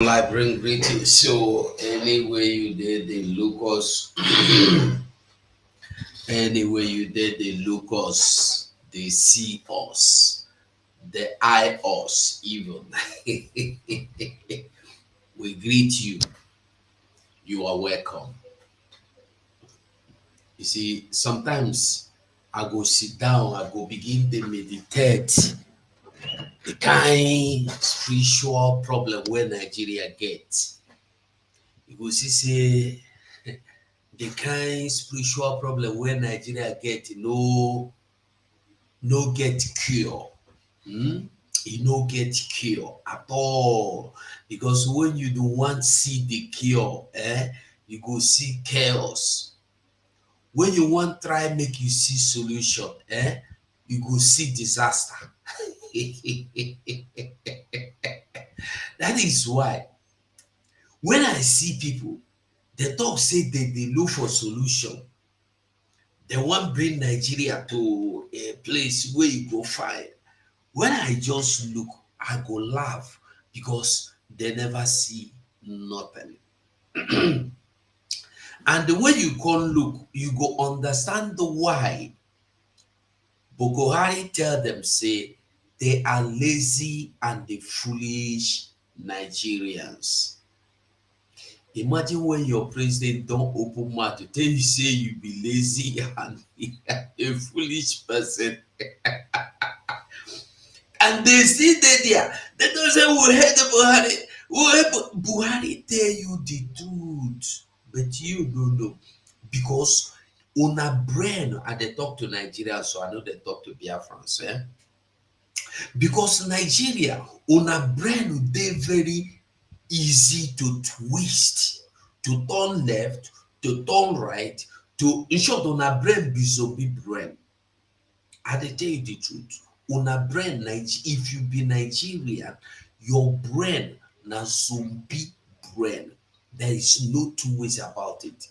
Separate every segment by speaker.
Speaker 1: I bring greetings. So anyway you did the Lucas, anyway you did the Lucas, they see us, they eye us even. We greet you. You are welcome. You see, sometimes I go sit down, I go begin to meditate the kind spiritual problem where Nigeria gets. You go see say the kind spiritual problem where Nigeria get no get cure. Hmm? E no get cure at all. Because when you don't want see the cure, you go see chaos. When you want try make you see solution, you go see disaster. That is why when I see people, they talk say they look for solution. They want bring Nigeria to a place where you go find. When I just look, I go laugh because they never see nothing. And the way you can look, you go understand the why Boko Haram tell them say they are lazy and the foolish Nigerians. Imagine when your president don't open mouth to tell you say you be lazy and a foolish person. And they still dey there. They don't say we hate the Buhari. We hate Buhari tell you the truth, but you don't know because una brain and they talk to Nigeria, so I know they talk to Biafrans, because Nigeria una brain dey very easy to twist, to turn left, to turn right, to in short una brain be zombie brain. I dey tell you the truth. Una brain, if you be Nigerian, your brain na zombie brain. There is no two ways about it.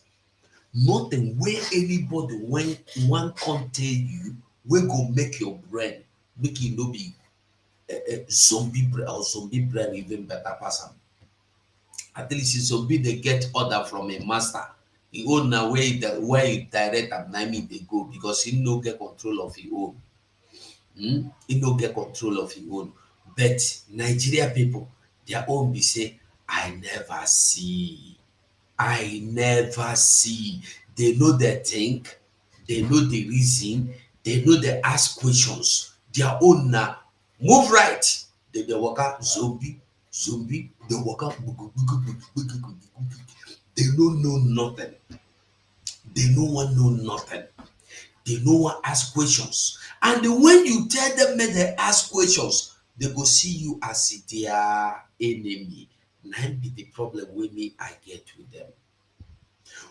Speaker 1: Nothing where anybody when one come tell you wey go make your brain make e no be zombie brain or zombie brain even better pass am. At least zombie dey get order from a master. E own na where e direct am na im e dey go because e no get control of e own. He no get control of him own. But Nigeria people, their own be say, I never see. I never see. They know they think, they know the reason, they know they ask questions. Their own now, move right. They walk out zombie, they walk out. They don't know nothing. They no one know nothing. They no one ask questions. And when you tell them make they ask questions, they go see you as their enemy. Na be the problem wey me I get with them.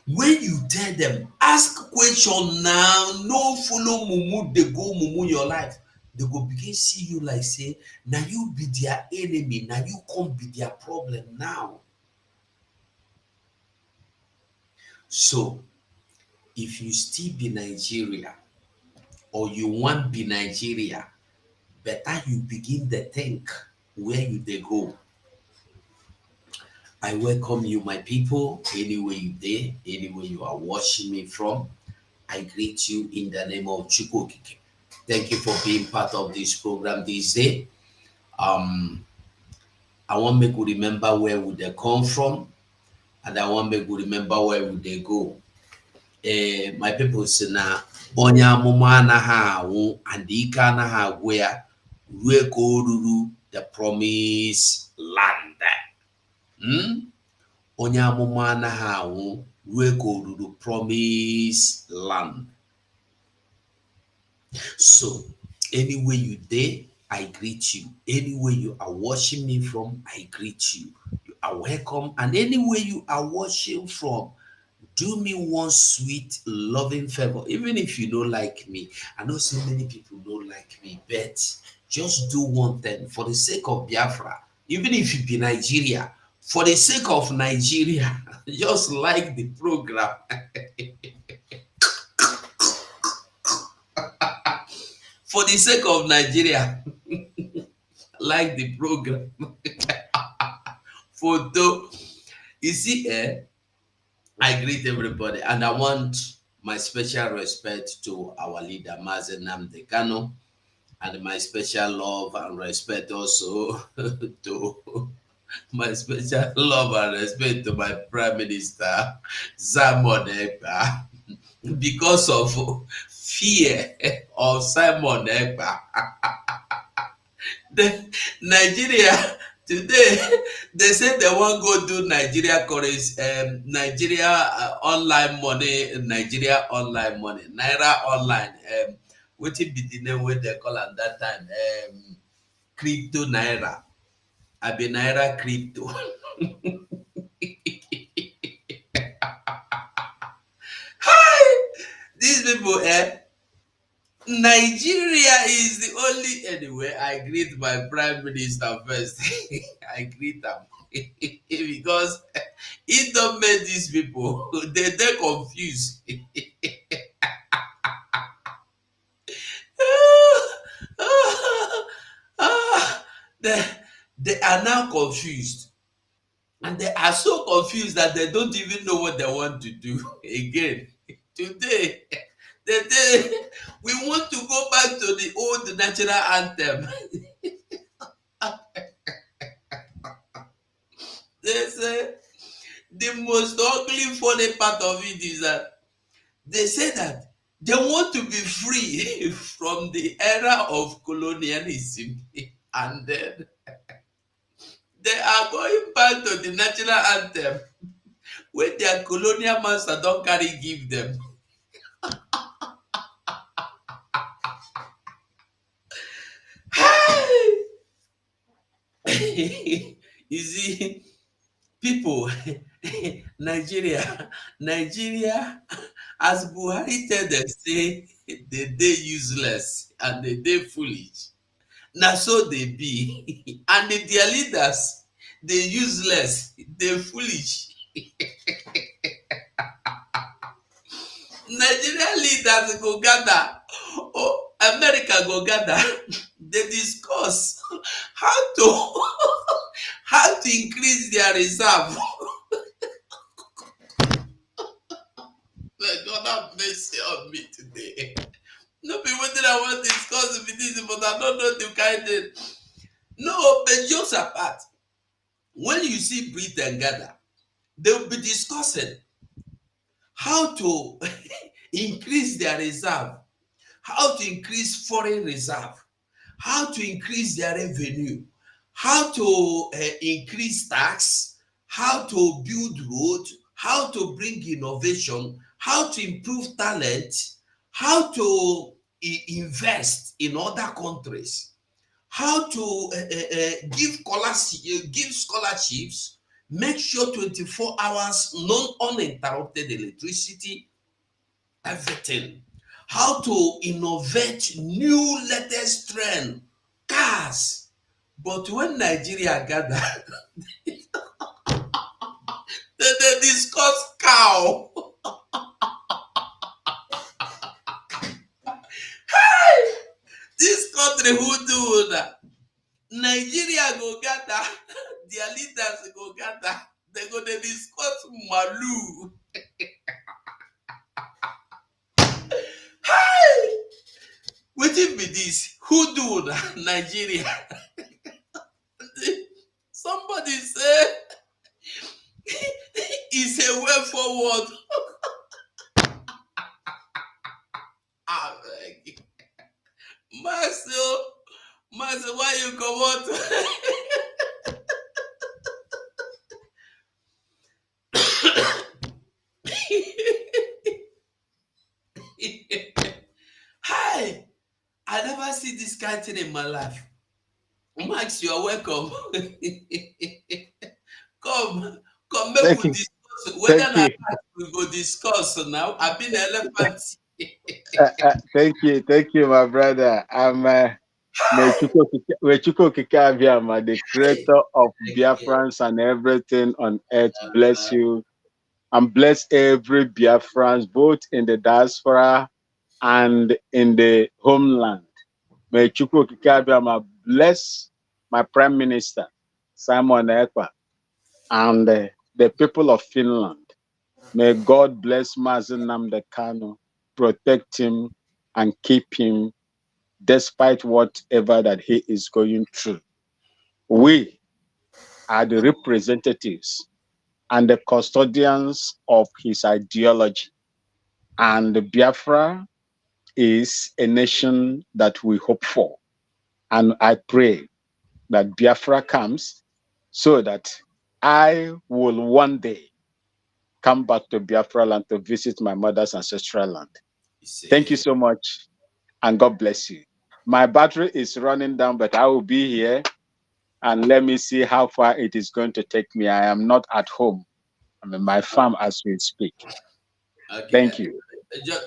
Speaker 1: When you tell them ask question now, no follow mumu, they go mumu your life. They go begin see you like say, now you be their enemy, now you come be their problem now. So if you still be Nigeria or you want be Nigeria, better you begin to think where you dey go. I welcome you, my people, anywhere you dey, anywhere you are watching me from. I greet you in the name of Chukwokike. Thank you for being part of this program this day. I want make we remember where we dey come from, and I want make we remember where we dey go. My people say na onye amụma anaghị anwụ and ike anaghị agwụ ya ruo ka o ruru the promised land. Onye amụma anaghị anwụ ruo ka o ruru promised land. So anywhere you dey, I greet you. Anywhere you are watching me from, I greet you. You are welcome. And anywhere you are watching from, do me one sweet loving favor. Even if you don't like me, I know so many people don't like me, but just do one thing for the sake of Biafra. Even if you be Nigeria, for the sake of Nigeria, just like the program. For the sake of Nigeria, like the program. photo. You see, I greet everybody, and I want my special respect to our leader, Mazen Nnamdi Kanu, and my special love and respect also to my special love and respect to my Prime Minister, Simon Ekpa, because of fear of Simon Ekpa. The Nigeria today, they say they wan go do Nigeria currency, Nigeria online money, Nigeria online money, naira online. Wetin be the name wey dem call am that time? Crypto naira. Abi naira crypto. Hi! These people, Nigeria is the only anyway. I greet my prime minister first. I greet them because it don't make these people they confused. they, they are now confused, and they are so confused that they don't even know what they want to do again. Today, we want to go back to the old national anthem. They say the most ugly funny part of it is that they say that they want to be free from the era of colonialism, and then they are going back to the national anthem wey their colonial master don carry give them. You see, people, Nigeria, as Buhari tell dem say they dey useless and they dey foolish, na so dey be. And their leaders dey useless, dey foolish. Nigeria leaders go gather, oh, America go gather, dey discuss how to how to increase their reserve. May God have mercy on me today. No be wetin I wan discuss with this, but I don't know the kind thing. No, but jokes apart, when you see Britain gather, they will be discussing how to increase their reserve, how to increase foreign reserve, how to increase their revenue, how to increase tax, how to build road, how to bring innovation, how to improve talent, how to invest in other countries, how to give scholarships, make sure 24 hours uninterrupted electricity, everything. How to innovate new latest trend cars. But when Nigeria gather, they discuss cow. This country who do that? Nigeria go gather, their leaders go gather, they go dey discuss malu. Hi! Wetin be this? Who do that? Nigeria. Somebody say it's a way forward. Abeg. Marcel, why you comot? Hi! I never see this kind thing in my life. Max, you are welcome. Come, make
Speaker 2: Thank
Speaker 1: we
Speaker 2: you.
Speaker 1: discuss. Whether
Speaker 2: Thank
Speaker 1: na
Speaker 2: you.
Speaker 1: that we go discuss now. I been elephant.
Speaker 2: Thank you, my brother. I'm Mechuko Kikabiama, the creator of Biafrans and everything on earth. Bless you. And bless every Biafrans, both in the diaspora and in the homeland. Mechuko Kikabiama bless my Prime Minister, Simon Ekpa. and the people of Finland. May God bless Mazen Namdekano, protect him and keep him despite whatever that he is going through. We are the representatives and the custodians of his ideology. And Biafra is a nation that we hope for. And I pray that Biafra comes so that I will one day come back to Biafra land to visit my mother's ancestral land. Thank you
Speaker 1: Say,
Speaker 2: so much and God bless you. My battery is running down, but I will be here and let me see how far it is going to take me. I am not at home. I'm in my farm as we speak.
Speaker 1: okay.
Speaker 2: Thank you.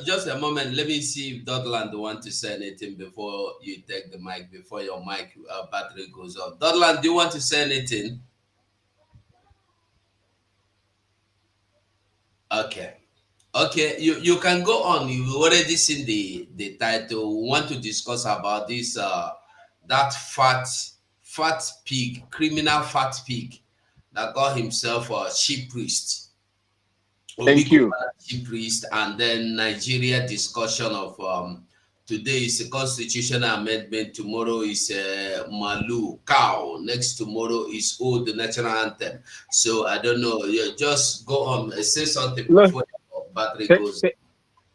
Speaker 1: Just a moment. Let me see if Dotland want to say anything before you take the mic, before your mic battery goes off. Dotland, do you want to say anything? Okay. Okay, you can go on. You've already seen the title. We want to discuss about this that fat pig, criminal fat pig that got himself a chief priest.
Speaker 2: Thank
Speaker 1: Obiko
Speaker 2: you.
Speaker 1: chief priest, and then Nigeria discussion of today is a constitutional amendment, tomorrow is Malu cow, next tomorrow is the national anthem. So I don't know. You just go on, say something
Speaker 2: Look,
Speaker 1: before your battery
Speaker 2: th-
Speaker 1: goes.
Speaker 2: th-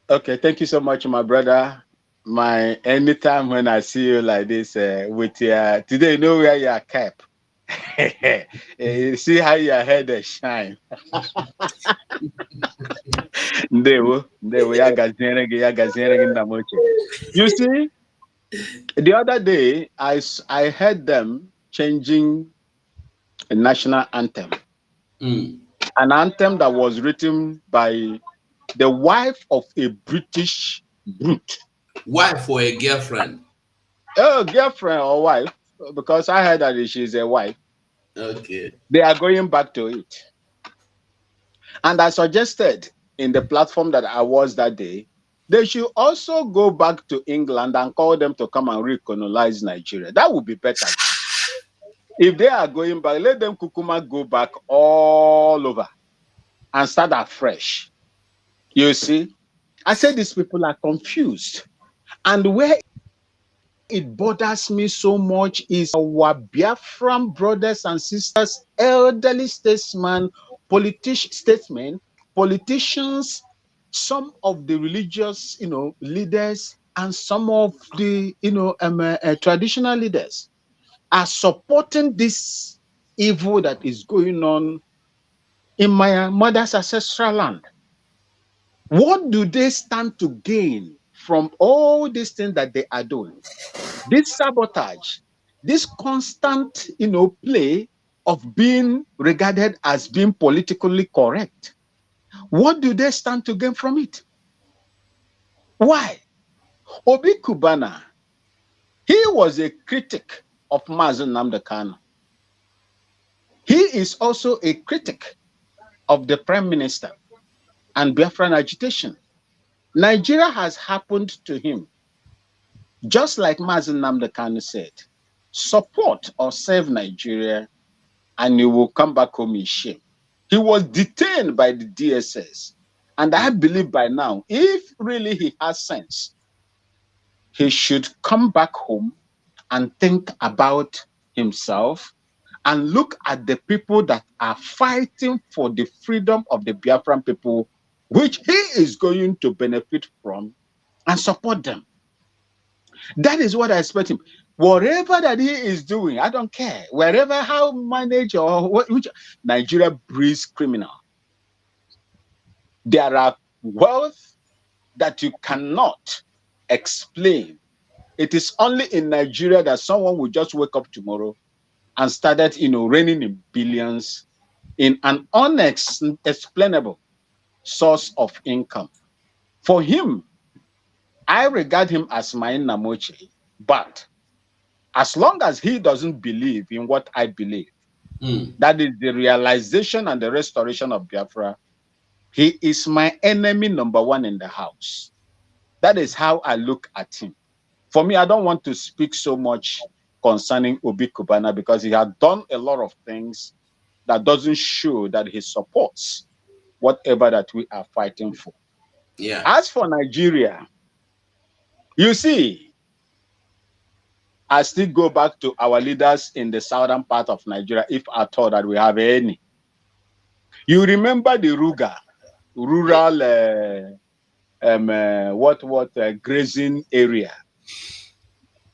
Speaker 2: okay, thank you so much, my brother. My anytime when I see you like this with your today, you know where you are kept. You see how your head is shine. Ndewo, ya gaziere gị nna m ochie. You see, the other day I heard them changing a national anthem,
Speaker 1: Mm.
Speaker 2: an anthem that was written by the wife of a British brute.
Speaker 1: Wife or a girlfriend?
Speaker 2: Oh, girlfriend or wife, because I heard that she's a wife.
Speaker 1: Okay.
Speaker 2: They are going back to it. And I suggested in the platform that I was that day, they should also go back to England and call them to come and recolonize Nigeria. That would be better. If they are going back, let them kukuma go back all over and start afresh. You see, I said these people are confused. And where it bothers me so much is our Biafran brothers and sisters, elderly statesmen, politicians, some of the religious, leaders, and some of the, traditional leaders are supporting this evil that is going on in my mother's ancestral land. What do they stand to gain from all these things that they are doing? This sabotage, this constant, play of being regarded as being politically correct. What do they stand to gain from it? Why? Obi Cubana, he was a critic of Mazen Namdekano. He is also a critic of the prime minister and Biafran agitation. Nigeria has happened to him, just like Mazen Namdekano said. Support or save Nigeria and you will come back home in shame. He was detained by the DSS. And I believe by now, if really he has sense, he should come back home and think about himself and look at the people that are fighting for the freedom of the Biafran people, which he is going to benefit from, and support them. That is what I expect him. Whatever that he is doing, I don't care. Wherever, how manage or which Nigeria breeds criminal. There are wealth that you cannot explain. It is only in Nigeria that someone will just wake up tomorrow and started, raining in billions in an unexplainable source of income. For him, I regard him as my Namoche, but as long as he doesn't believe in what I believe,
Speaker 1: Mm.
Speaker 2: that is the realization and the restoration of Biafra, he is my enemy number one in the house. That is how I look at him. For me, I don't want to speak so much concerning Obi Cubana because he had done a lot of things that doesn't show that he supports whatever that we are fighting for.
Speaker 1: Yeah.
Speaker 2: As for Nigeria, you see, I still go back to our leaders in the southern part of Nigeria, if at all that we have any. You remember the rural grazing area,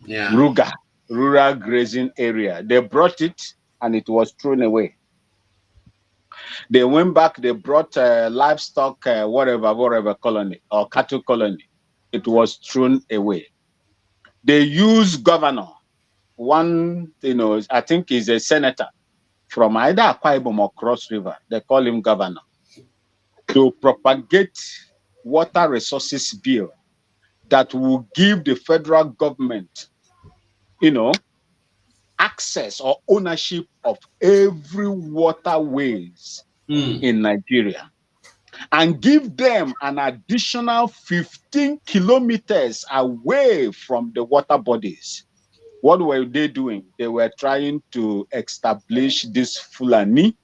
Speaker 1: Yeah.
Speaker 2: Ruga, rural grazing area. They brought it and it was thrown away. They went back, they brought livestock, whatever colony or cattle colony. It was thrown away. They used governor, one, I think he's a senator from either Akwa Ibom or Cross River. They call him governor to propagate water resources bill that will give the federal government, you know, access or ownership of every waterways
Speaker 1: Mm.
Speaker 2: in Nigeria and give them an additional 15 kilometers away from the water bodies. What were they doing? They were trying to establish this Fulani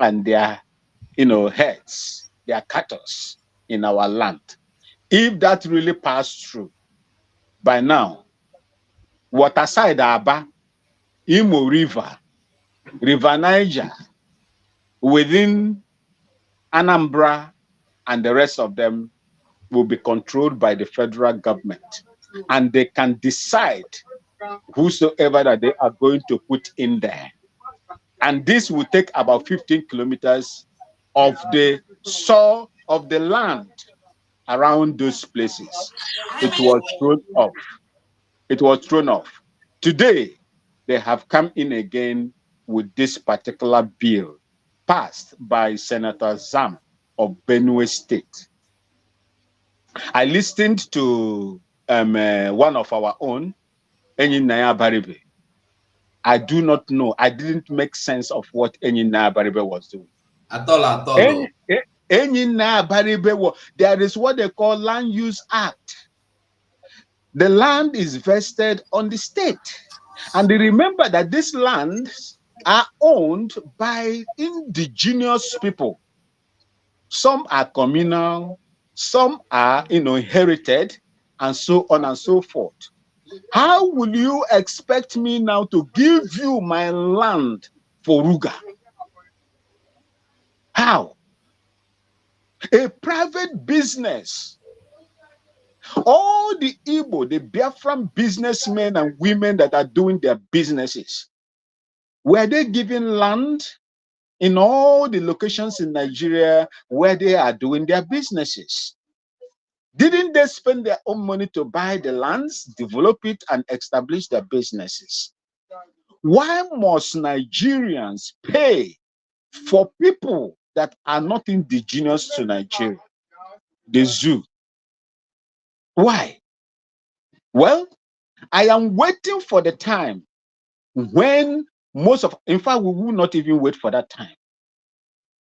Speaker 2: and their, herds, their cattle in our land. If that really passed through, by now, waterside Aba, Imo River, River Niger, within Anambra and the rest of them will be controlled by the federal government. And they can decide whosoever that they are going to put in there. And this will take about 15 kilometers of the soil of the land around those places. It was thrown off. It was thrown off. Today, they have come in again with this particular bill passed by Senator Zam of Benue State. I listened to one of our own, Enyinaya Baribe. I do not know. I didn't make sense of what Enyinaya Baribe was doing.
Speaker 1: At all, at all. Oh.
Speaker 2: Enyinaya Baribe, there is what they call Land Use Act. The land is vested on the state. And remember that these lands are owned by indigenous people. Some are communal, some are, inherited, and so on and so forth. How will you expect me now to give you my land for Ruga? How? A private business. All the Igbo, the Biafran businessmen and women that are doing their businesses, were they given land in all the locations in Nigeria where they are doing their businesses? Didn't they spend their own money to buy the lands, develop it, and establish their businesses? Why must Nigerians pay for people that are not indigenous to Nigeria? The zoo. Why? Well, I am waiting for the time when in fact, we will not even wait for that time.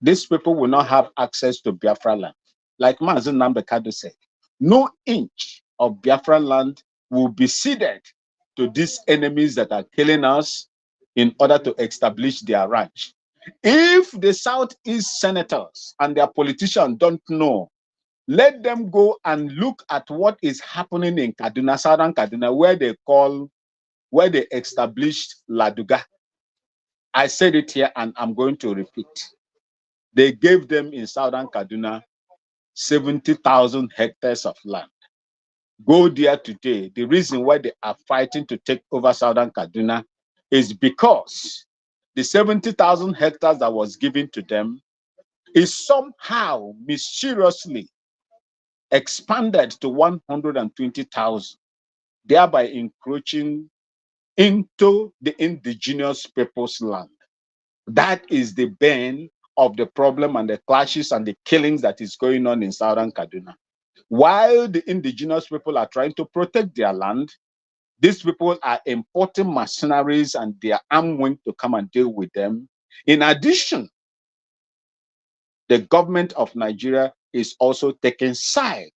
Speaker 2: These people will not have access to Biafra land. Like Mazen Nambekado said, no inch of Biafra land will be ceded to these enemies that are killing us in order to establish their ranch. If the Southeast senators and their politicians don't know, let them go and look at what is happening in Kaduna, Southern Kaduna, where they established Laduga. I said it here and I'm going to repeat. They gave them in Southern Kaduna 70,000 hectares of land. Go there today. The reason why they are fighting to take over Southern Kaduna is because the 70,000 hectares that was given to them is somehow mysteriously expanded to 120,000, thereby encroaching into the indigenous people's land. That is the bane of the problem and the clashes and the killings that is going on in Southern Kaduna. While the indigenous people are trying to protect their land, these people are importing mercenaries and they are armed wing to come and deal with them. In addition, the government of Nigeria is also taking side,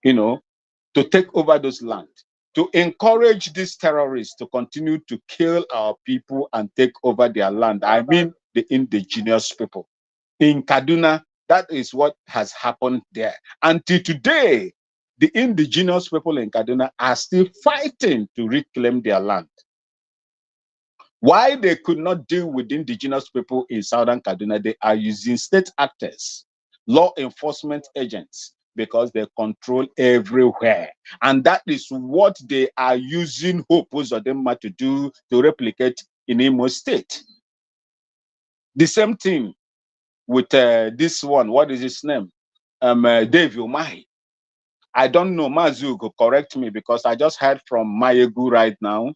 Speaker 2: to take over those lands, to encourage these terrorists to continue to kill our people and take over their land. I mean, the indigenous people. In Kaduna, that is what has happened there. Until today, the indigenous people in Kaduna are still fighting to reclaim their land. Why they could not deal with indigenous people in southern Kaduna, they are using state actors, law enforcement agents, because they control everywhere. And that is what they are using Hope Uzodinma to do, to replicate in Imo State. The same thing with this one, what is his name? Dave Umahi. I don't know, Mazugo, correct me, because I just heard from Mayegu right now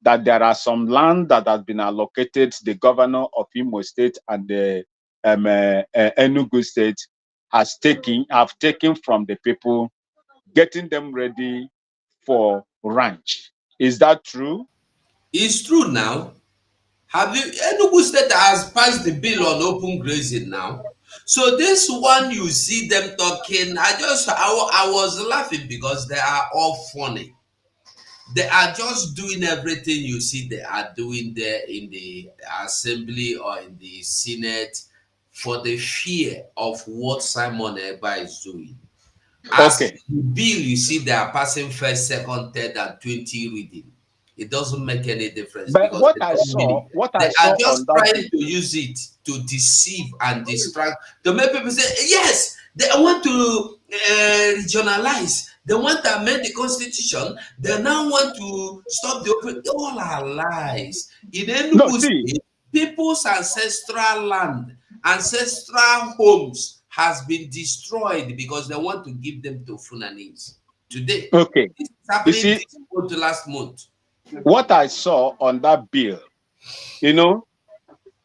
Speaker 2: that there are some land that has been allocated. The governor of Imo State and the Enugu State have taken from the people, getting them ready for ranch. Is that true?
Speaker 1: It's true now. Have you Enugu State has passed the bill on open grazing now? So this one you see them talking, I was laughing because they are all funny. They are just doing everything you see they are doing there in the assembly or in the senate for the fear of what Simon Ekpa is doing. As
Speaker 2: Okay.
Speaker 1: the bill you see they are passing first, second, third, and 20 reading. It doesn't make any difference
Speaker 2: But
Speaker 1: because they don't mean it.
Speaker 2: what
Speaker 1: They
Speaker 2: I
Speaker 1: are
Speaker 2: saw on
Speaker 1: just
Speaker 2: that
Speaker 1: trying
Speaker 2: bill.
Speaker 1: to use it to deceive and distract, to make people say, yes, they want to regionalize. They want to amend the constitution. They now want to stop the open. All are lies. In
Speaker 2: No,
Speaker 1: Enugu
Speaker 2: see,
Speaker 1: State, people's ancestral land, ancestral homes has been destroyed because they want to give them to Funanis. Today,
Speaker 2: okay.
Speaker 1: this is
Speaker 2: You
Speaker 1: happening
Speaker 2: see,
Speaker 1: this month to last month.
Speaker 2: what I saw on that bill, you know,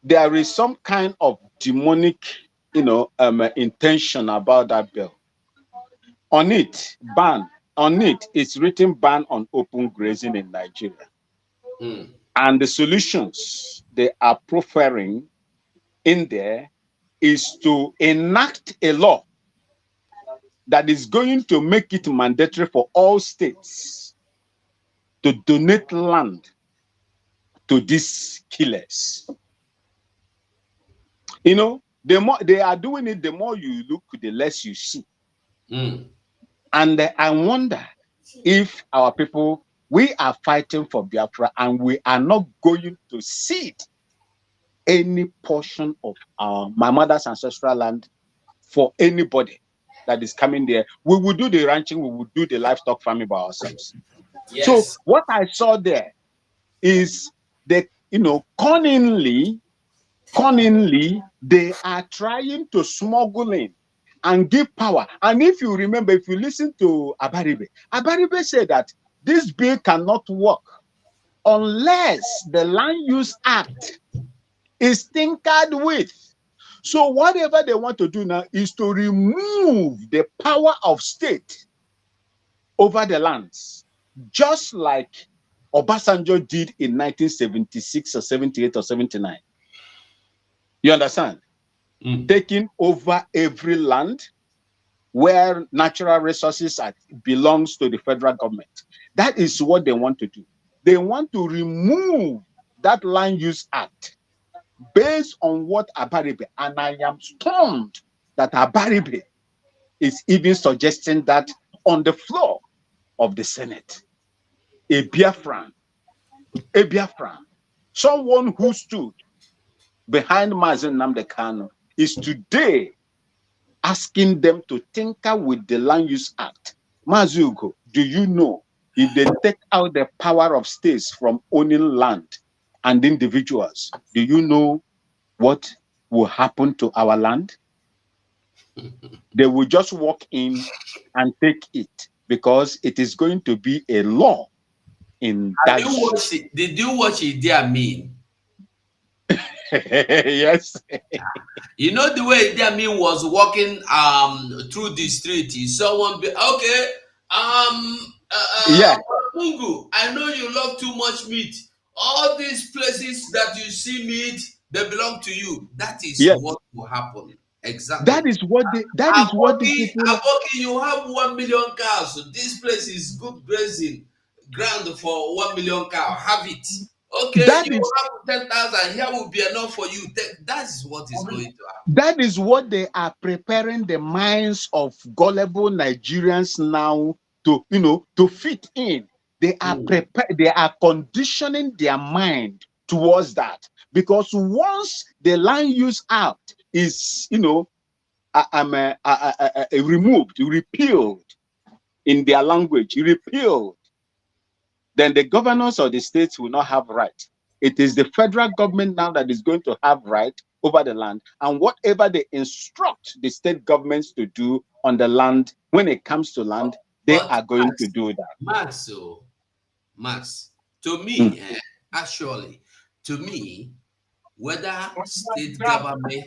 Speaker 2: there is some kind of demonic, intention about that bill. On it, ban. On it, it's written ban on open grazing in Nigeria.
Speaker 1: Mm.
Speaker 2: And the solutions they are proffering in there is to enact a law that is going to make it mandatory for all states to donate land to these killers. The more they are doing it, the more you look, the less you see.
Speaker 1: Mm.
Speaker 2: And I wonder if our people, we are fighting for Biafra and we are not going to cede any portion of my mother's ancestral land for anybody that is coming there. We will do the ranching, we will do the livestock farming by ourselves. So
Speaker 1: Yes.
Speaker 2: what I saw there is that, cunningly, they are trying to smuggle in and give power. And if you remember, if you listen to Abaribe said that this bill cannot work unless the Land Use Act is tinkered with. So whatever they want to do now is to remove the power of state over the lands, just like Obasanjo did in 1976 or 78 or 79. You understand?
Speaker 1: Mm.
Speaker 2: Taking over every land where natural resources belongs to the federal government. That is what they want to do. They want to remove that Land Use Act based on what Abaribe, and I am stunned that Abaribe is even suggesting that on the floor of the Senate. A Biafran, someone who stood behind Mazen Nnamdi Kanu, is today asking them to tinker with the Land Use Act. Mazugo, do you know if they take out the power of states from owning land and individuals, do you know what will happen to our land? They will just walk in and take it because it is going to be a law in
Speaker 1: Have
Speaker 2: that
Speaker 1: you
Speaker 2: zone.
Speaker 1: watched it? Did you watch Idi Amin?
Speaker 2: Yes.
Speaker 1: You know the way Idi Amin was walking through the street. He saw one be okay.
Speaker 2: Yeah.
Speaker 1: Mungu, I know you love too much meat. All these places that you see meat, they belong to you. That is
Speaker 2: Yes.
Speaker 1: what will happen.
Speaker 2: That
Speaker 1: Exactly.
Speaker 2: is what the
Speaker 1: Aboki,
Speaker 2: people.
Speaker 1: Aboki, you have 1 million cows. So this place is good grazing. ground for 1 million cow. Have it. Okay,
Speaker 2: That
Speaker 1: you
Speaker 2: is
Speaker 1: have 10,000. Here will be enough for you. That's what is going to happen.
Speaker 2: that is what they are preparing the minds of gullible Nigerians now to, to fit in. They are
Speaker 1: Mm.
Speaker 2: prepared, they are conditioning their mind towards that. Because once the land use act is, removed, repealed in their language, repealed, then the governors of the states will not have right. It is the federal government now that is going to have right over the land, and whatever they instruct the state governments to do on the land, when it comes to land, they
Speaker 1: But
Speaker 2: are going to do that.
Speaker 1: Max, Max, to
Speaker 2: Mm.
Speaker 1: me, actually, to me, whether state government,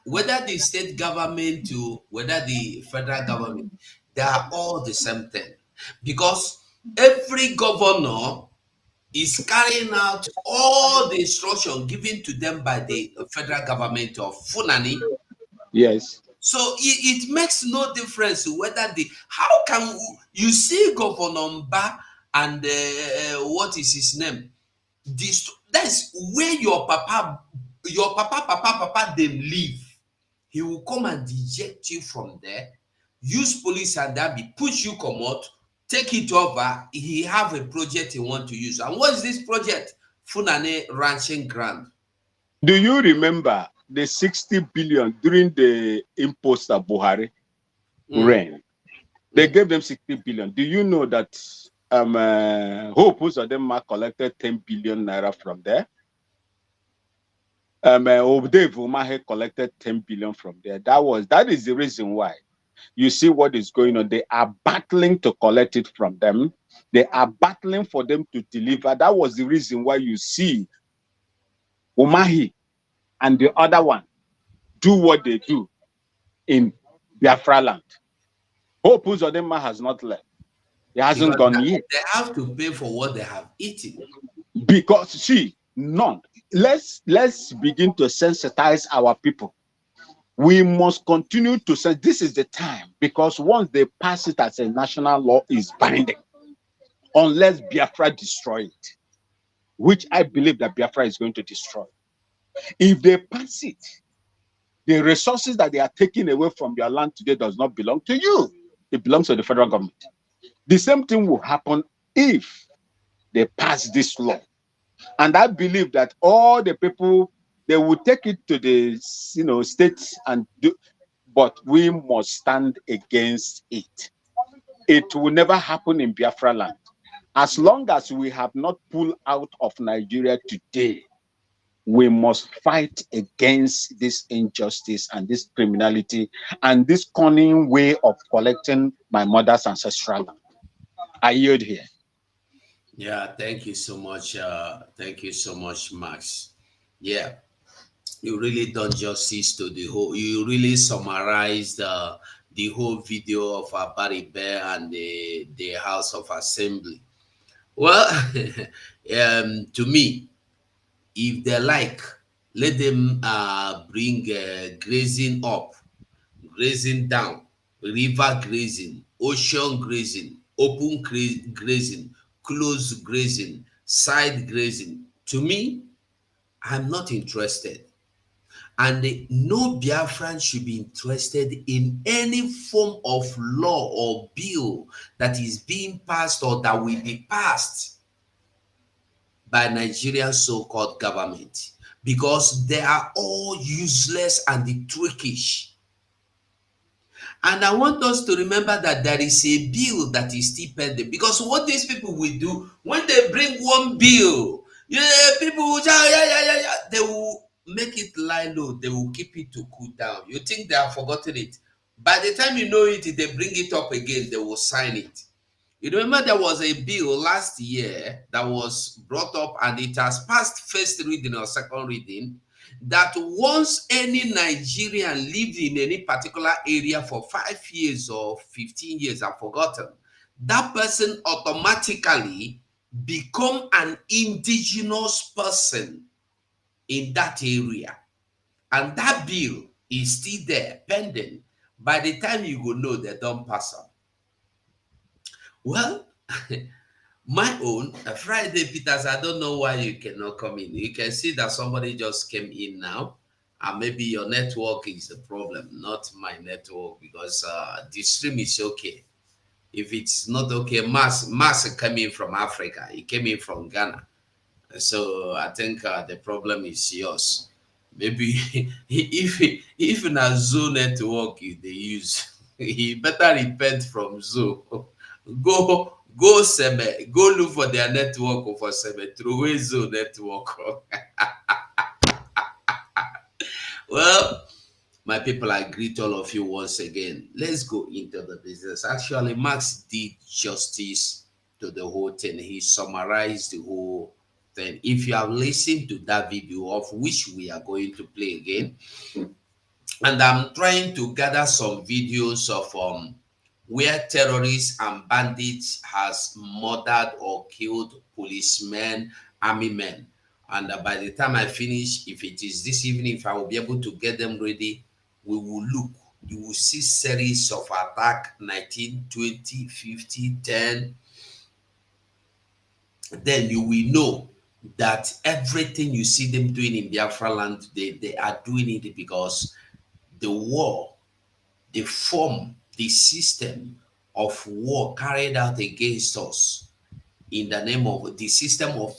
Speaker 1: whether the state government to whether the federal government, they are all the same thing, because every governor is carrying out all the instruction given to them by the federal government of Funani.
Speaker 2: Yes.
Speaker 1: So it makes no difference whether the how can you see Governor Mba and what is his name? This that's where your papa them live. He will come and eject you from there, use police and that be push you come out, take it over. He have a project he want to use. And what is this project? Funane ranching ground.
Speaker 2: Do you remember the 60 billion during the imposter Buhari
Speaker 1: Mm,
Speaker 2: reign? They
Speaker 1: mm.
Speaker 2: gave them 60 billion. Do you know that Hope Uzodinma collected 10 billion naira from there? Dave Umahe collected 10 billion from there. That is the reason why you see what is going on. They are battling to collect it from them. They are battling for them to deliver. That was the reason why you see Umahi and the other one do what they do in Biafra land. Hope Uzodinma has not left. He hasn't
Speaker 1: Because
Speaker 2: gone yet.
Speaker 1: they have to pay for what they have eaten.
Speaker 2: Because see, none. Let's begin to sensitize our people. We must continue to say this is the time, because once they pass it as a national law, is binding unless Biafra destroy it, which I believe that Biafra is going to destroy. If they pass it, the resources that they are taking away from your land today does not belong to you. It belongs to the federal government. The same thing will happen if they pass this law. And I believe that all the people, they will take it to the states and do, but we must stand against it. It will never happen in Biafra land. As long as we have not pulled out of Nigeria today, we must fight against this injustice and this criminality and this cunning way of collecting my mother's ancestral land. I yield here.
Speaker 1: Yeah, thank you so much. Thank you so much, Max. Yeah, you really done justice to the whole. You really summarized the whole video of Barry Bear and the House of Assembly. Well, to me, if they like, let them bring grazing up, grazing down, river grazing, ocean grazing, open grazing, closed grazing, side grazing. To me, I'm not interested. And no Biafran should be interested in any form of law or bill that is being passed or that will be passed by Nigerian so-called government, because they are all useless and trickish. And I want us to remember that there is a bill that is still pending. Because what these people will do, when they bring one bill, yeah, people will shout, yeah, yeah, yeah, yeah. They will make it lie low. They will keep it to cool down. You think they have forgotten it. By the time you know it, they bring it up again, they will sign it. You remember there was a bill last year that was brought up and it has passed first reading or second reading, that once any Nigerian lived in any particular area for 5 years or 15 years, I've forgotten, that person automatically become an indigenous person in that area. And that bill is still there pending. By the time you go know, they don't pass up. Well, My own Friday, Peters. I don't know why you cannot come in. You can see that somebody just came in now, and maybe your network is the problem, not my network, because the stream is okay. If it's not okay, Mass coming from Africa. He came in from Ghana. So I think the problem is yours. Maybe if na Zoo network they use, he better repent from Zoo. Go Seme, go look for their network for Seme, throw away Zoo network. Well, my people, I greet all of you once again. Let's go into the business. Actually, Max did justice to the whole thing. He summarized the whole thing. If you have listened to that video, of which we are going to play again, and I'm trying to gather some videos of where terrorists and bandits has murdered or killed policemen, army men. And by the time I finish, if it is this evening, if I will be able to get them ready, we will look. You will see series of attack 19, 20, 50, 10. Then you will know that everything you see them doing in Biafra land, they are doing it because the war, the form, the system of war carried out against us in the name of the system of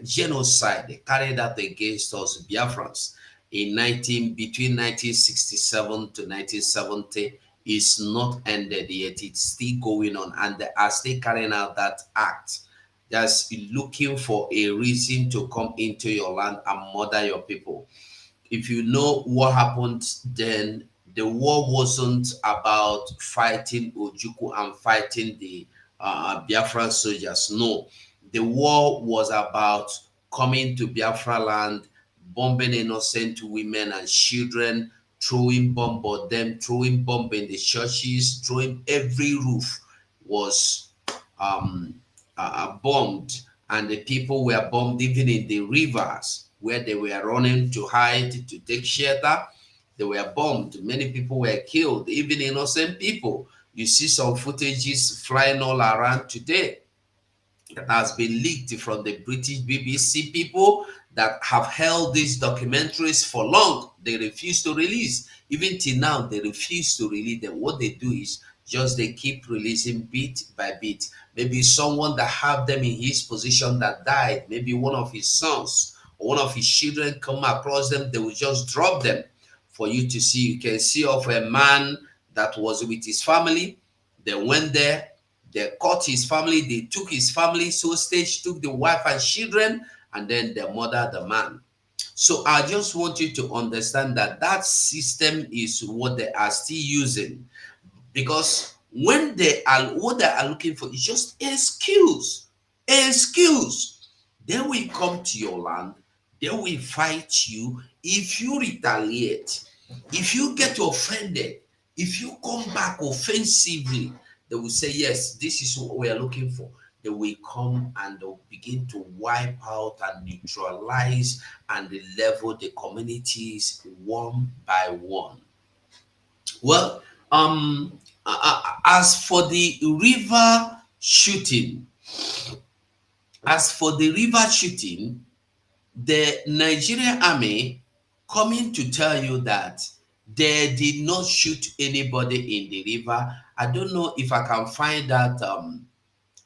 Speaker 1: genocide carried out against us Biafrans in 19 between 1967 to 1970 is not ended yet. It's still going on, and they are still carrying out that act, just looking for a reason to come into your land and murder your people. If you know what happened then, the war wasn't about fighting Ojukwu and fighting the Biafran soldiers. No, the war was about coming to Biafra land, bombing innocent women and children, throwing bomb on them, throwing bomb in the churches, throwing every roof was um, bombed, and the people were bombed even in the rivers where they were running to hide, to take shelter. They were bombed. Many people were killed, even innocent people. You see some footages flying all around today that has been leaked from the British BBC people that have held these documentaries for long. They refuse to release. Even till now, they refuse to release them. What they do is just they keep releasing bit by bit. Maybe someone that have them in his position that died, maybe one of his sons or one of his children come across them, they will just drop them for you to see. You can see of a man that was with his family. They went there, they caught his family, they took his family hostage, took the wife and children, and then they murdered the man. So I just want you to understand that that system is what they are still using, because when they are what they are looking for is just excuse. They will come to your land, they will fight you. If you retaliate, if you get offended, if you come back offensively, they will say, yes, this is what we are looking for. They will come and they'll begin to wipe out and neutralize and level the communities one by one. Well, as for the river shooting, as for the river shooting, the Nigerian army coming to tell you that they did not shoot anybody in the river. I don't know if I can find that.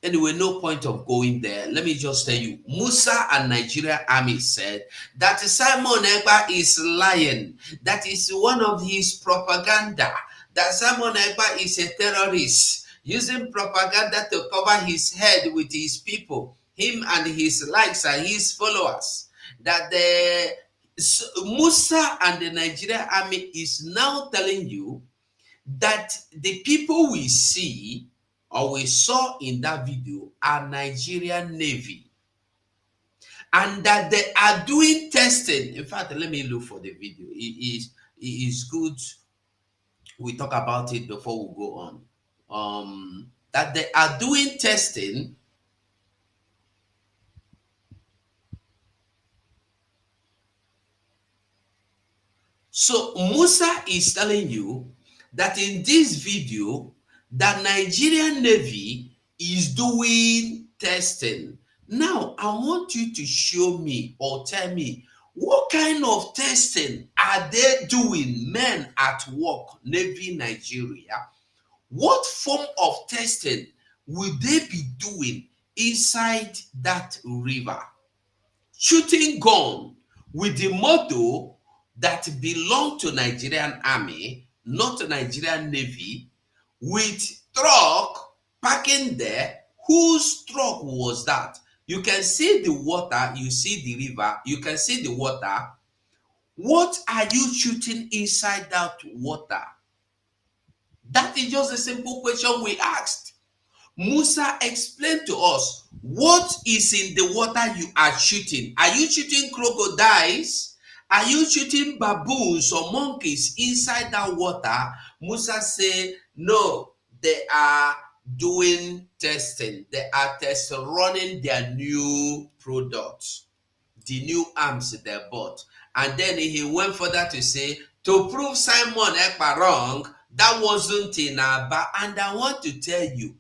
Speaker 1: Anyway, no point of going there. Let me just tell you, Musa and Nigerian army said that Simon Egba is lying. That is one of his propaganda. That Simon Egba is a terrorist using propaganda to cover his head with his people, him and his likes and his followers. That the Musa and the Nigerian army is now telling you that the people we see or we saw in that video are Nigerian Navy, and that they are doing testing. In fact, let me look for the video. It is good we talk about it before we go on. That they are doing testing. So Musa is telling you that in this video that Nigerian Navy is doing testing. Now, I want you to show me or tell me what kind of testing are they doing, men at work, Navy Nigeria? What form of testing will they be doing inside that river? Shooting gun with the motto that belong to Nigerian Army, not to Nigerian Navy, with truck parking there. Whose truck was that? You can see the water, you see the river, you can see the water. What are you shooting inside that water? That is just a simple question we asked. Musa, explain to us what is in the water you are shooting. Are you shooting crocodiles? Are you shooting baboons or monkeys inside that water? Musa say, no, they are doing testing. They are running their new products, the new arms they bought. And then he went further to say, to prove Simon Ekpa wrong, that wasn't in Aba. And I want to tell you,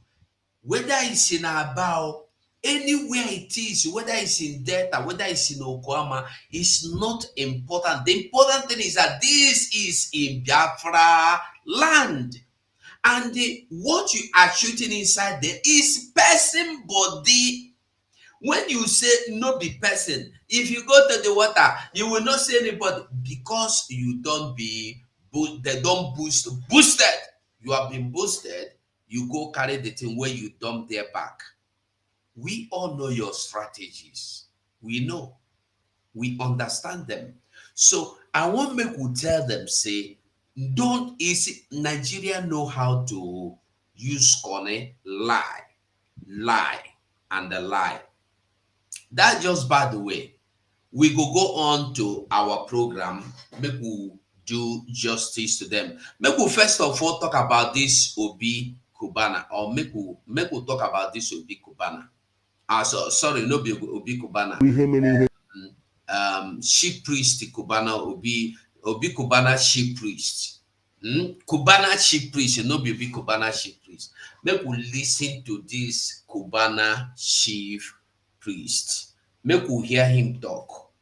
Speaker 1: whether it's in Aba, anywhere it is, whether it's in Delta, whether it's in Oklahoma, it's not important. The important thing is that this is in Biafra land. And what you are shooting inside there is person body. When you say no be person, if you go to the water, you will not see anybody because you don't be, they don't boosted. You have been boosted, you go carry the thing where you dump their back. We all know your strategies. We know. We understand them. So I want make we tell them, say, don't easy Nigeria know how to use corny, lie, and the lie. That just by the way. We go on to our program, make we do justice to them. Make we first of all talk about this Obi Cubana, or make we talk about this Obi Cubana. So sorry, no be Obi Cubana. Chief priest Cubana, Obi Cubana chief priest. Cubana chief priest, no be Obi Cubana chief priest. Make we listen to this Cubana chief priest. Make we hear him talk.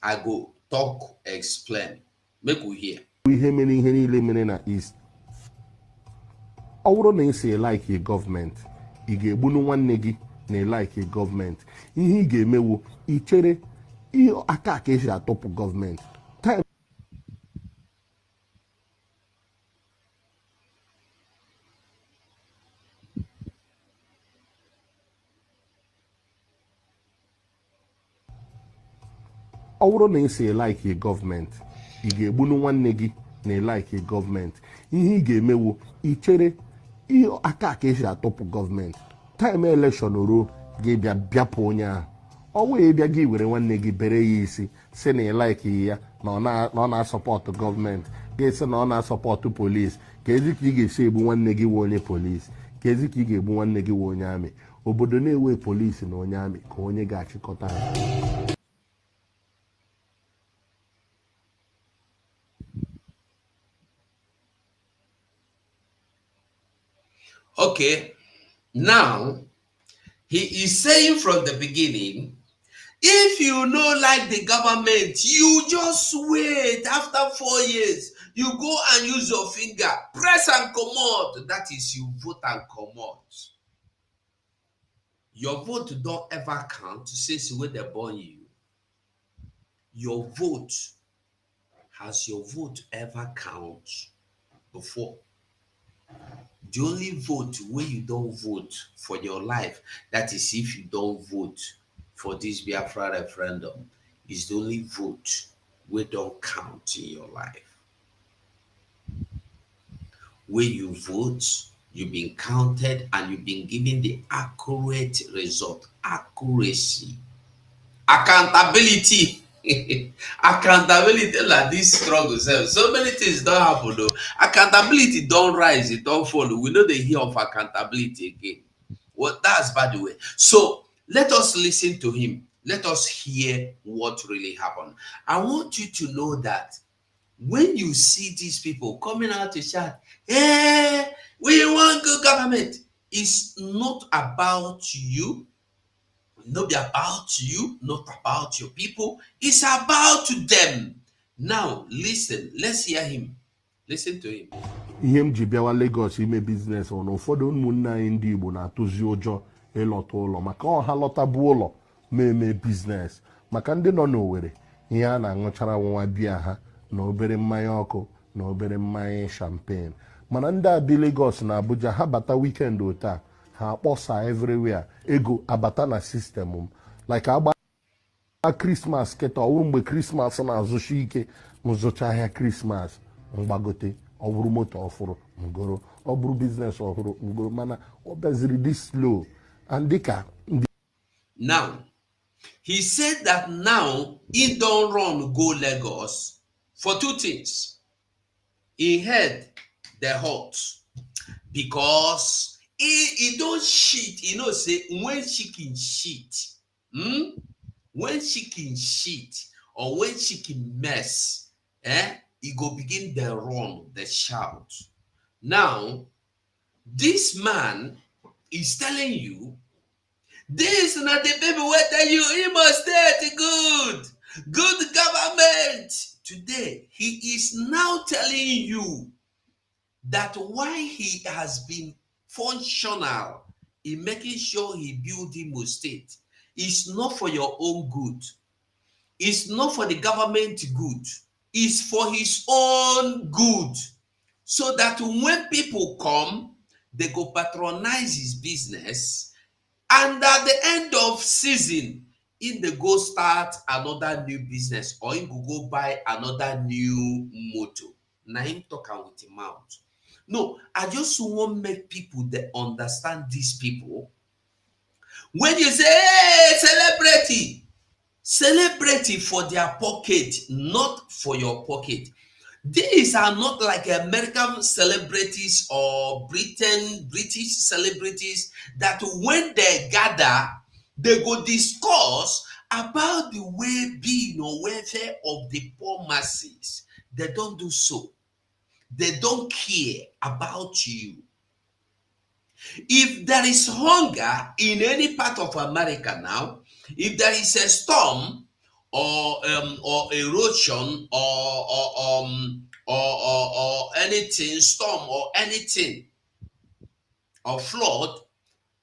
Speaker 1: I go talk, explain. Make we hear.
Speaker 3: Ihe mere ihe niile mere na East. Ọ bụrụ na ị si like gọọmenti, ị ga-egbunu nwanne gị na like gọọmenti. Ihe ị ga-emewu ichere aka ka esi atọpụ gọọmenti. Ọ bụrụ na ị si like gọọmenti, ị ga-egbunu nwanne gị na like gọọmenti. Ihe ị ga-emewu ichere aka ka esi atọpụ gọọmenti. Time election ruo ga-ebịa bịapụ onye ahụ. Ọ wee bịa gị were nwanne gị bere ya isi si na like ya na ọ na-asọpọtụ gọọmenti, ga-esi na ọ na-asọpọtụ polisi. Ka ezi ka ị ga-esi egbu nwanne gị wee onye polisi, ka ezi ka ị ga-egbu nwanne gị wee onye amị. Obodo na-ewe polisi na onye amị ka onye ga-achịkọta ha.
Speaker 1: Okay, now he is saying from the beginning, if you no like the government, you just wait. After 4 years, you go and use your finger, press and commot. That is, you vote and commot. Your vote don't ever count since when they born you. Your vote, has your vote ever count before? The only vote where you don't vote for your life, that is if you don't vote for this Biafra referendum, is the only vote where don't count in your life. Where you vote, you've been counted and you've been given the accurate result. Accuracy. Accountability. Accountability like this struggle. So many things don't happen though. Accountability don't rise, it don't fall. We know they hear of accountability again. Well, that's by the way. So let us listen to him. Let us hear what really happened. I want you to know that when you see these people coming out to shout, hey, We want good government. It's not about you, not be about you, not about your people. It's about them. Now, listen, let's hear him. Listen to him.
Speaker 3: ihe m ji bịawa Lagos ime biznes bụ na ụfọdụ ụmụnne anyị ndị Igbo na-atụzi ụjọ ịlọta ụlọ maka ọha lọtabu ụlọ ma eme biznes. Maka ndị nọ n'Owerri, ihe a na-aṅụchara nwa biya ha na obere mmanya ọkụ na obere mmanya champagne. Mana ndị a bi Lagos na Abuja, ha bata weekend ota ha akpọsa everywhere, ego abata na sistem m like agba Krismas kịta ọwụrụ mgbe Krismas na-azụchi ike mzụcha ahịa Krismas mgbagote, ọ bụrụ moto ọfụrụ ngoro, ọ bụrụ biznes ọhụrụ ngoro, mana ọ bịaziri dị slow and dịka ndị.
Speaker 1: Now, he said that now he don't run go Lagos for two things. He heard the hot because he don't shit. You know, say when chicken shit, when chicken shit or when chicken mess, he go begin the run, the shout. Now, this man is telling you, this is not the people who tell you he must stay good government. Today, he is now telling you that why he has been functional in making sure he build Imo State is not for your own good. It's not for the government good. It's for his own good. So that when people come, they go patronize his business. And at the end of season, if they go start another new business or he go buy another new motor, now him talking with him mouth. No, I just want to make people that understand these people. When you say, hey, celebrity for their pocket, not for your pocket. These are not like American celebrities or British celebrities that when they gather, they go discuss about the well-being or welfare of the poor masses. They don't do so. They don't care about you. If there is hunger in any part of America now, if there is a storm or erosion or anything, storm or anything, or flood,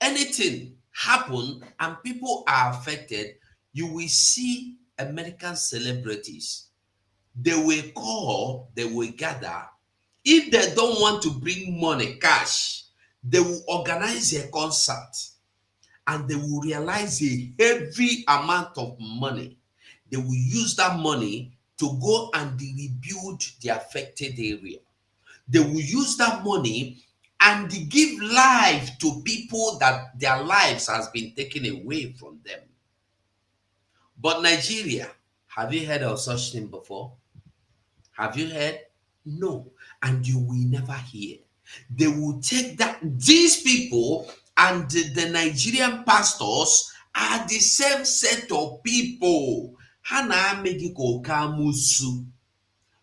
Speaker 1: anything happen and people are affected, you will see American celebrities. They will call, they will gather. If they don't want to bring money, cash, they will organize a concert and they will realize a heavy amount of money. They will use that money to go and rebuild the affected area. They will use that money and give life to people that their lives has been taken away from them. But Nigeria, have you heard of such thing before? Have you heard? No. And you will never hear. They will take that. These people and the Nigerian pastors are the same set of people.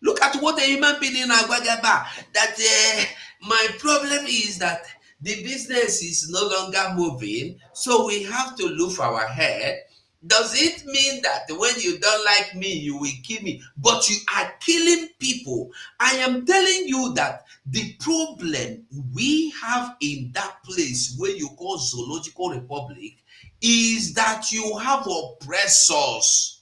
Speaker 1: Look at what a human being in Agwagaba. That my problem is that the business is no longer moving, so we have to look our head. Does it mean that when you don't like me, you will kill me? But you are killing people. I am telling you that the problem we have in that place where you call Zoological Republic is that you have oppressors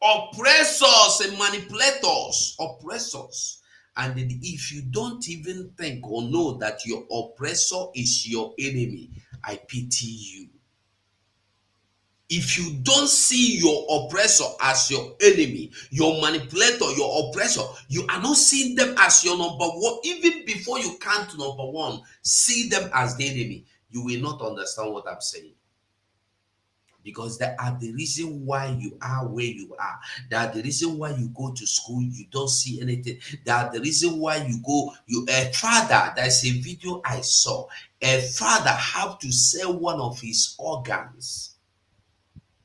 Speaker 1: and manipulators, oppressors. And if you don't even think or know that your oppressor is your enemy, I pity you. If you don't see your oppressor as your enemy, your manipulator, your oppressor, you are not seeing them as your number one. Even before you count to number one, see them as the enemy. You will not understand what I'm saying. Because they are the reason why you are where you are. They are the reason why you go to school, you don't see anything. They are the reason why you go, a father, there's a video I saw. A father have to sell one of his organs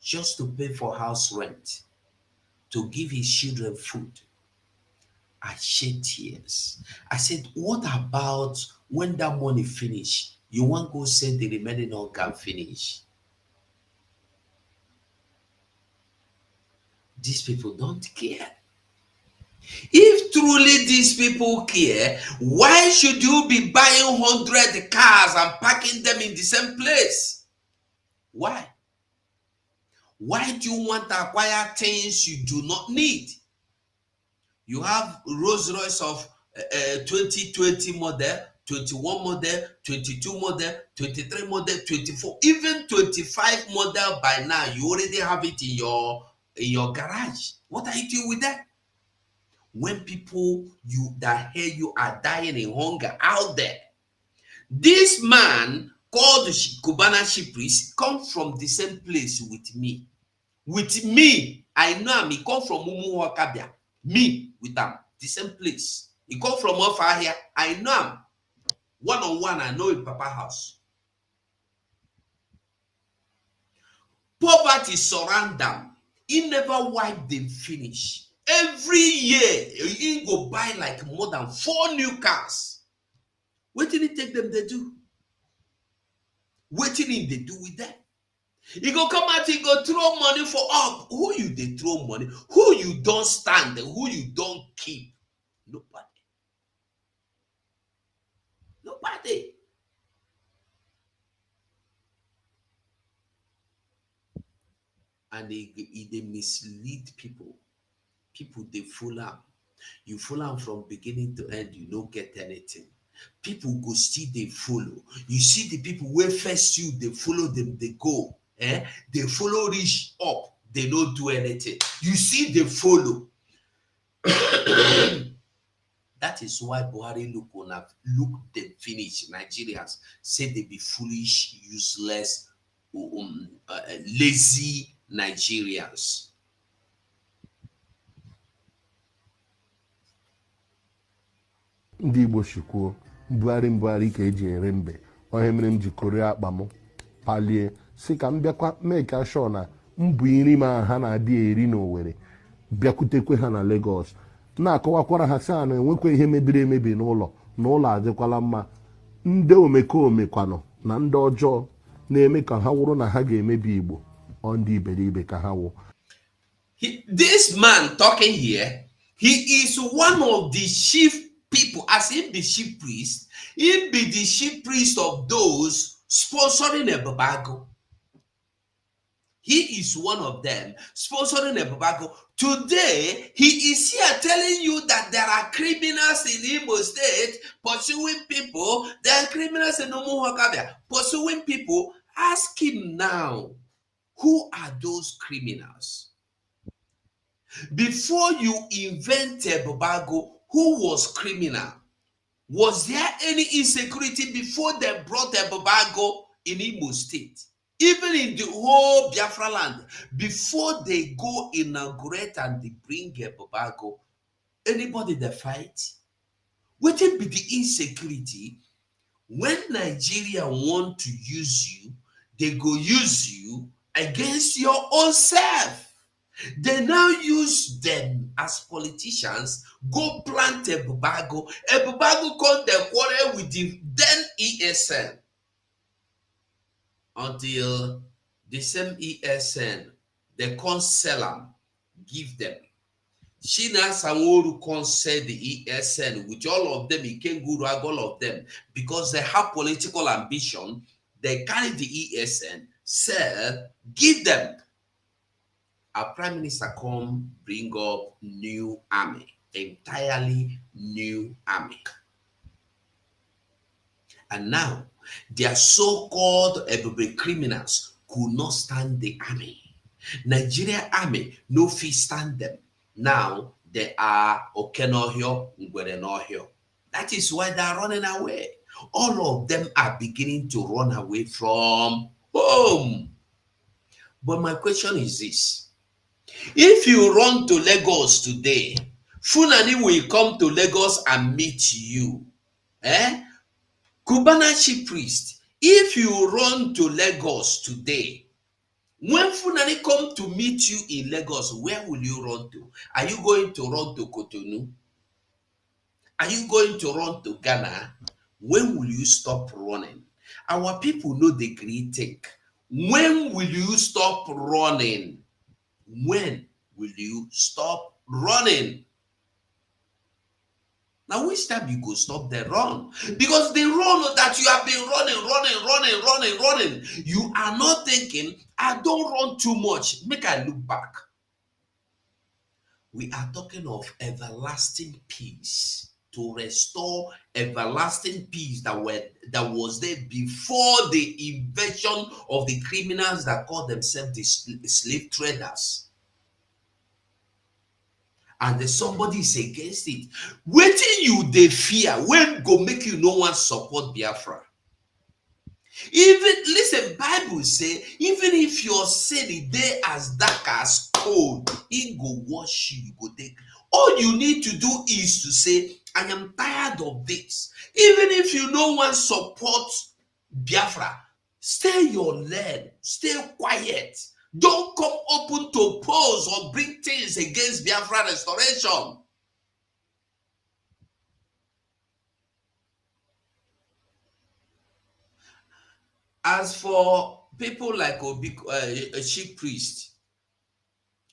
Speaker 1: just to pay for house rent, to give his children food. I shed tears. I said, what about When that money finish, you want go send the remaining organ finish. These people don't care. If truly these people care, why should you be buying 100 cars and parking them in the same place? Why? Why do you want to acquire things you do not need? You have Rolls Royce of 2020 model, 21 model, 22 model, 23 model, 24, even 25 model by now. You already have it in your garage. What are you doing with that? When people that hear you are dying in hunger out there. This man called Cubana chief priest come from the same place with me. With me, I know him. He come from Umuwakabia. Me with him, the same place. He come from Ofahia. I know him. One on one, I know in Papa house. Poverty surround them. He never wipe them finish. Every year, he go buy like more than 4 new cars. What did he take them they do? What did they do with that? He go come out, he go throw money for up. Who you they throw money? Who you don't stand? Who you don't keep? Nobody. Nobody. And they mislead people. People, they fool them. You fool them from beginning to end, you don't get anything. People go still they follow. You see the people where first you, they follow them, they go. They follow reach up, they don't do anything. You see they follow. That is why Buhari look them finish. Nigerians say they be foolish, useless, lazy Nigerians.
Speaker 3: ndị Igbo shikwuo mbugharị ka eji ere mbe onye mere m ji kore akpa m palie si ka m bịakwa make sure na mbụ nri ma ha na-adị eri n'Owerri bịakwutekwe ha na Lagos na-akọwakwara ha sị na enwekwa ihe mebiri emebi n'ụlọ adịkwala mma. Ndị omekome kwanụ na ndị ọjọọ na-eme ka ha wụrụ na ha ga-emebi Igbo ọ ndị iberibe ka ha wụ.
Speaker 1: This man talking here, he is one of the chief people, as he be chief priest, he be the chief priest of those sponsoring a Babago. He is one of them sponsoring a Babago. Today, he is here telling you that there are criminals in Imo State pursuing people. There are criminals in Umuwakabia pursuing people. Ask him now, who are those criminals? Before you invented Babago, who was criminal? Was there any insecurity before they brought a Babago in Imo State? Even in the whole Biafra land, before they go inaugurate and they bring a Babago, anybody that fight? What will be the insecurity? When Nigeria want to use you, they go use you against your own self. They now use them as politicians, go plant a Babago come the quarrel with the then ESN. Until the same ESN, they can't sell them, give them. Shina Sanworu can't sell the ESN with all of them, he can't go to all of them, because they have political ambition. They carry the ESN, sell, give them. Our prime minister come bring up new army, entirely new army. And now, their so-called criminals could not stand the army. Nigeria army no fit stand them. Now, they are Okenohio, Ngwerenohio. That is why they are running away. All of them are beginning to run away from home. But my question is this. If you run to Lagos today, Fulani will come to Lagos and meet you. Cubana chief priest, if you run to Lagos today, when Fulani come to meet you in Lagos, where will you run to? Are you going to run to Cotonou? Are you going to run to Ghana? When will you stop running? Our people know the great thing. When will you stop running? When will you stop running? Now, which time you go stop the run? Because the run that you have been running, you are not thinking, I don't run too much. Make I look back. We are talking of everlasting peace, to restore everlasting peace that was there before the invasion of the criminals that call themselves the slave traders. And somebody is against it. Waiting you they fear when go make you no one support Biafra. Even listen, Bible say, even if your sin is as dark as coal, he go wash you, go take. All you need to do is to say, I am tired of this. Even if you no one support Biafra, stay your lane, stay quiet. Don't come open to oppose or bring things against Biafra restoration. As for people like a chief priest,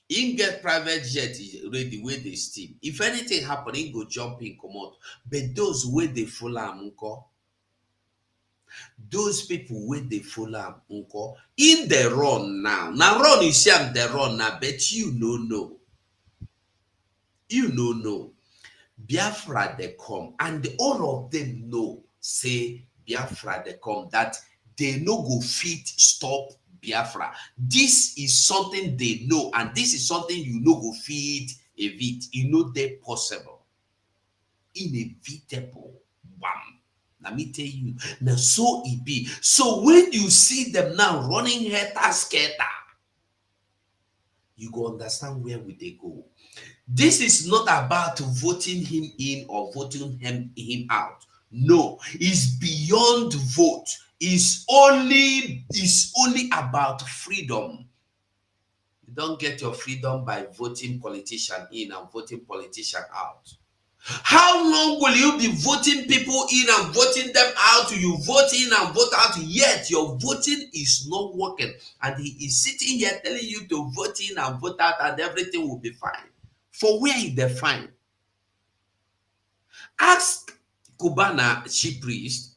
Speaker 1: he get private jet ready where they steam. If anything happen, he go jump in, come out. But those where they follow him, those people where they follow him, in the run now. Now run, you see I'm the run now, but you know. You know. Biafra they come, and all of them know, say Biafra they come, that they no go fit stop Biafra. This is something they know, and this is something you no go fit evit. You know they possible. Inevitable. Bam. Let me tell you. Now so it be. So when you see them now running helter-skelter, you go understand where will they go. This is not about voting him in or voting him out. No, it's beyond vote. It's only about freedom. You don't get your freedom by voting politician in and voting politician out. How long will you be voting people in and voting them out? You vote in and vote out, yet your voting is not working. And he is sitting here telling you to vote in and vote out and everything will be fine. For where is the fine? Ask Cubana chief priest,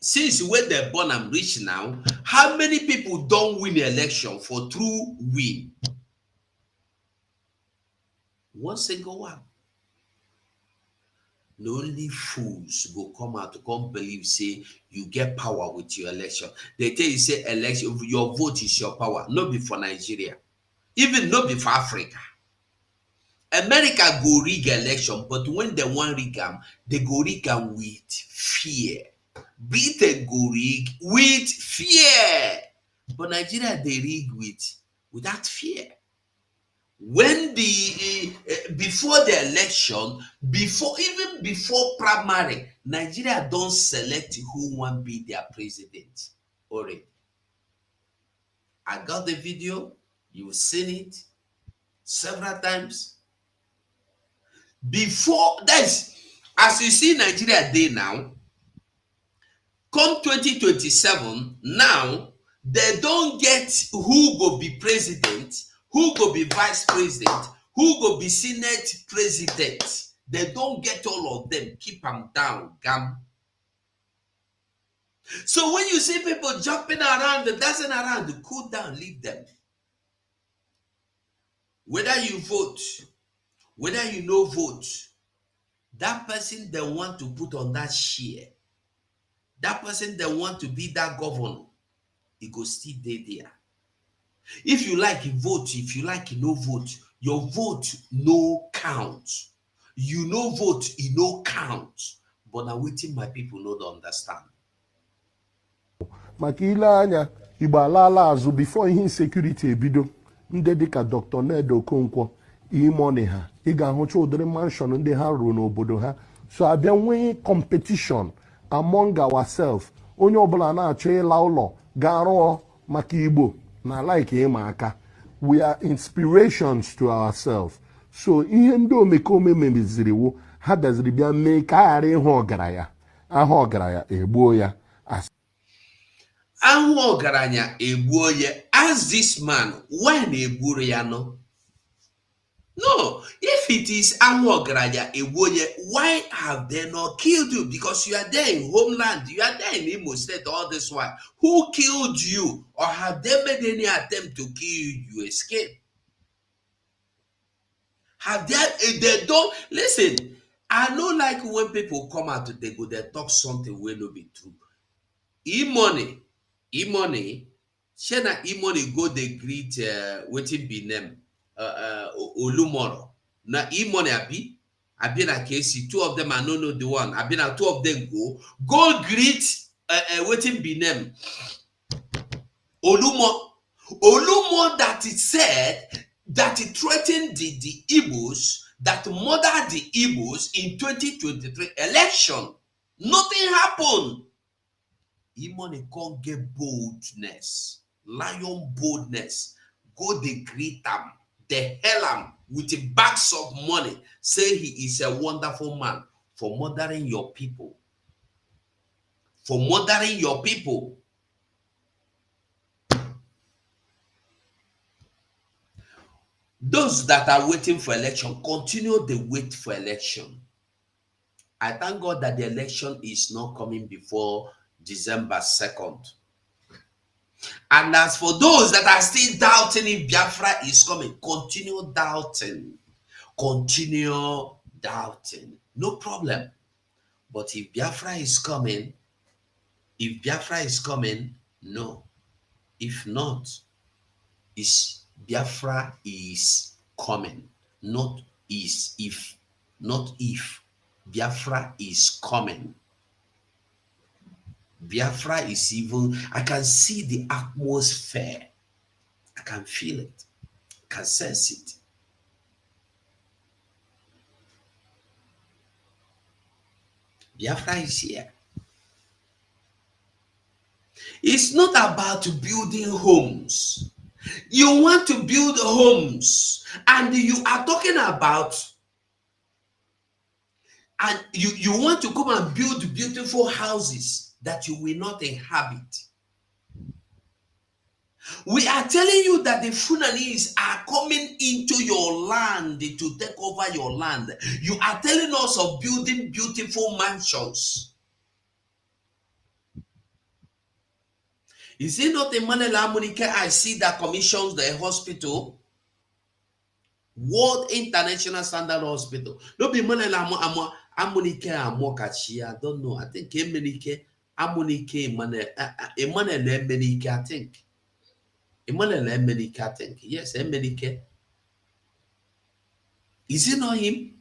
Speaker 1: since when they're born and rich now, how many people don't win the election for true win? One single one. No, only fools will come out to come believe, say you get power with your election. They tell you, say election, your vote is your power. Not be for Nigeria, even not be for Africa. America go rig election, but when they want rig them, they go rig them with fear. Britain go rig with fear, but Nigeria they rig without fear. When the before the election, even before primary, Nigeria don't select who want be their president already. I got the video, you've seen it several times. Before this, as you see Nigeria day now, come 2027, now they don't get who go be president, who go be vice president, who go be senate president. They don't get all of them. Keep them down, gam. So when you see people jumping around, dancing around, cool down, leave them. Whether you vote, whether you no vote, that person they want to put on that share, that person they want to be that governor, he go still there. If you like, you vote. If you like, you no vote. Your vote no count. You no vote, it no count. But now waiting my people no don't understand.
Speaker 3: Maka ile anya Igbo alala azụ before ihe insecurity ebido, ndị dịka Dr. Ned Okonkwo imoni ha ị ga-ahụcha ụdịrị mansion ndị ha rụrụ n'obodo ha. So abịa nwee competition among ourselves, onye ọbụla na-achọ ịla ụlọ ga-arụọ maka Igbo na like ịma aka. We are inspirations to ourselves. So ihe ndị omekome meziri wo ha bịaziri bịa mee ka a ghara ịhụ ọgaranya, a ahụ ọgaranya egbuo ya.
Speaker 1: Ahụ ọgaranya egbuo ya. Ask this man, why na-egburu ya no? No, if it is ahụ ọgaranya egbuo ya, why have they not killed you? Because you are there in homeland, you are there in Imo State all this while. Who killed you? Or have they made any attempt to kill you? You escape. Have they don't listen? I don't like when people come out they talk something wey no be true. E-money, shey na E-money go dey greet wetin be name Olumoro. Na E-money abi na KC, two of them I no know the one. Abi na two of them go greet wetin be name Olumo that it said that it threatened the Igbos, that murdered the Igbos in 2023 election. Nothing happened. E-money can't get boldness, lion boldness. Go they greet them, they hail him with bags of money, say he is a wonderful man for murdering your people. For murdering your people. Those that are waiting for election, continue the wait for election. I thank God that the election is not coming before December 2nd. And as for those that are still doubting if Biafra is coming, continue doubting. Continue doubting. No problem. But if Biafra is coming, no. If not, Biafra is coming. Not is, if. Not if. Biafra is coming. Biafra is even, I can see the atmosphere. I can feel it. I can sense it. Biafra is here. It's not about building homes. You want to build homes, and you are talking about, and you want to come and build beautiful houses that you will not inhabit. We are telling you that the Fulanese are coming into your land to take over your land. You are telling us of building beautiful mansions. Is it not Emmanuel Amunike I see that commissions the hospital? World International Standard Hospital. No be Emmanuel Amunike Amokachi. I don't know. I think Amunike Emenike, I think. Emmanuel Emenike, I think. Yes, Emenike. Is it not him?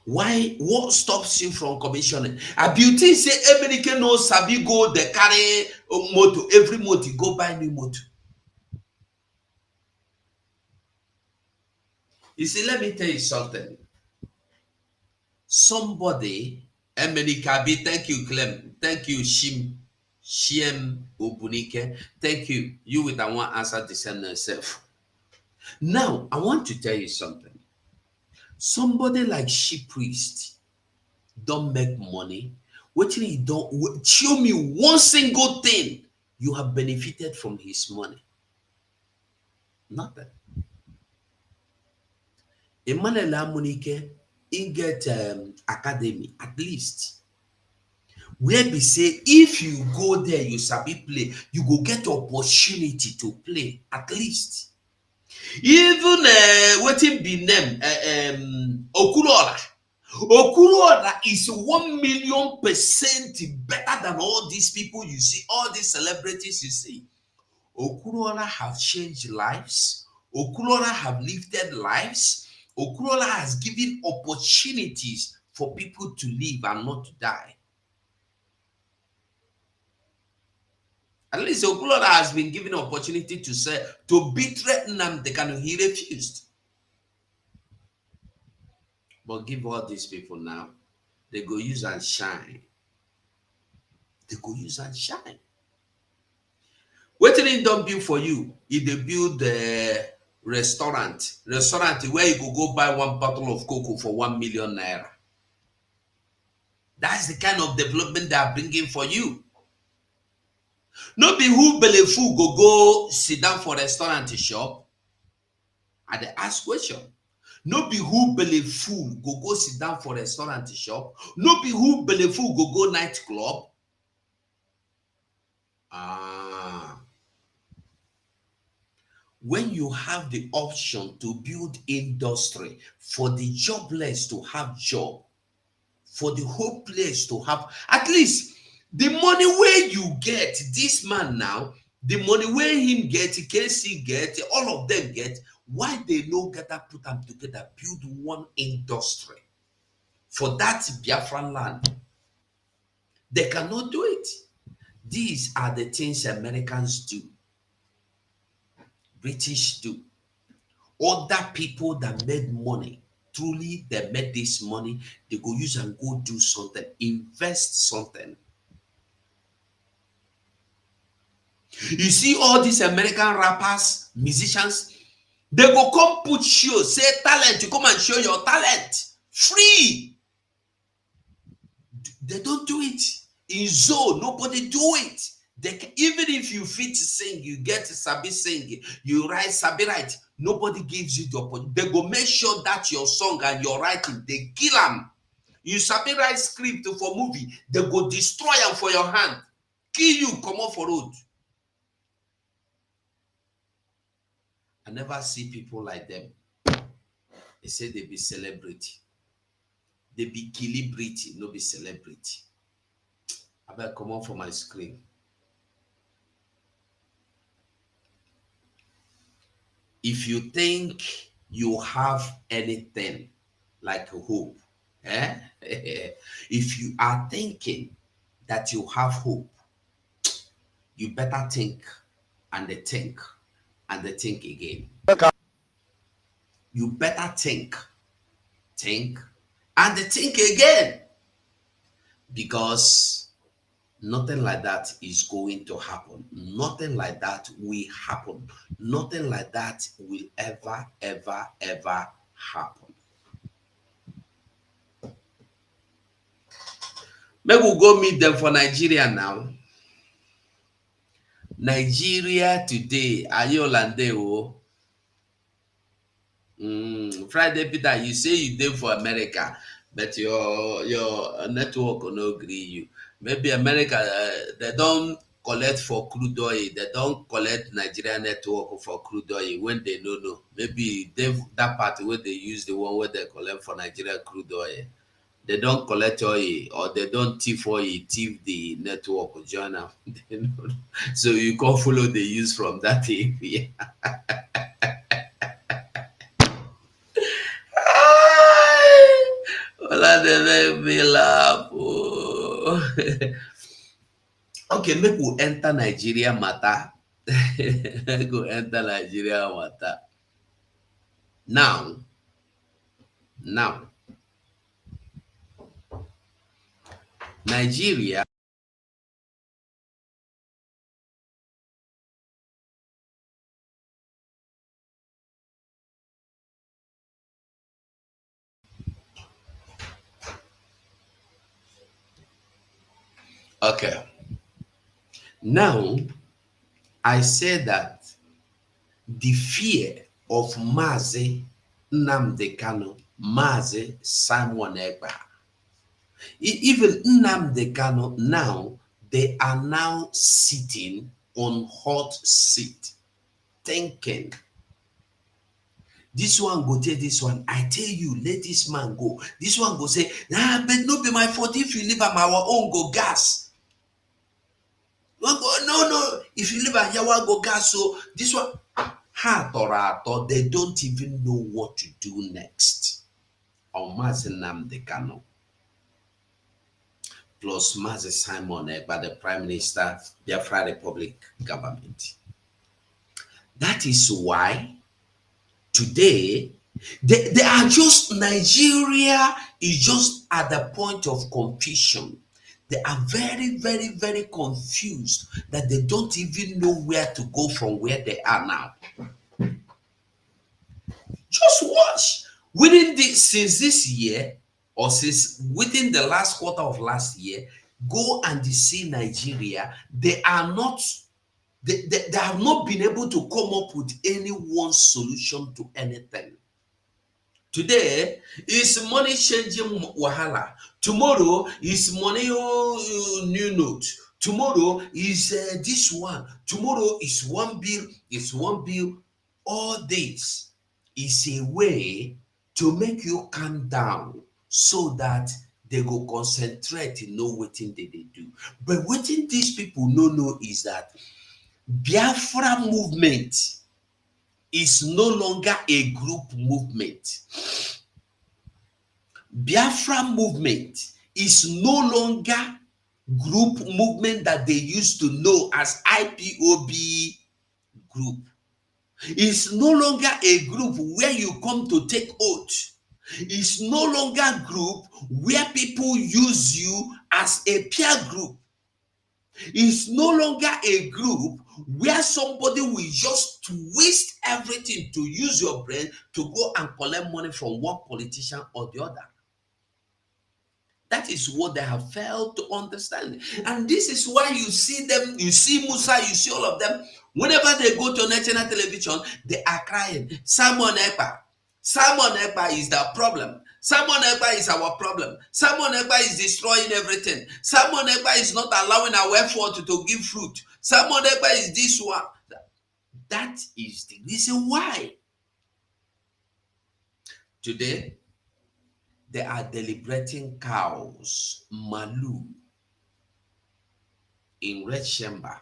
Speaker 1: Why? What stops you from commissioning? A beauty say Emenike no sabi go the carry motor, every motor go buy new motor. You see, let me tell you something. Somebody, Emenike, thank you, Clem. Thank you, Shiem Obunike. Thank you. You with that one answer the same yourself. Now, I want to tell you something. Somebody like She Priest don't make money. What he don't show me one single thing you have benefited from his money. Nothing. Emmanuel Amunike in get academy at least. Where we say if you go there, you sabi play, you go get opportunity to play at least. Even wetin be name Okuruora. Okuruora is 1,000,000% better than all these people you see, all these celebrities you see. Okuruora have changed lives. Okuruora have lifted lives. Okuruora has given opportunities for people to live and not to die. At least Okuruora has been given opportunity to say, to betray Nnamdi Kanu, he refused. But give all these people now, they go use and shine. They go use and shine. What did don't build for you? If they build a restaurant where you could go buy one bottle of cocoa for 1,000,000 naira. That's the kind of development they are bringing for you. No be who belle full go sit down for restaurant shop. I dey ask question. No be who belle full go sit down for restaurant shop. No be who belle full go nightclub. Ah, when you have the option to build industry for the jobless to have job, for the hopeless to have at least the money where you get, this man now, the money where him get, KC get, all of them get, why they no gather put them together, build one industry for that Biafran land? They cannot do it. These are the things Americans do, British do. Other people that made money, truly they made this money, they go use and go do something, invest something. You see all these American rappers, musicians, they go come put show, say talent, you come and show your talent. Free. They don't do it. In Zoe, nobody do it. They can, even if you fit sing, you get sabi sing, you write sabi write, nobody gives you the opportunity. They go make sure that your song and your writing, they kill them. You sabi write script for movie, they go destroy them for your hand. Kill you, come off for road. I never see people like them. They say they be celebrity. They be celebrity, no be celebrity. I better come on for my screen. If you think you have anything like hope, if you are thinking that you have hope, you better think and think and think again. You better think and think again, because nothing like that is going to happen. Nothing like that will happen. Nothing like that will ever happen. Maybe we'll go meet them for Nigeria now. Nigeria today, Ayolande. Friday Peter, you say you did for America, but your network will not agree you. Maybe America, they don't collect for crude oil. They don't collect Nigerian network for crude oil when they don't know. Maybe that part where they use the one where they collect for Nigerian crude oil. They don't collect oil, or they don't thief oil, thief the network journal. So you can follow the use from that area. They make me laugh. Okay, make we enter Nigeria matter. Go enter Nigeria matter. Now, Nigeria. Okay. Now, I said that the fear of Mazi Nnamdi Kanu, Mazi Simon Ekpa, even Nnamdi Kanu now, they are now sitting on hot seat, thinking, this one go take this one. I tell you, let this man go. This one go say, nah, but no be my fault if you leave am our own go gas. No, if you leave am yawa go gas. So this one, they don't even know what to do next. On Mazi Nnamdi Kanu plus Mazi Simon Ekpa, the Prime Minister, Biafra Republic government. That is why today they are just, Nigeria is just at the point of confusion. They are very confused that they don't even know where to go from where they are now. Just watch. Since this year, or since within the last quarter of last year, go and see Nigeria. They are not, they have not been able to come up with any one solution to anything. Today is money changing wahala. Tomorrow is money new note. Tomorrow is this one. Tomorrow is one bill. Is one bill. All this is a way to make you calm down so that they go concentrate and know what thing they do. But what these people know is that Biafra movement is no longer a group movement. Biafra movement is no longer group movement that they used to know as IPOB group. It's no longer a group where you come to take oath. It's no longer group where people use you as a peer group. It's no longer a group where somebody will just waste everything to use your brain to go and collect money from one politician or the other. That is what they have failed to understand. And this is why you see them, you see Musa, you see all of them. Whenever they go to national television, they are crying. Simon Ekpa. Simon Ekpa is the problem. Simon Ekpa is our problem. Simon Ekpa is destroying everything. Simon Ekpa is not allowing our effort to give fruit. Simon Ekpa is this one. That is the reason why. Today, they are deliberating cows, malu, in red chamber.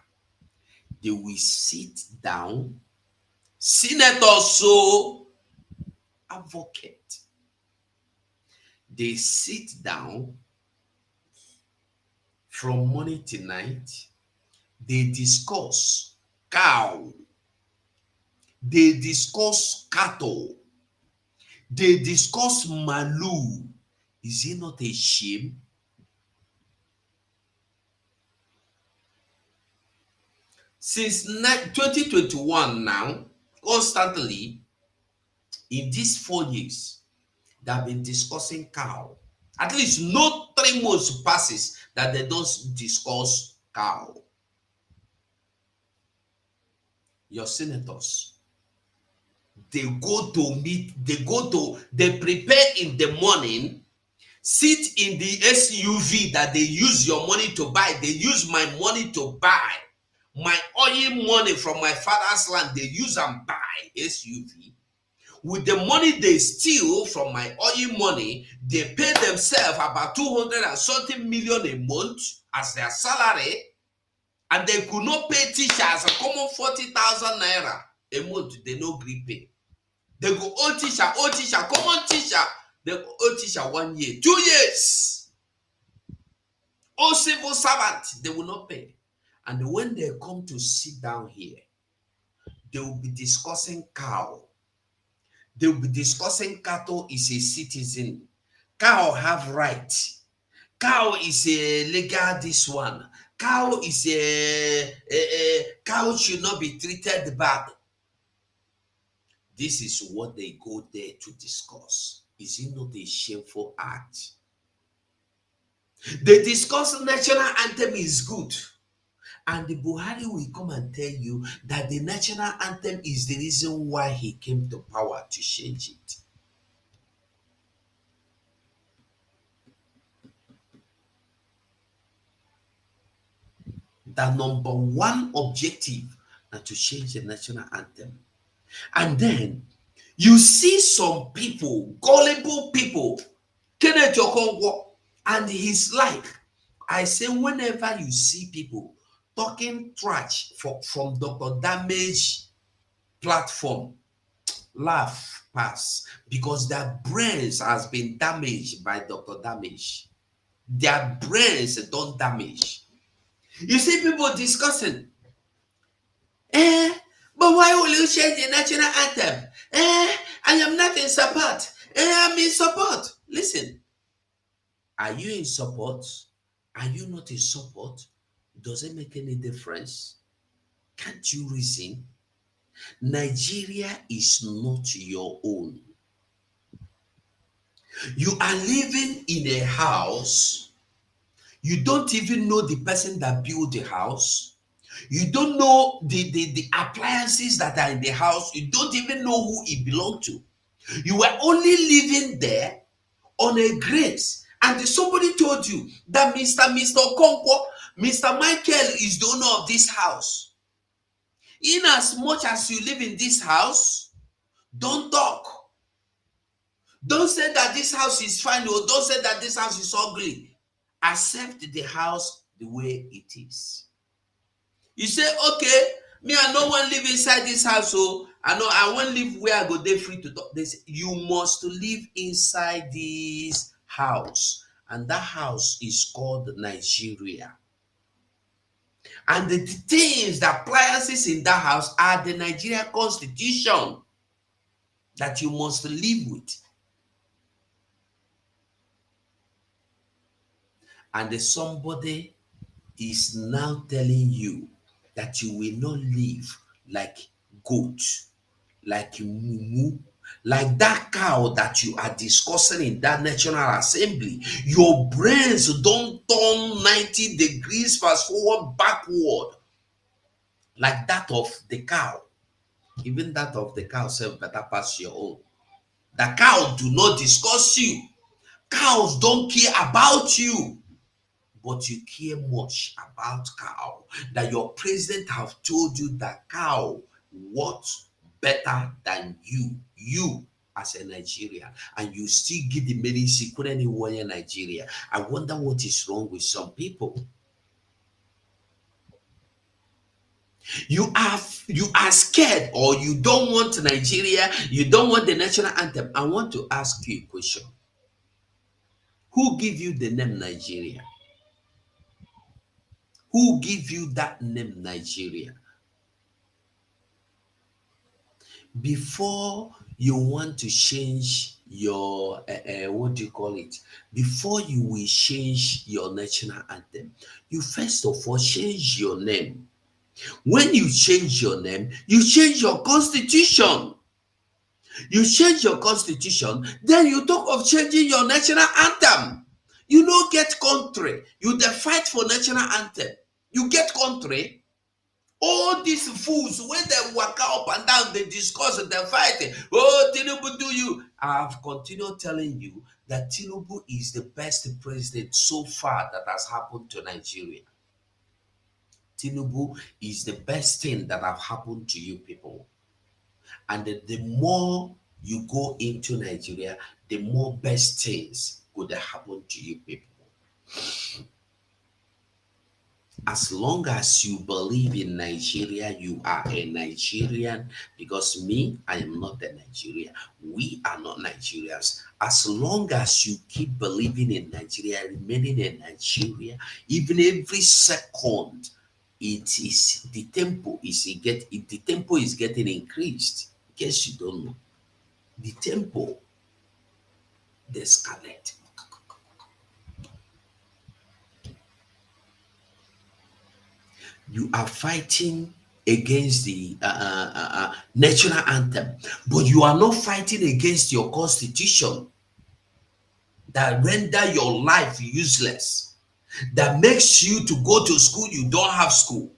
Speaker 1: They will sit down. Senators, so advocate. They sit down from morning to night. They discuss cow. They discuss cattle. They discuss malu. Is it not a shame? Since 2021 now, constantly, in these 4 years, they have been discussing cow. At least no 3 months passes that they don't discuss cow. Your senators, they go to meet, they prepare in the morning, sit in the SUV that they use your money to buy. They use my money to buy. My oil money from my father's land, they use and buy SUV. With the money they steal from my oil money, they pay themselves about 200 and something million a month as their salary, and they could not pay teachers a common 40,000 naira a month. They no agree pay. They go old teacher, common teacher. They go old teacher 1 year, 2 years. All civil servant, they will not pay. And when they come to sit down here, they will be discussing cow. They will be discussing cattle is a citizen. Cow have right. Cow is a legal this one. Cow is a cow should not be treated bad. This is what they go there to discuss. Is it not a shameful act? They discuss national anthem is good. And the Buhari will come and tell you that the national anthem is the reason why he came to power to change it. The number one objective is to change the national anthem. And then you see some people, gullible people, Kenneth Okonkwo and his like. I say whenever you see people talking trash from Dr. Damage platform, laugh, pass, because their brains has been damaged by Dr. Damage. Their brains don't damage. You see people discussing, but why will you change the national anthem? I am not in support. I'm in support. Listen, are you in support? Are you not in support? Does it make any difference? Can't you reason? Nigeria is not your own. You are living in a house. You don't even know the person that built the house. You don't know the appliances that are in the house. You don't even know who it belonged to. You were only living there on a grace. And somebody told you that Mr. Okonkwo, Mr. Michael is the owner of this house. In as much as you live in this house, don't talk. Don't say that this house is fine, or don't say that this house is ugly. Accept the house the way it is. You say, okay, me, I no wan live inside this house, so I wan live where I go dey free to talk. This you must live inside this house, and that house is called Nigeria. And the things, the appliances in that house are the Nigerian constitution that you must live with. And somebody is now telling you that you will not live like goat, like mumu, like that cow that you are discussing in that National Assembly. Your brains don't turn 90 degrees fast forward, backward, like that of the cow. Even that of the cow self better pass your own. The cow do not discuss you. Cows don't care about you. But you care much about cow, that your president have told you that cow what better than you as a Nigerian, and you still give the medicine anywhere in Nigeria. I wonder what is wrong with some people. You are scared, or you don't want Nigeria, you don't want the national anthem. I want to ask you a question. Who give you the name Nigeria? Who give you that name Nigeria? Before you want to change your what do you call it, before you will change your national anthem, you first of all change your name. When you change your name, you change your constitution. You change your constitution, then you talk of changing your national anthem. You no get country, you dey fight for national anthem. You get country. All these fools, when they walk up and down, they discuss and they fight. Oh, Tinubu, do you? I have continued telling you that Tinubu is the best president so far that has happened to Nigeria. Tinubu is the best thing that have happened to you people. And the more you go into Nigeria, the more best things could happen to you people. As long as you believe in Nigeria, you are a Nigerian. Because me, I am not a Nigerian. We are not Nigerians. As long as you keep believing in Nigeria, remaining in Nigeria, even every second, it is the tempo is getting increased. In case you don't know, the tempo, the escalate. You are fighting against the national anthem, but you are not fighting against your constitution that render your life useless, that makes you to go to school, you don't have school.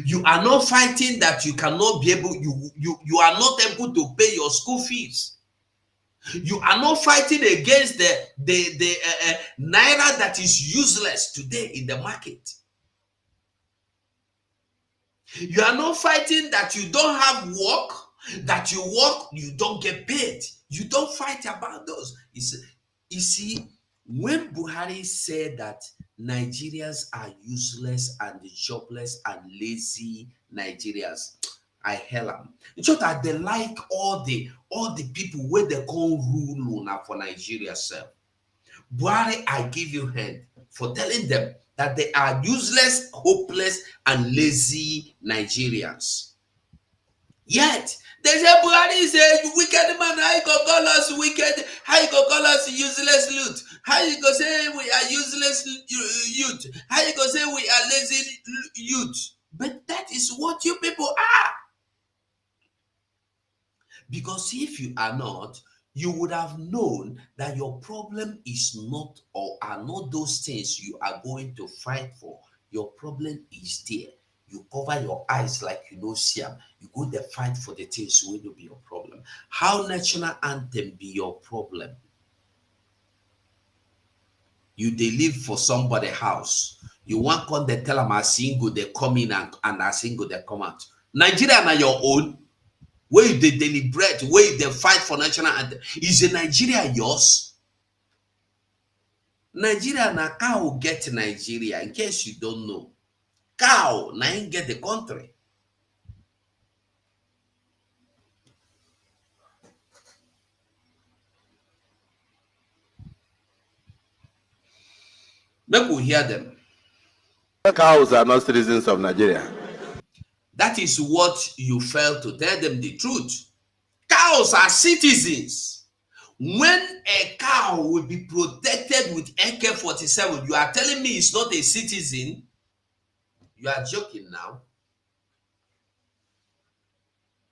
Speaker 1: You are not fighting that you cannot be able, you are not able to pay your school fees. You are not fighting against the naira that is useless today in the market. You are not fighting that you don't have work, that you work, you don't get paid. You don't fight about those. You see, when Buhari said that Nigerians are useless and jobless and lazy Nigerians, I hell am. It's just that they like all the people where they call rule now for Nigeria self. Buhari, I give you hand for telling them that they are useless, hopeless, and lazy Nigerians. Yet, they say Buhari is a wicked man. How you go call us wicked? How you go call us useless youth? How you go say we are useless youth? How you go say we are lazy youth? But that is what you people are. Because if you are not, you would have known that your problem is not or are not those things you are going to fight for. Your problem is there. You cover your eyes like you know Siam. You go there fight for the things will not be your problem. How national anthem be your problem? You they live for somebody house. You want come they tell them a single they come in and a single they come out. Nigeria na your own. Where they deliberate, where they fight for national anthem. Is a Nigeria yours? Nigeria na cow get Nigeria, in case you don't know. Cow na ain't get the country. Make we hear them.
Speaker 4: Cows are not citizens of Nigeria.
Speaker 1: That is what you failed to tell them the truth. Cows are citizens. When a cow will be protected with AK-47, you are telling me it's not a citizen? You are joking now.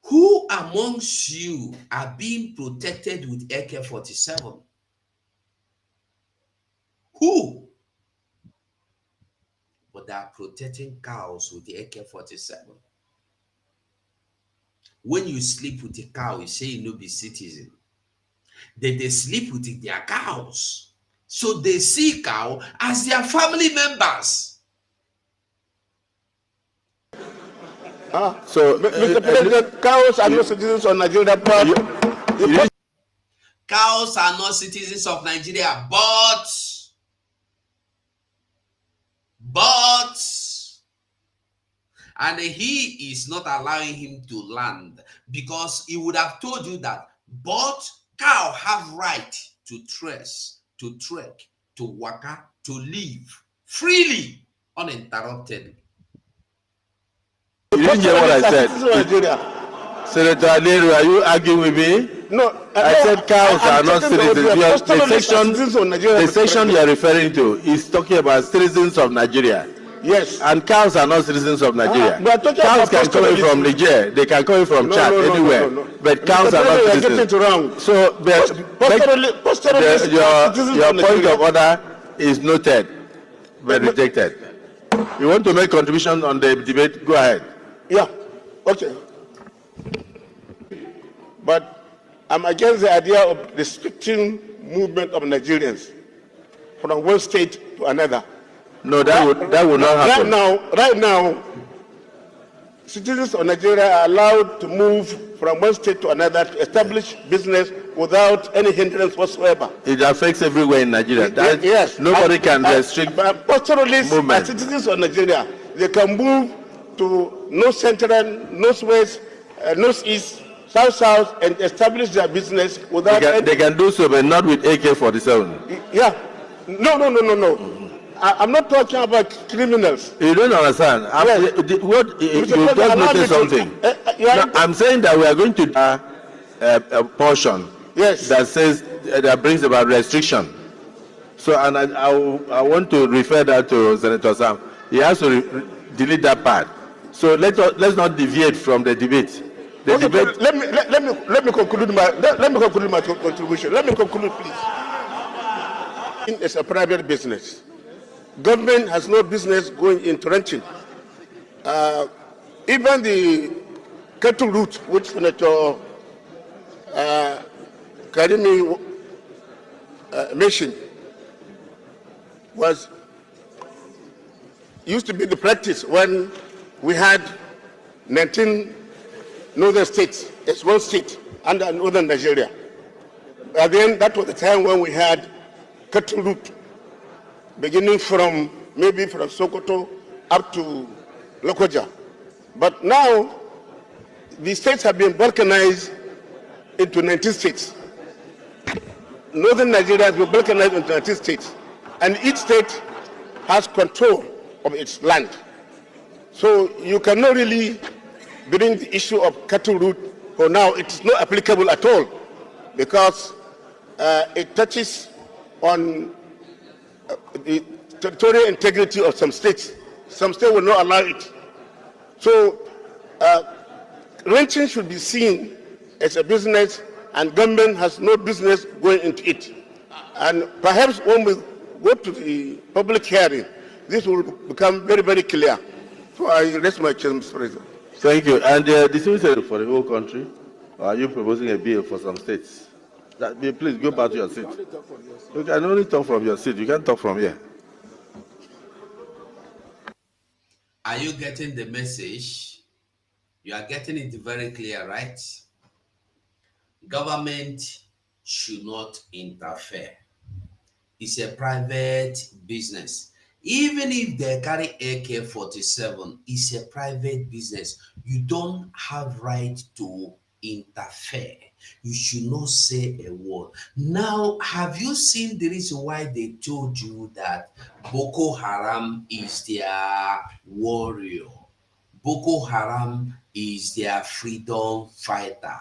Speaker 1: Who amongst you are being protected with AK-47? Who? But they are protecting cows with the AK-47. When you sleep with a cow, you say you no be citizen. They sleep with their cows. So they see cow as their family members.
Speaker 5: So, Mr. President, cows are not citizens of Nigeria, but
Speaker 1: cows are not citizens of Nigeria, but and he is not allowing him to land because he would have told you that but cow have right to trace, to trek, to waka, to live freely, uninterrupted.
Speaker 4: You didn't hear what I said. Senator Aliru, are you arguing with me?
Speaker 5: No,
Speaker 4: I said cows are not citizens. The section you are referring to is talking about citizens of Nigeria.
Speaker 5: Yes.
Speaker 4: And cows are not citizens of Nigeria.
Speaker 5: Cows
Speaker 4: can come in from Niger. They can come in from Chad, anywhere. But cows are not citizens.
Speaker 5: Wrong.
Speaker 4: So, your point of order is noted, but rejected. You want to make contribution on the debate? Go ahead.
Speaker 5: Yeah. Okay. But I'm against the idea of restricting movement of Nigerians from one state to another.
Speaker 4: No, that would not happen.
Speaker 5: Right now, citizens of Nigeria are allowed to move from one state to another to establish business without any hindrance whatsoever.
Speaker 4: It affects everywhere in Nigeria.
Speaker 5: Yes.
Speaker 4: Nobody can restrict
Speaker 5: pastoralists
Speaker 4: movement.
Speaker 5: Are citizens of Nigeria. They can move to north central, northwest, northeast, south, and establish their business without
Speaker 4: they can do so, but not with AK-47.
Speaker 5: Yeah. No. I'm not talking about criminals.
Speaker 4: You don't understand.
Speaker 5: Yes.
Speaker 4: You just noticed something. I'm saying that we are going to a portion that says that brings about restriction. So, and I want to refer that to Senator Sam. He has to delete that part. So let's not deviate from the debate. The debate.
Speaker 5: Let me conclude my contribution. Let me conclude, please. It's a private business. Government has no business going into ranching. Even the cattle route, which Senator Karimi mentioned, used to be the practice when we had 19 northern states, it's one state under northern Nigeria. Again, that was the time when we had cattle route beginning from maybe from Sokoto up to Lokoja. But now the states have been balkanized into 19 states. Northern Nigeria has been balkanized into 19 states, and each state has control of its land. So you cannot really bring the issue of cattle route for now. It is not applicable at all because it touches on the territorial integrity of some states. Some states will not allow it. So ranching should be seen as a business and government has no business going into it. And perhaps when we go to the public hearing, this will become very, very clear. So I rest my case, Mr. President.
Speaker 4: Thank you. And the civil service for the whole country, or are you proposing a bill for some states? Please go back to your seat. You can only talk from your seat. You can't talk from here.
Speaker 1: Are you getting the message? You are getting it very clear, right? Government should not interfere. It's a private business. Even if they carry AK-47, it's a private business. You don't have right to interfere. You should not say a word. Now, have you seen the reason why they told you that Boko Haram is their warrior? Boko Haram is their freedom fighter.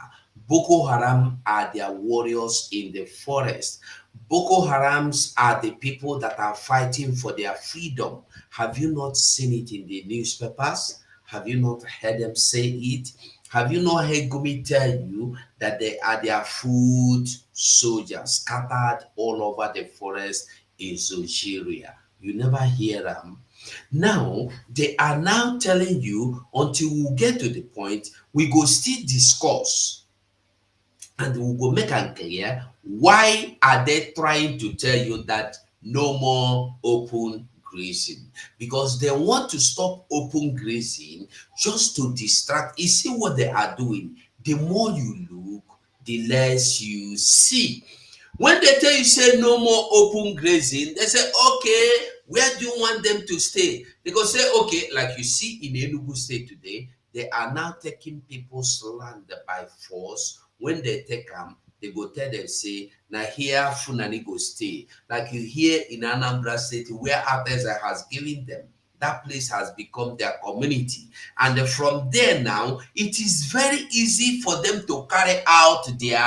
Speaker 1: Boko Haram are their warriors in the forest. Boko Harams are the people that are fighting for their freedom. Have you not seen it in the newspapers? Have you not heard them say it? Have you not heard Gumi tell you that they are their food soldiers scattered all over the forest in Nigeria? You never hear them. Now, they are now telling you until we get to the point, we go still discuss and we go make am clear why are they trying to tell you that no more open grazing, because they want to stop open grazing just to distract. You see what they are doing? The more you look, the less you see. When they tell you say no more open grazing, they say, okay, where do you want them to stay? They go say, okay, like you see in Enugu State today, they are now taking people's land by force. When they take them, they go tell them, say, now here Funani go stay. Like you hear in Anambra State, where Ateza has given them, that place has become their community. And from there now, it is very easy for them to carry out their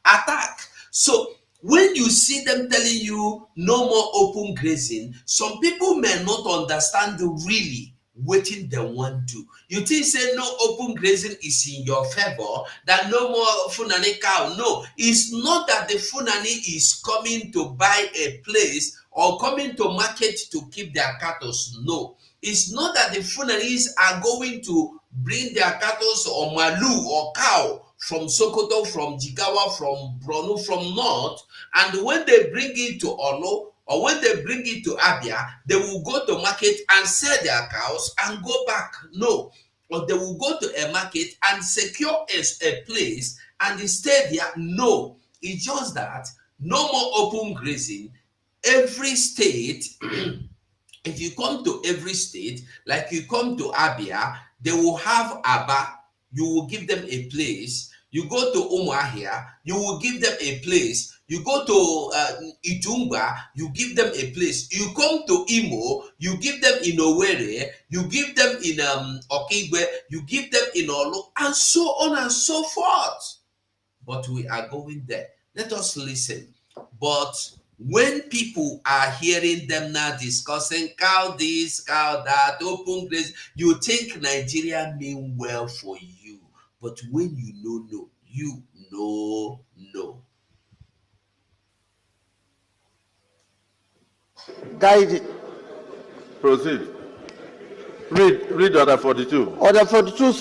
Speaker 1: attack. So when you see them telling you no more open grazing, some people may not understand really wetin dem wan do. You think say no open grazing is in your favor, that no more Fulani cow? No, it's not that the Fulani is coming to buy a place or coming to market to keep their cattle. No, it's not that the Fulanis are going to bring their cattle or malu or cow from Sokoto, from Jigawa, from Borno, from North, and when they bring it to Olo, or when they bring it to Abia, they will go to market and sell their cows and go back. No, or they will go to a market and secure a place and stay there. No, it's just that no more open grazing. Every state, if you come to every state, like you come to Abia, they will have Aba, you will give them a place. You go to Umuahia, you will give them a place. You go to Itumba, you give them a place. You come to Imo, you give them in Owerri, you give them in Okigwe, you give them in Olu, and so on and so forth. But we are going there. Let us listen. But when people are hearing them now discussing cow this, cow that, open grace, you think Nigeria mean well for you. But when you know no, you know no.
Speaker 6: Guide it.
Speaker 4: Proceed. Read Order 42.
Speaker 6: Order 42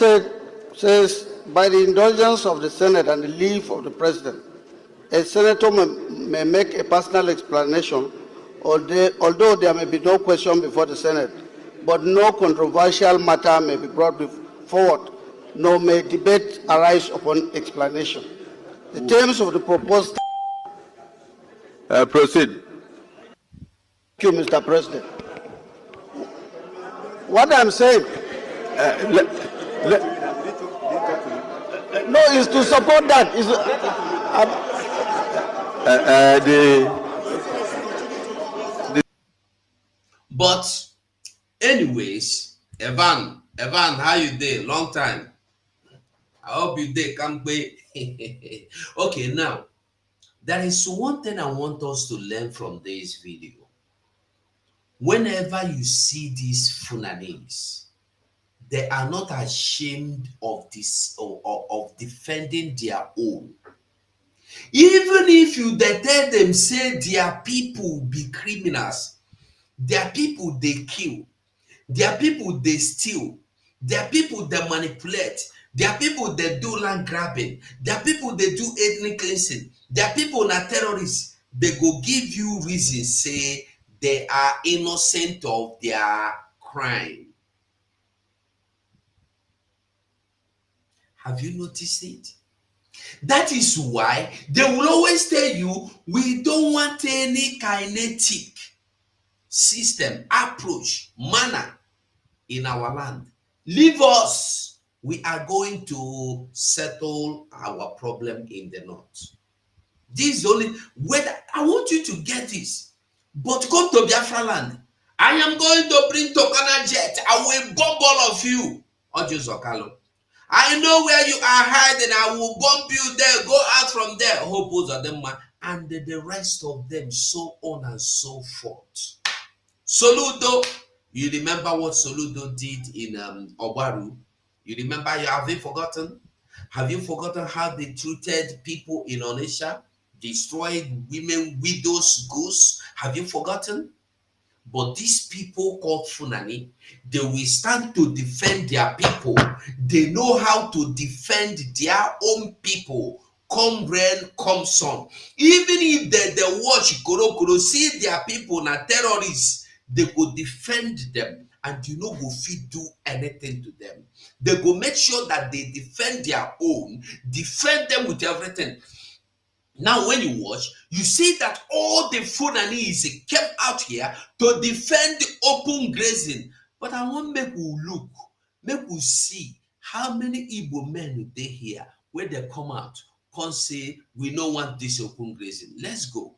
Speaker 6: says, by the indulgence of the Senate and the leave of the President, a senator may make a personal explanation, although there may be no question before the Senate, but no controversial matter may be brought forward, nor may debate arise upon explanation. The terms of the proposed...
Speaker 4: Proceed.
Speaker 6: Thank you, Mr. President. What I'm saying... no, is to support that.
Speaker 1: But anyways, Evan, how you dey? Long time. I hope you dey kampe. Okay, now there is one thing I want us to learn from this video. Whenever you see these Funanis, they are not ashamed of this of defending their own. Even if you dey tell them say their people be criminals, their people they kill, their people they steal, their people they manipulate, their people they do land grabbing, their people they do ethnic cleansing, their people na terrorists, they go give you reason say they are innocent of their crime. Have you noticed it? That is why they will always tell you we don't want any kinetic system, approach, manner in our land. Leave us. We are going to settle our problem in the north. This is only whether I want you to get this. But come to Biafra land. I am going to bring Tokana jet. I will bomb all of you. Ojo Zokalo. I know where you are hiding. I will bomb you there. Go out from there. Hope both of them, and the rest of them, so on and so forth. Soludo, you remember what Soludo did in Obaru? You remember? You have you forgotten? Have you forgotten how they treated people in Onisha? Destroyed women, widows, goods? Have you forgotten? But these people called Funani, they will stand to defend their people. They know how to defend their own people. Come rain, come sun. Even if they watch Koro see their people na terrorists, they go defend them. And you know go fit do anything to them. They go make sure that they defend their own, defend them with everything. Now, when you watch, you see that all the Fulanese came out here to defend the open grazing. But I want make we look, make we see how many Igbo men they here where they come out, can say we don't want this open grazing. Let's go.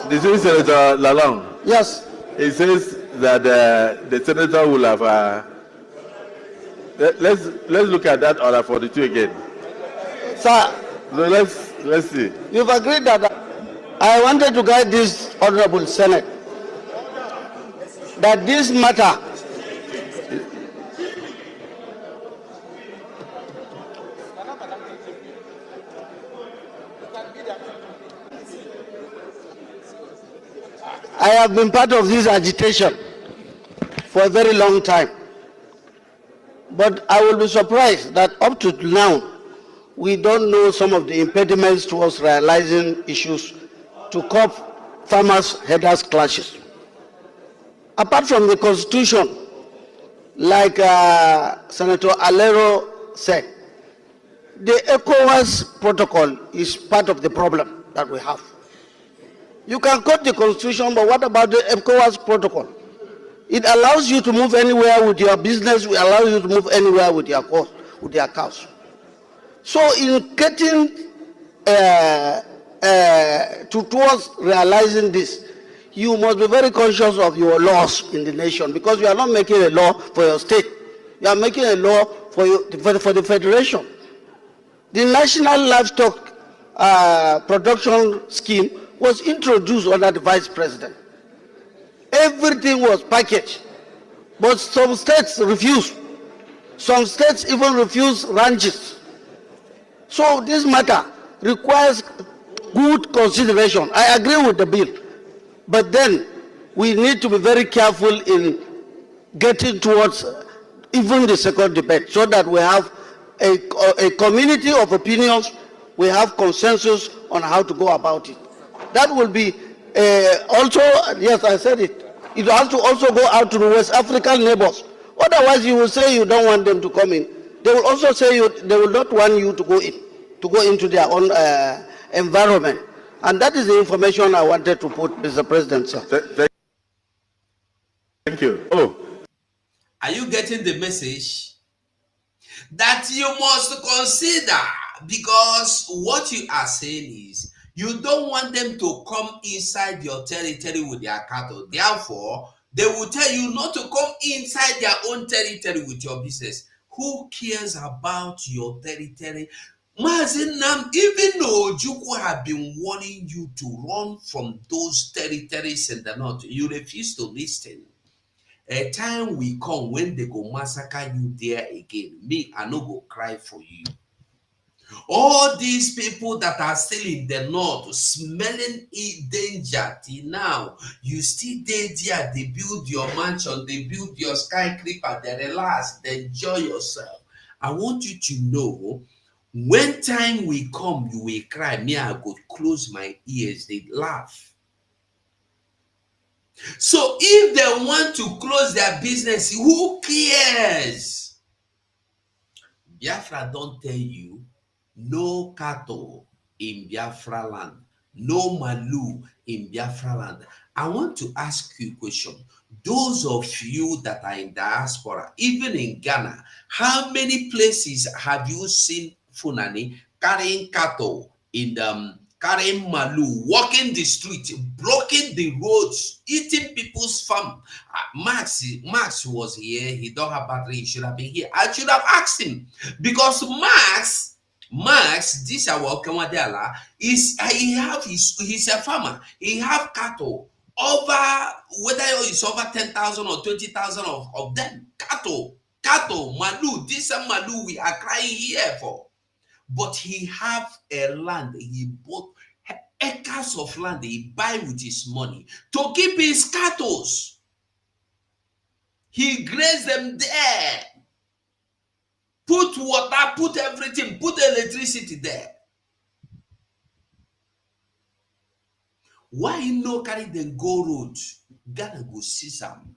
Speaker 4: This is Senator Lalong.
Speaker 6: Yes.
Speaker 4: It says that the senator will have. Let's look at that order 42 again.
Speaker 6: Sir.
Speaker 4: So let's see.
Speaker 6: You've agreed that I wanted to guide this Honorable Senate that this matter I have been part of this agitation for a very long time, but I will be surprised that up to now we don't know some of the impediments towards realizing issues to curb farmers' headers clashes. Apart from the Constitution, like Senator Alero said, the ECOWAS protocol is part of the problem that we have. You can quote the Constitution, but what about the ECOWAS protocol? It allows you to move anywhere with your business, it allows you to move anywhere with your cows. So in getting towards realizing this, you must be very conscious of your laws in the nation, because you are not making a law for your state. You are making a law for the federation. The National Livestock Production Scheme was introduced under the Vice President. Everything was packaged, but some states refused. Some states even refused ranches. So this matter requires good consideration. I agree with the bill, but then we need to be very careful in getting towards even the second debate, so that we have a community of opinions, we have consensus on how to go about it. That will be also, yes, I said it, it has to also go out to the West African neighbors. Otherwise you will say you don't want them to come in. They will also say they will not want you to go into their own environment. And that is the information I wanted to put, Mr. President, sir.
Speaker 4: Thank you. Oh.
Speaker 1: Are you getting the message? That you must consider, because what you are saying is you don't want them to come inside your territory with their cattle. Therefore, they will tell you not to come inside their own territory with your business. Who cares about your territory? Mazinam, even though Ojukwu have been warning you to run from those territories in the north, you refuse to listen. A time will come when they go massacre you there again. Me, I no go cry for you. All these people that are still in the north smelling danger till now, you still there, they build your mansion, they build your skyscraper, they relax, they enjoy yourself. I want you to know, when time will come, you will cry. Me, I go close my ears, they laugh. So if they want to close their business, who cares? Biafra don't tell you, no cattle in Biafra land, no malu in Biafra land. I want to ask you a question. Those of you that are in diaspora, even in Ghana, how many places have you seen Funani carrying cattle in the carrying malu, walking the street, blocking the roads, eating people's farm? Max was here. He don't have battery. He should have been here. I should have asked him, because Max, this our Kamadela is he's a farmer. He have cattle over, whether it's over 10,000 or 20,000 of them. Cattle, malu. This malu we are crying here for. But he have a land. He bought acres of land. He buy with his money to keep his cattle. He grazed them there. Put water, put everything, put electricity there. Why you no carry them go road? Gotta go see some.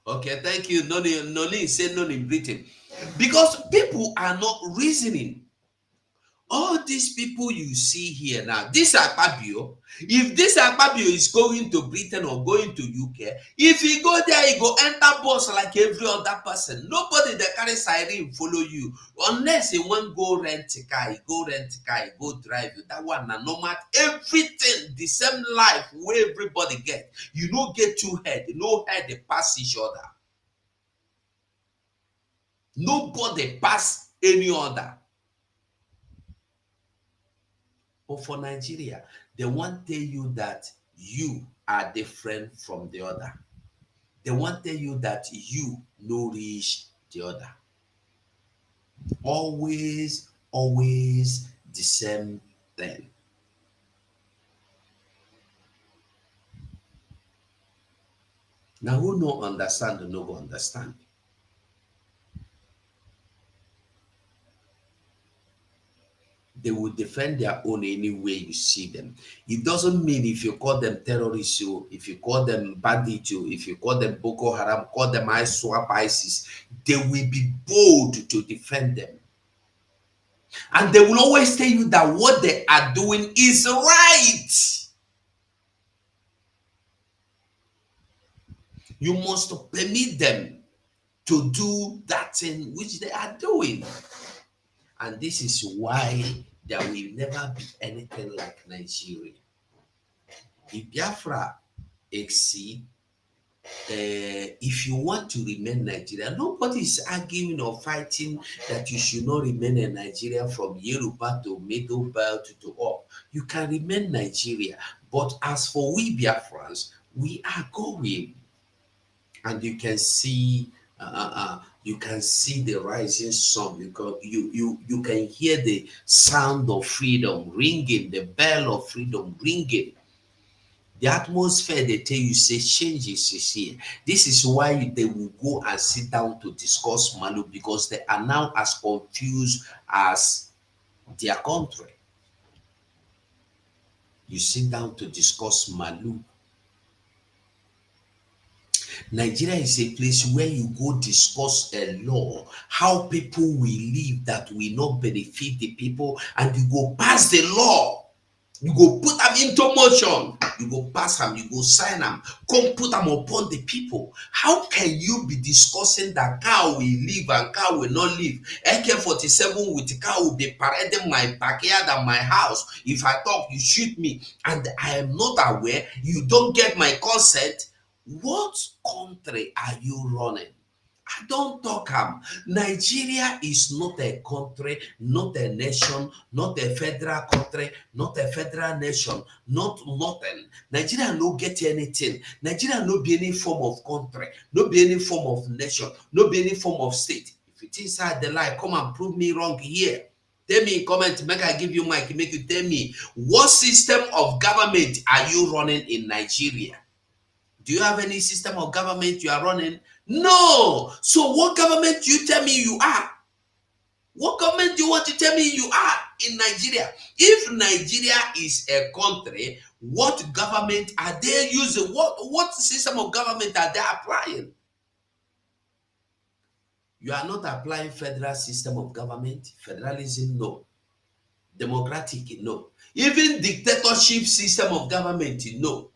Speaker 1: Okay, thank you. Noni say none in Britain. Because people are not reasoning. All these people you see here now, this Akpabio, if this Akpabio is going to Britain or going to UK, if he go there, he go enter bus like every other person. Nobody that carry siren follow you. Unless he want go rent a car, he go drive you. That one, no matter everything, the same life where everybody get. You don't get two head, no head they pass each other. Nobody pass any other. But for Nigeria, they want to tell you that you are different from the other. They want to tell you that you no reach the other. Always the same thing. Now, who no understand, no go understand. They will defend their own any way you see them. It doesn't mean if you call them terrorists, if you call them bandits, if you call them Boko Haram, call them ISIS, they will be bold to defend them. And they will always tell you that what they are doing is right. You must permit them to do that thing which they are doing. And this is why there will never be anything like Nigeria. If Biafra exceed, if you want to remain Nigeria, nobody is arguing or fighting that you should not remain in Nigeria from Yoruba to Middle Belt to up. You can remain Nigeria. But as for we Biafrans, we are going. And you can see the rising sun. You can hear the sound of freedom ringing, the bell of freedom ringing. The atmosphere, they tell you, say changes is here. This is why they will go and sit down to discuss Malu, because they are now as confused as their country. You sit down to discuss Malu. Nigeria is a place where you go discuss a law, how people will live that will not benefit the people, and you go pass the law. You go put them into motion. You go pass them, you go sign them, come put them upon the people. How can you be discussing that cow will live and cow will not live? AK-47 with the cow will be parading my backyard and my house. If I talk, you shoot me, and I am not aware, you don't get my consent. What country are you running? I don't talk. Nigeria is not a country, not a nation, not a federal country, not a federal nation, not nothing. Nigeria no get anything. Nigeria no be any form of country, no be any form of nation, no be any form of state. If you things are the lie. Come and prove me wrong here. Tell me in comment, make I give you mic, make you tell me what system of government are you running in Nigeria? Do you have any system of government you are running? No. So what government you tell me you are? What government do you want to tell me you are in Nigeria? If Nigeria is a country, what government are they using? What system of government are they applying? You are not applying federal system of government. Federalism, no. Democratic, no. Even dictatorship system of government, no.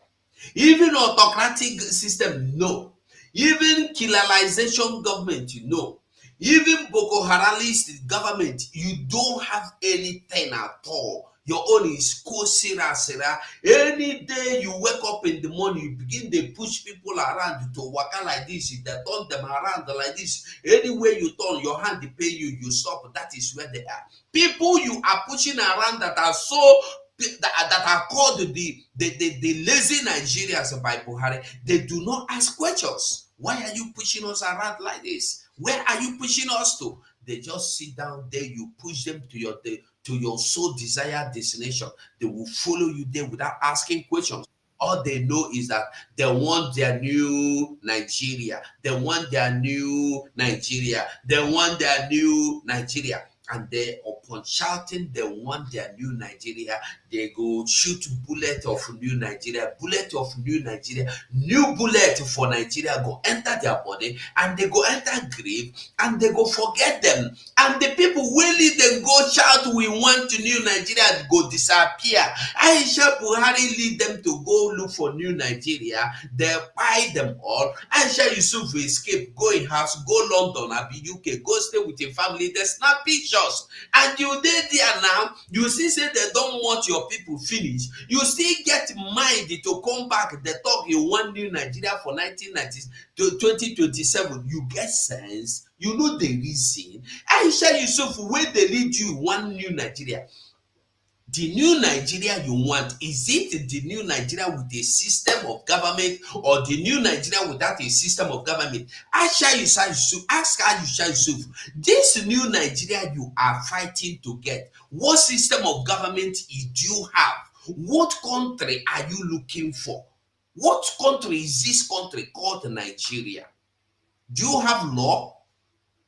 Speaker 1: Even autocratic system, no. Even killeralization government, no. Even Boko Haramist government, you don't have anything at all. Your own is sira. Any day you wake up in the morning, you begin to push people around to waka like this. They turn them around like this. Anywhere you turn, your hand they pay you, you stop. That is where they are. People you are pushing around that are so that are called the lazy Nigerians by Buhari, they do not ask questions. Why are you pushing us around like this? Where are you pushing us to? They just sit down there, you push them to your so desired destination. They will follow you there without asking questions. All they know is that they want their new Nigeria. They want their new Nigeria. They want their new Nigeria. And they, upon shouting, they want their new Nigeria, they go shoot bullet of new Nigeria, bullet of new Nigeria, new bullet for Nigeria go enter their body, and they go enter grave, and they go forget them. And the people really then go shout, we want new Nigeria, go disappear. Aisha Buhari lead them to go look for new Nigeria. They buy them all. Aisha Yusuf escape, go in house, go London, Abi UK, go stay with your family. They snap pictures. And you did there now, you see say they don't want your people finish. You still get mind to come back. They talk you want new Nigeria for 1990s to 2027. You get sense. You know the reason. Aisha Yusuf, where they lead you one new Nigeria. The new Nigeria you want, is it the new Nigeria with a system of government, or the new Nigeria without a system of government? Ask Aisha Yusuf, this new Nigeria you are fighting to get, what system of government do you have? What country are you looking for? What country is this country called Nigeria? Do you have law?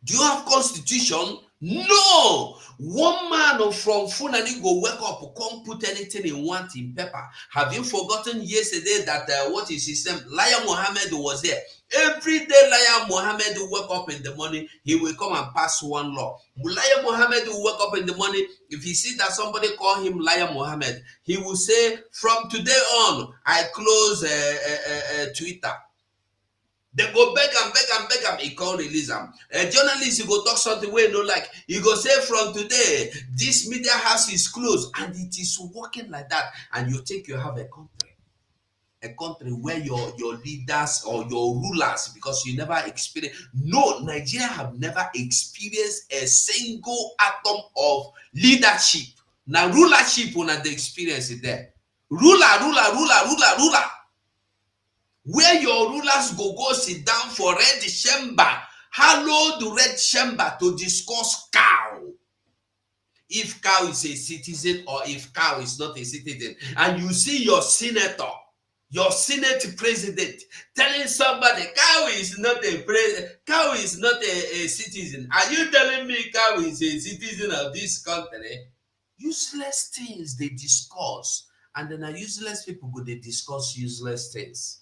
Speaker 1: Do you have constitution? No. One man from Funani go wake up, come put anything he want in paper. Have you forgotten yesterday that what is his name? Laya Mohammed was there. Every day Laya Mohammed will wake up in the morning, he will come and pass one law. Laya Mohammed will wake up in the morning, if he see that somebody call him Laya Mohammed, he will say, from today on, I close Twitter. They go beg am, he can't release them. A journalist, you go talk something where no like, you go say from today, this media house is closed, and it is working like that. And you think you have a country where your leaders or your rulers, because you never experienced. No, Nigeria have never experienced a single atom of leadership. Now rulership when they experience it there. Ruler. Where your rulers go sit down for red chamber, hallowed red chamber, to discuss cow. If cow is a citizen or if cow is not a citizen. And you see your senator, your senate president telling somebody cow is not a president, cow is not a citizen. Are you telling me cow is a citizen of this country? Useless things they discuss. And then useless people go, they discuss useless things.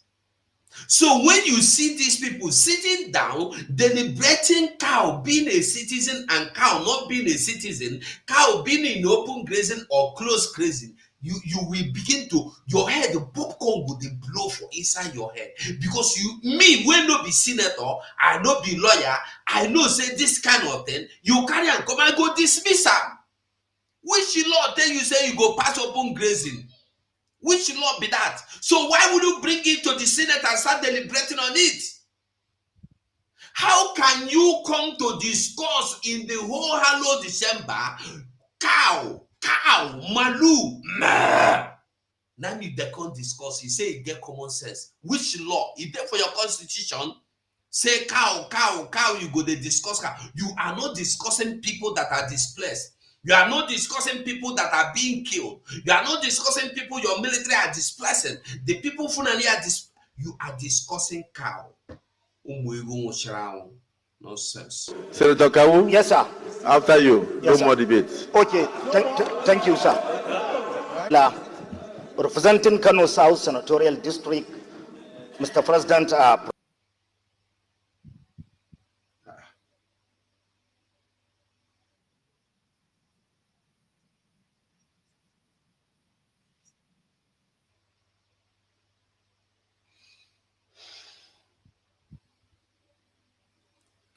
Speaker 1: So when you see these people sitting down, deliberating cow being a citizen and cow not being a citizen, cow being in open grazing or closed grazing, you will begin to, your head, the popcorn will blow for inside your head. Because me, when no be senator, I no be lawyer, I know say this kind of thing, you carry and come and go dismiss am. Which law tell you say you go pass open grazing? Which law be that? So why would you bring it to the Senate and start deliberating on it? How can you come to discuss in the whole hallowed December cow, malu, meh? Now if they can't discuss, he say he get common sense. Which law? Is there for your constitution? Say cow, you go dey discuss cow. You are not discussing people that are displaced. You are not discussing people that are being killed. You are not discussing people your military are displacing. The people Fulani are you are discussing cow. Nonsense.
Speaker 4: Senator Kawu?
Speaker 7: Yes, sir.
Speaker 4: After you,
Speaker 7: Yes,
Speaker 4: no more
Speaker 7: sir.
Speaker 4: debates.
Speaker 7: Okay, thank you, sir. Representing Kano South Senatorial District, Mr. President.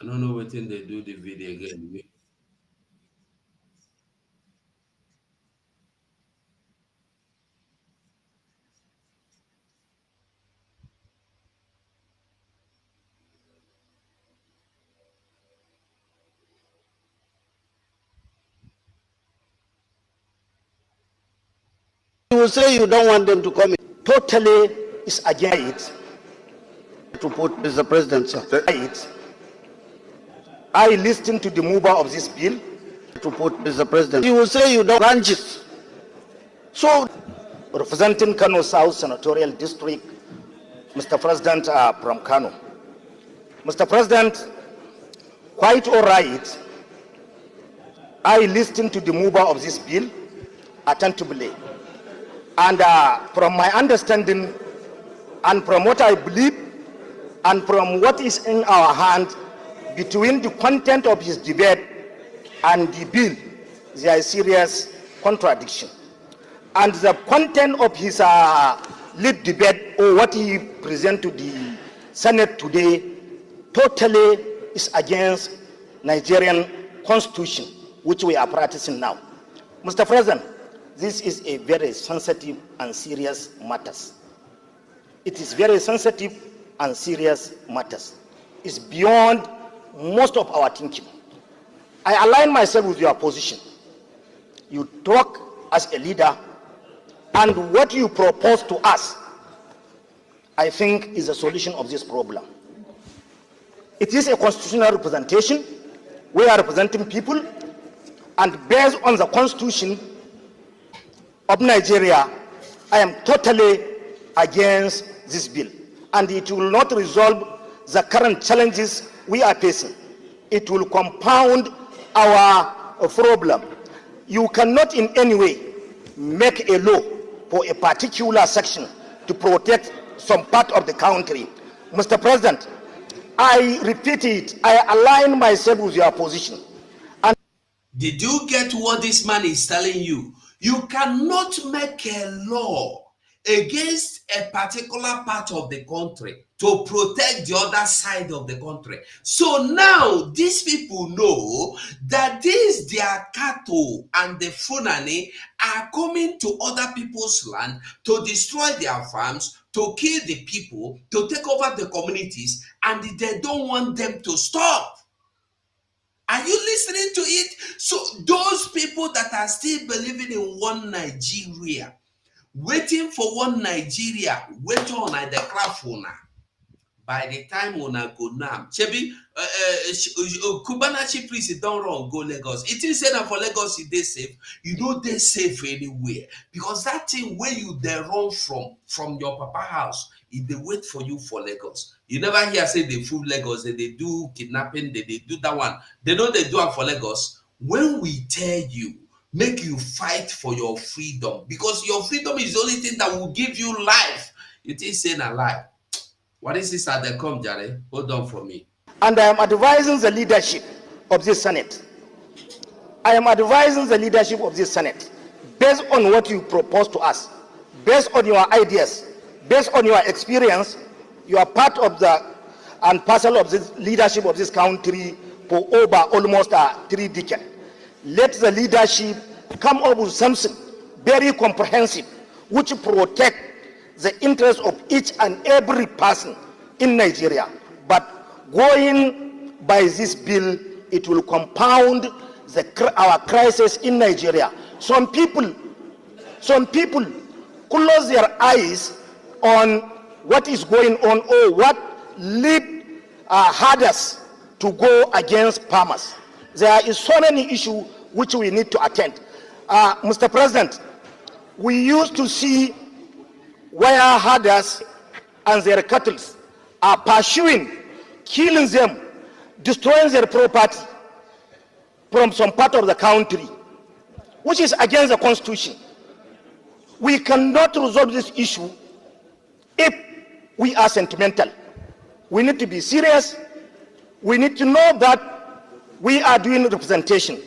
Speaker 1: I don't know what thing they do the video again.
Speaker 6: You will say you don't want them to come in.
Speaker 7: Totally is against
Speaker 6: To put Mr. President, sir.
Speaker 7: it. I listened to the mover of this bill.
Speaker 6: To put Mr. President. You will say you don't branches. So,
Speaker 7: Representing Kano South Senatorial District, Mr. President from Kano. Mr. President, quite all right. I listened to the mover of this bill attentively. And from my understanding, and from what I believe, and from what is in our hand, between the content of his debate and the bill, there is serious contradiction. And the content of his lead debate, or what he presented to the Senate today, totally is against Nigerian constitution, which we are practicing now. Mr. President, this is a very sensitive and serious matter. It is very sensitive and serious matters. It's beyond most of our thinking. I align myself with your position. You talk as a leader, and what you propose to us, I think, is a solution of this problem. It is a constitutional representation. We are representing people, and based on the constitution of Nigeria, I am totally against this bill, and it will not resolve the current challenges we are facing. It will compound our problem. You cannot in any way make a law for a particular section to protect some part of the country. Mr. President, I repeat it, I align myself with your position. And
Speaker 1: did you get what this man is telling you? You cannot make a law against a particular part of the country to protect the other side of the country. So now these people know that these their cattle and the Fulani are coming to other people's land to destroy their farms, to kill the people, to take over the communities, and they don't want them to stop. Are you listening to it? So those people that are still believing in one Nigeria, waiting for one Nigeria, wait on at the clafona. By the time una go now, Chebi, Cubana chief priest don't run go Lagos. It is said that for Lagos they safe. You know they safe anywhere because that thing where you they run from your papa house, if they wait for you for Lagos. You never hear say they fool Lagos, they do kidnapping, they do that one. They know they do it for Lagos. When we tell you, make you fight for your freedom because your freedom is the only thing that will give you life. You think saying a lie. What is this at the come, Jare? Hold on for me.
Speaker 7: And I am advising the leadership of this Senate. I am advising the leadership of this Senate based on what you propose to us, based on your ideas, based on your experience. You are part of the and parcel of this leadership of this country for over almost 3 decades. Let the leadership come up with something very comprehensive which protect the interests of each and every person in Nigeria. But going by this bill, it will compound our crisis in Nigeria. Some people close their eyes on what is going on or what lead herders to go against farmers. There is so many issues which we need to attend. Mr. President, we used to see where herders and their cattle are pursuing, killing them, destroying their property from some part of the country, which is against the Constitution. We cannot resolve this issue if we are sentimental. We need to be serious. We need to know that we are doing representation.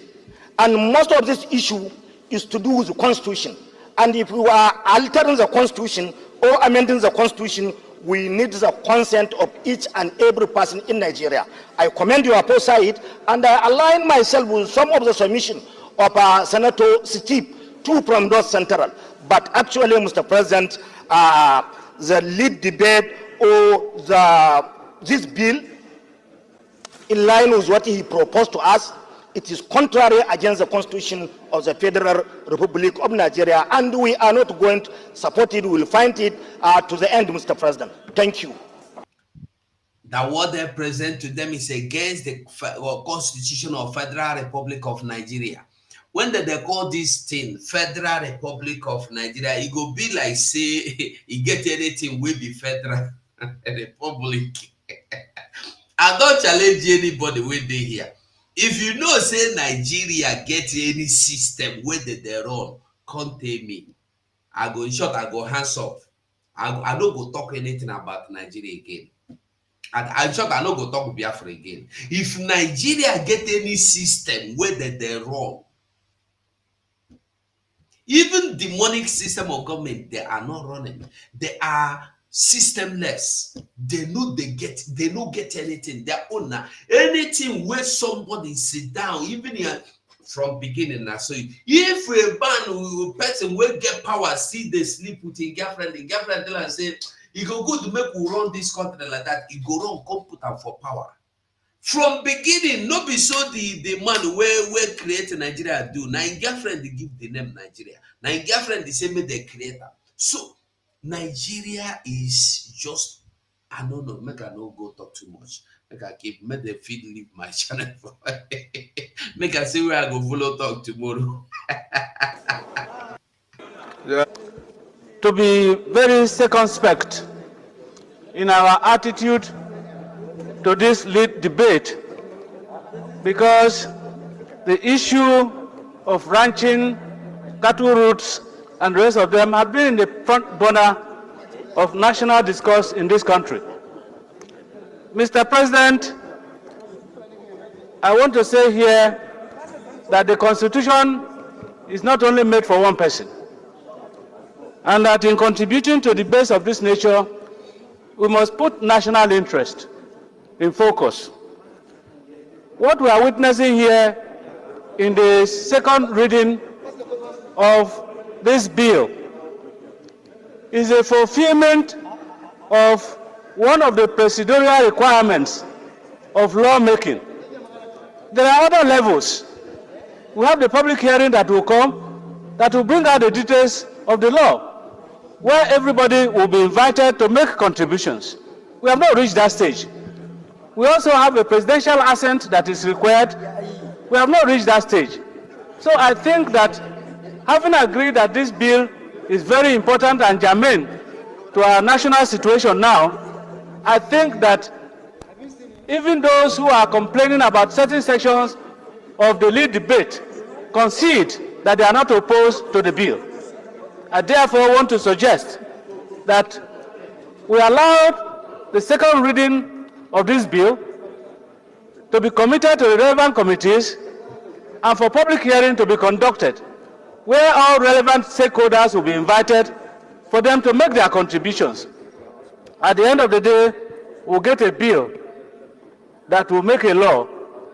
Speaker 7: And most of this issue is to do with the Constitution. And if we are altering the Constitution or amending the Constitution, we need the consent of each and every person in Nigeria. I commend your foresight, and I align myself with some of the submission of Senator Steve, too, from North Central. But actually, Mr. President, the lead debate or this bill, in line with what he proposed to us, it is contrary against the Constitution of the Federal Republic of Nigeria, and we are not going to support it. We will fight it to the end, Mr. President. Thank you.
Speaker 1: That what they present to them is against the Constitution of Federal Republic of Nigeria. When they call this thing Federal Republic of Nigeria, it go be like say you get anything will be Federal Republic. I don't challenge anybody with they here. If you know say Nigeria get any system where they run, can't tell me. I go in short, I go hands off. I don't go talk anything about Nigeria again. In short, I don't go talk Biafra again. If Nigeria get any system where they run, even demonic system of government, they are not running. They are systemless. They don't get anything. Their own anything where somebody sit down, even here from beginning now. So if a person will get power, see they sleep with a girlfriend, the girlfriend tell and say, "You go good to make we run this country like that." You go run, come put them for power. From beginning, no be so the man where create Nigeria do. Now in girlfriend they give the name Nigeria. Now in girlfriend they say me the creator. So Nigeria is just, I don't know, make I not go talk too much. Make I keep, make the feed leave my channel for make I see where I go follow talk tomorrow.
Speaker 8: To be very circumspect in our attitude to this lead debate, because the issue of ranching, cattle routes, and the rest of them have been in the front burner of national discourse in this country. Mr. President, I want to say here that the Constitution is not only made for one person, and that in contributing to debates of this nature, we must put national interest in focus. What we are witnessing here in the second reading of this bill is a fulfillment of one of the procedural requirements of lawmaking. There are other levels. We have the public hearing that will come, that will bring out the details of the law, where everybody will be invited to make contributions. We have not reached that stage. We also have a presidential assent that is required. We have not reached that stage. So I think that having agreed that this bill is very important and germane to our national situation now, I think that even those who are complaining about certain sections of the lead debate concede that they are not opposed to the bill. I therefore want to suggest that we allow the second reading of this bill to be committed to the relevant committees and for public hearing to be conducted, where all relevant stakeholders will be invited for them to make their contributions. At the end of the day, we'll get a bill that will make a law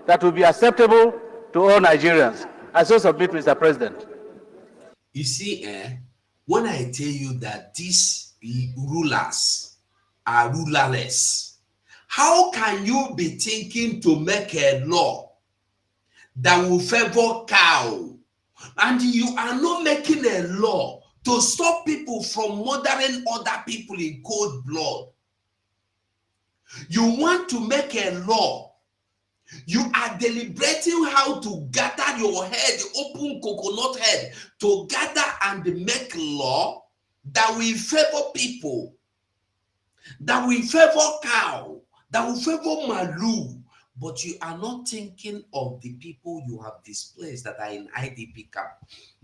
Speaker 8: that will be acceptable to all Nigerians. I so submit, Mr. President.
Speaker 1: You see, when I tell you that these rulers are rulerless, how can you be thinking to make a law that will favor cow, and you are not making a law to stop people from murdering other people in cold blood? You want to make a law. You are deliberating how to gather your head, open coconut head, to gather and make law that will favor people, that will favor cow, that will favor Malu. But you are not thinking of the people you have displaced that are in IDP camp.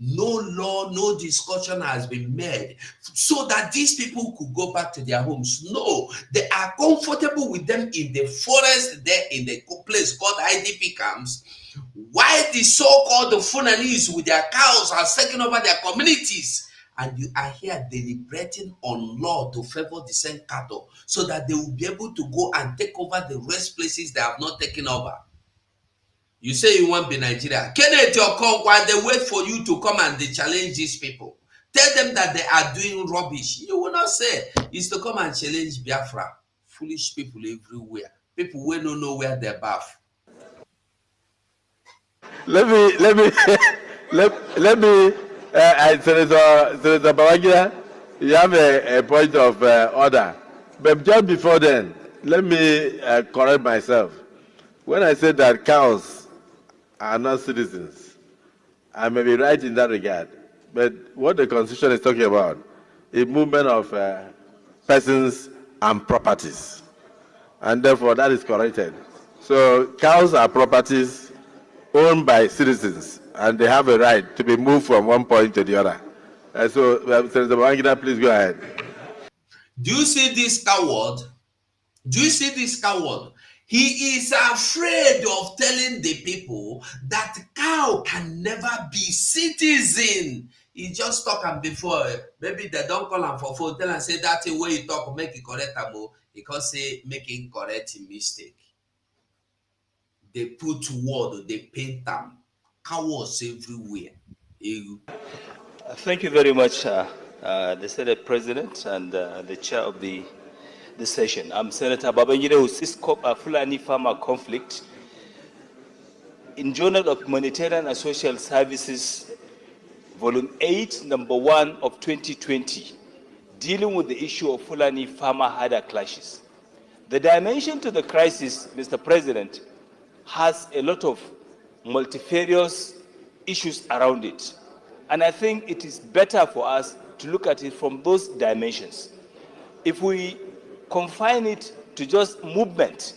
Speaker 1: No law, no discussion has been made so that these people could go back to their homes. No, they are comfortable with them in the forest, there in the place called IDP camps. Why the so-called Funanis with their cows are taking over their communities? And you are here deliberating on law to favor the same cattle so that they will be able to go and take over the rest places they have not taken over. You say you want to be Nigeria. Kenneth while they wait for you to come and they challenge these people. Tell them that they are doing rubbish. You will not say it's to come and challenge Biafra. Foolish people everywhere. People who don't know where they're bath.
Speaker 4: Let me Senator Babangida, you have a point of order. But just before then, let me correct myself. When I said that cows are not citizens, I may be right in that regard. But what the Constitution is talking about is movement of persons and properties. And therefore, that is corrected. So cows are properties owned by citizens, and they have a right to be moved from one point to the other. So, Senator Babangida, please go ahead.
Speaker 1: Do you see this coward? Do you see this coward? He is afraid of telling the people that cow can never be citizen. He just talking before. Maybe they don't call him for phone. Tell him say that way he talk make it correct. He can say making correct mistake. They put word, they paint them. Cowards everywhere.
Speaker 9: Thank you very much, the Senate President and the chair of the session. I'm Senator Babangida, who sees Fulani farmer conflict in Journal of Humanitarian and Social Services, Volume 8, Number 1 of 2020, dealing with the issue of Fulani farmer herder clashes. The dimension to the crisis, Mr. President, has a lot of multifarious issues around it. And I think it is better for us to look at it from those dimensions. If we confine it to just movement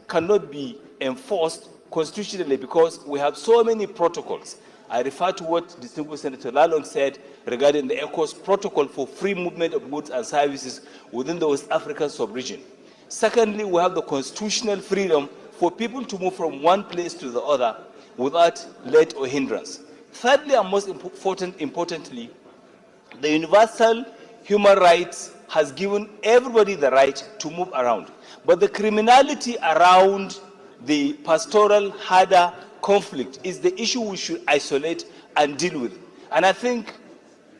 Speaker 9: cannot be enforced constitutionally because we have so many protocols. I refer to what distinguished Senator Lalong said regarding the ECOWAS protocol for free movement of goods and services within the West African sub-region. Secondly, we have the constitutional freedom for people to move from one place to the other without let or hindrance. Thirdly, and most importantly, the universal human rights has given everybody the right to move around. But the criminality around the pastoral herder conflict is the issue we should isolate and deal with. And I think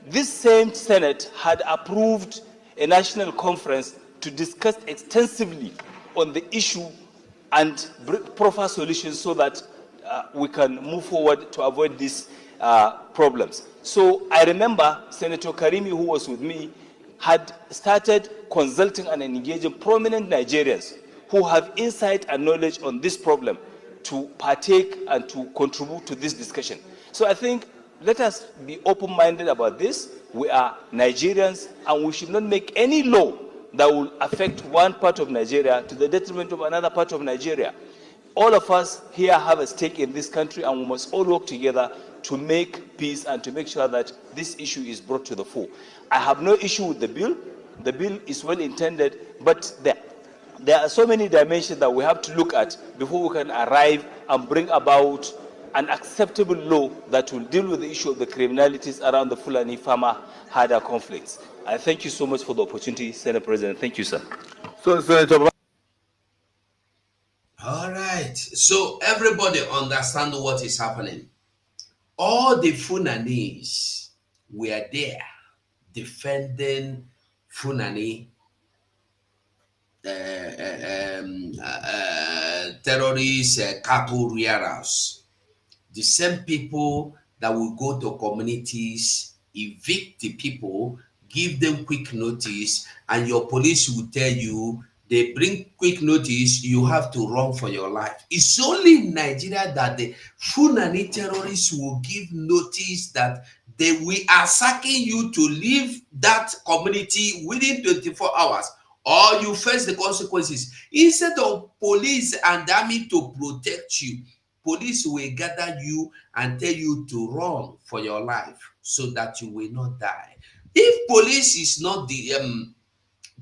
Speaker 9: this same Senate had approved a national conference to discuss extensively on the issue and proffer solutions so that we can move forward to avoid these problems. So I remember Senator Karimi, who was with me, had started consulting and engaging prominent Nigerians who have insight and knowledge on this problem to partake and to contribute to this discussion. So I think let us be open-minded about this. We are Nigerians, and we should not make any law that will affect one part of Nigeria to the detriment of another part of Nigeria. All of us here have a stake in this country, and we must all work together to make peace and to make sure that this issue is brought to the fore. I have no issue with the bill. The bill is well intended, but there are so many dimensions that we have to look at before we can arrive and bring about an acceptable law that will deal with the issue of the criminalities around the Fulani farmer herder conflicts. I thank you so much for the opportunity, Senate President. Thank you, sir.
Speaker 4: So, Senator.
Speaker 1: All right. So everybody understand what is happening. All the Funanis were there defending Funani terrorist cattle rearers. The same people that will go to communities, evict the people, give them quick notice, and your police will tell you they bring quick notice, you have to run for your life. It's only in Nigeria that the Fulani terrorists will give notice that we are sacking you to leave that community within 24 hours, or you face the consequences. Instead of police and army to protect you, police will gather you and tell you to run for your life so that you will not die. If police is not the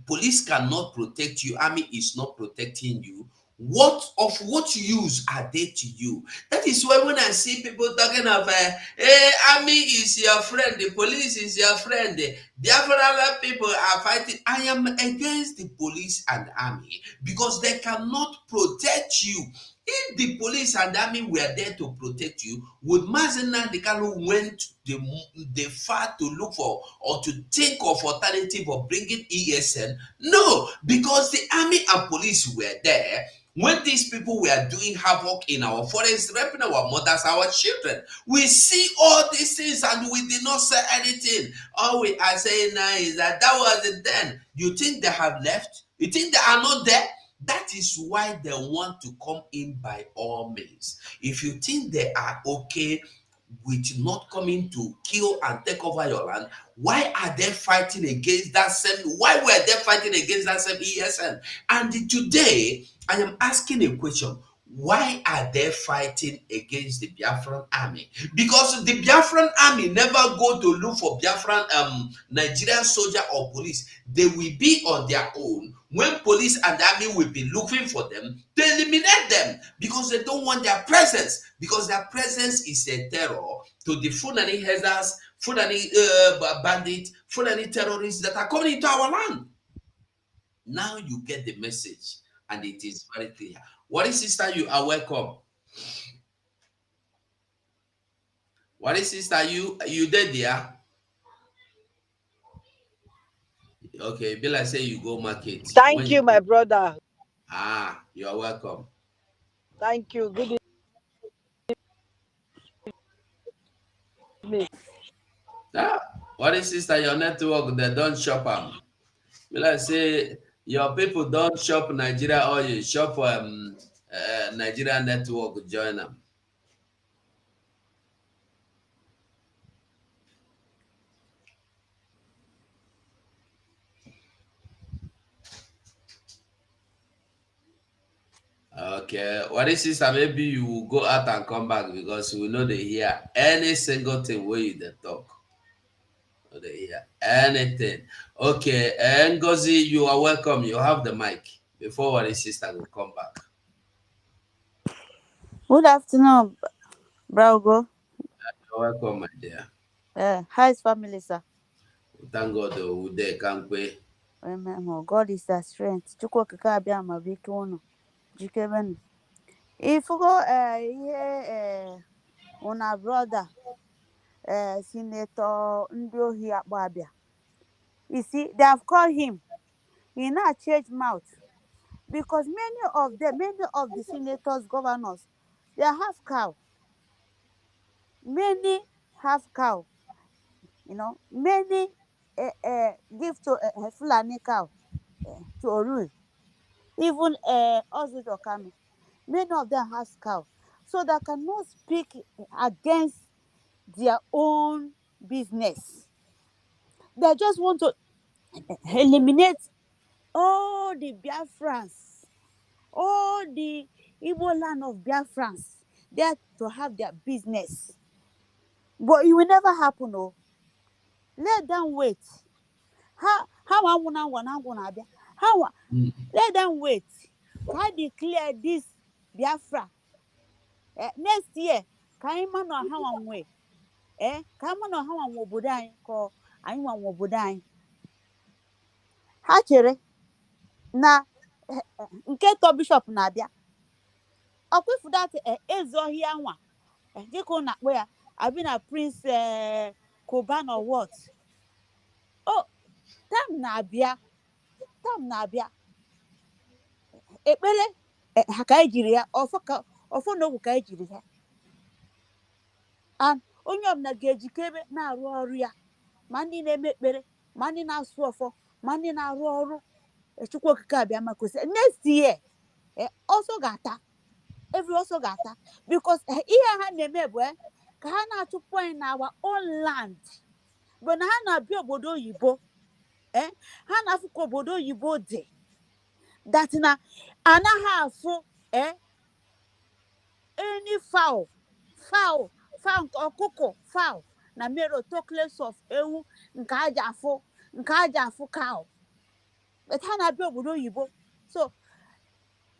Speaker 1: police cannot protect you, army is not protecting you, what use are they to you? That is why when I see people talking of hey, army is your friend, the police is your friend, the other people are fighting, I am against the police and army because they cannot protect you. If the police and army were there to protect you, would Mazina Dikalo went the far to look for or to think of alternative of bringing ESN? No, because the army and police were there when these people were doing havoc in our forests, raping our mothers, our children. We see all these things and we did not say anything. All we are saying now is that was it then. You think they have left? You think they are not there? That is why they want to come in by all means. If you think they are okay with not coming to kill and take over your land, why are they fighting against that same? Why were they fighting against that same ESN? And today, I am asking a question. Why are they fighting against the Biafran army? Because the Biafran army never go to look for Biafran Nigerian soldier or police. They will be on their own. When police and army will be looking for them, they eliminate them because they don't want their presence. Because their presence is a terror to the Fulani herders, Fulani bandits, Fulani terrorists that are coming into our land. Now you get the message, and it is very clear. What is sister? You are welcome. What is sister? You dead there? Okay, be like say you go market.
Speaker 10: Thank you, my brother.
Speaker 1: You are welcome.
Speaker 10: Thank you. Good evening.
Speaker 1: What is sister? Your network they don't shop them. Be like say your people don't shop Nigeria or you shop Nigeria network join them. Okay, what is sister? Maybe you will go out and come back because we know they hear any single thing where you they talk. They hear anything. Okay, Ngozi, you are welcome. You have the mic before what is sister will come back.
Speaker 11: Good afternoon, Braugo.
Speaker 1: You're welcome, my dear.
Speaker 11: How is family, sir?
Speaker 1: Thank God who they can't pay.
Speaker 11: Remember, God is their strength. Chukwu okike abịa ma bụ ike unu. Jikebenu. Ifugo ihe una brother Senator ndị ohi akpọ abịa. You see, they have called him. He now change mouth because many of the senators, governors, they have cow. Many have cow. You know, many give to Fulani cow to rule. Even Ozzy Kano, many of them have cow, so they cannot speak against their own business. They just want to eliminate all the Biafrans, all the Igbo land of Biafrans, there to have their business. But it will never happen, oh. Let them wait. How let them wait. Can I declare this Biafra? Next year, can I man or how way? Come on, how obodo anyị ka anyị nwa obodo anyị. Ha chere na nke to bishop na-abịa. Ọkwifu that eze ọhịa nwa. Dịka ọ na-akpọ ya, abi na Prince Cubana or what? Oh, time na-abịa. Ekpere ha ka ejiri ya ọfọ na ogwu ka ejiri ya. And onye ọbụla ga-ejikere na-arụ ọrụ ya, ma ndị na-eme ekpere, ma ndị na-asụ ọfọ, ma ndị na-arụ ọrụ Chukwu okike abịama kwesị next year also ga-ata, every also ga-ata, because ihe ha na-eme bụ ka ha na-achụpụ anyị na our own land, bụ na ha na-abịa obodo oyibo ha na-afụ ka obodo oyibo dị, that na anaghị afụ any fowl nke ọkụkọ fowl na mere tokles of ewu nke aja afụ cow, but ha na-abịa obodo oyibo. So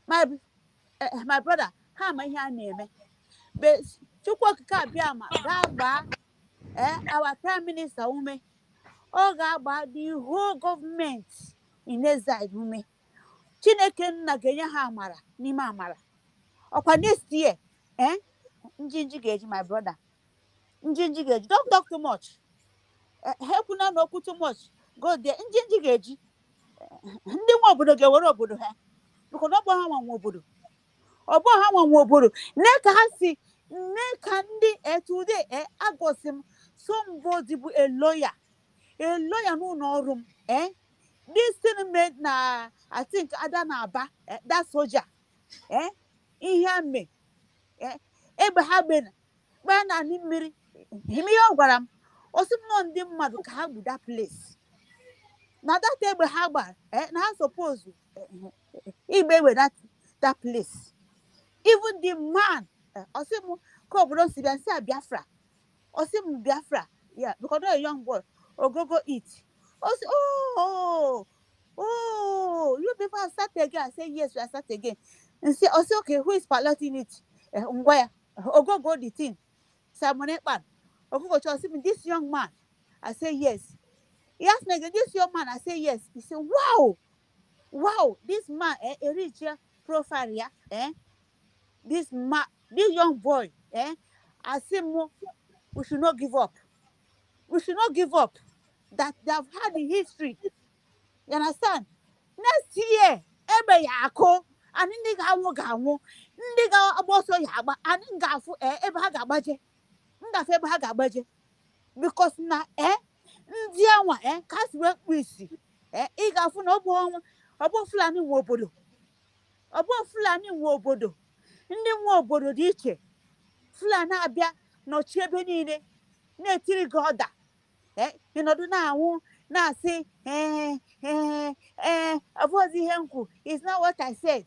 Speaker 11: my brother, ha ma ihe a na-eme, but Chukwu okike abịama ga-agba our prime minister ume, ọ ga-agba the whole government in exile ume. Chineke nna ga-enye ha amara n'ime amara. Ọkwa next year njinji ga-eji, my brother, njinji ga-eji. Don't talk too much. Help na n'okwu too much. Go there. Njinji ga-eji. Ndị nwe obodo ga-ewere obodo ha, because ọ bụ ha nwe obodo. Ọ bụ ha nwe obodo. Ne ka ha si, ne ka ndị today agosi m somebody bụ a lawyer n'ụlọ ọrụ m. This thing made na, I think, Ada na Aba, that soldier. Ihe me. Ebe ha gbena na ndị mmiri. Himi ya gwara m. Osim no ndị mmadụ ka ha gbu that place. Na that ebe ha gba, na ha suppose igbe we that place. Even the man, osim ko obodo si bịa nsị Biafra. Osim Biafra, yeah, because they're a young boy. Go eat. Oh, you people are start again. I say yes, we are start again. And say, okay, who is piloting it? Where? Go the thing. Simon Ekpan. Go this young man. I say yes. He asked me again, this young man. I say yes. He said, wow, this man, a rich profile, yeah, this young boy, I say more. We should not give up. We should not give up. That they have had the history. You understand? Next year, ebe ya akụ, and ndị ga-anwụ, ndị ga-agba ọsọ ya agba, and ngafu ebe ha ga-agbaje. Ngafu ebe ha ga-agbaje. Because na ndị anwa ka si wee kpụ isi. Ị ga-afụ na ọ bụ Fulani nwe obodo. Ọ bụ Fulani nwe obodo. Ndị nwe obodo dị iche. Fulani abịa nọchi ebe niile na-etiri gị ọda. Ịnọdụ na-anwụ na-asị avoid ihe nkwu. It's not what I said.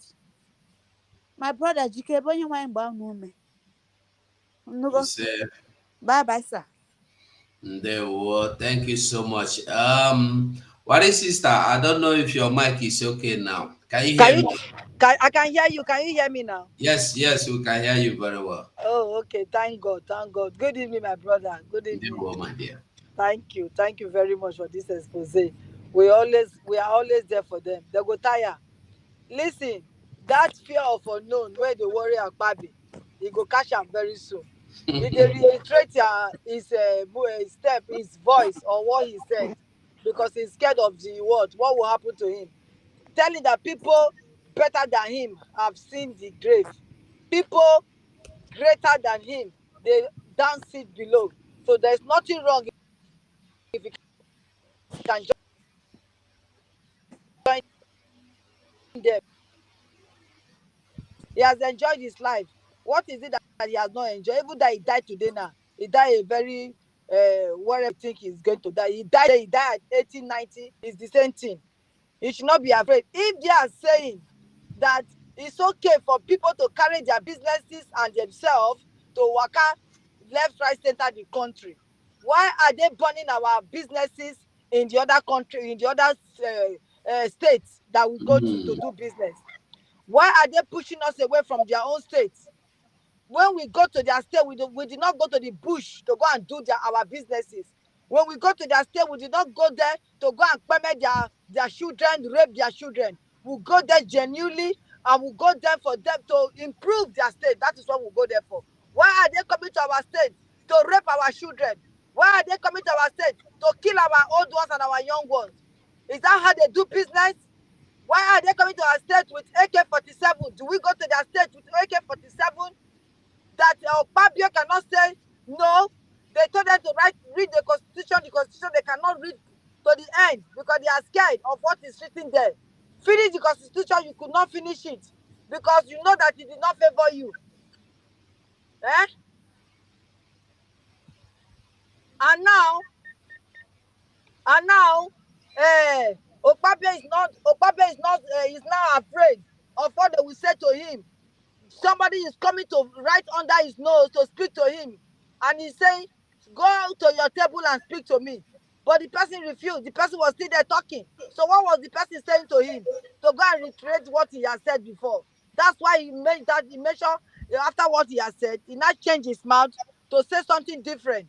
Speaker 11: My brother Jike onye nwaanyị mgba n'ume. Bye sir.
Speaker 1: Ndewo, thank you so much. What is sister? I don't know if your mic is okay now. Can you hear me?
Speaker 10: I can hear you. Can you hear me now?
Speaker 1: Yes, we can hear you very well.
Speaker 10: Oh, okay. Thank God. Good evening, my brother. Good evening.
Speaker 1: Ndewo, my dear.
Speaker 10: Thank you very much for this expose. We are always there for them. They go tire. Listen, that fear of unknown where they worry about, he go catch them very soon. If they reiterate his step, his voice, or what he said, because he's scared of the what will happen to him. Telling that people better than him have seen the grave. People greater than him, they dance it below. So there's nothing wrong if you can join them. He has enjoyed his life. What is it that he has not enjoyed? Even that he died today now. He died a very whatever I think he's going to die. He died at 18, 90. It's the same thing. He should not be afraid. If they are saying that it's okay for people to carry their businesses and themselves to waka left, right, center the country, why are they burning our businesses in the other country, in the other states that we go to do business? Why are they pushing us away from their own states? When we go to their state, we did not go to the bush to go and do our businesses. When we go to their state, we did not go there to go and permit their children, rape their children. We go there genuinely, and we go there for them to improve their state. That is what we go there for. Why are they coming to our state to rape our children? Why are they coming to our state to kill our old ones and our young ones? Is that how they do business? Why are they coming to our state with AK-47? Do we go to their state with AK-47? That Fabio cannot say no. They told them to read the constitution. The constitution they cannot read to the end because they are scared of what is written there. Finish the constitution, you could not finish it because you know that it did not favor you. Eh? And now, Okabe is now afraid of what they will say to him. Somebody is coming to right under his nose to speak to him, and he's saying, "Go to your table and speak to me." But the person refused. The person was still there talking. So what was the person saying to him? To go and reiterate what he has said before. That's why he made that. He made sure after what he has said, he now changed his mouth to say something different.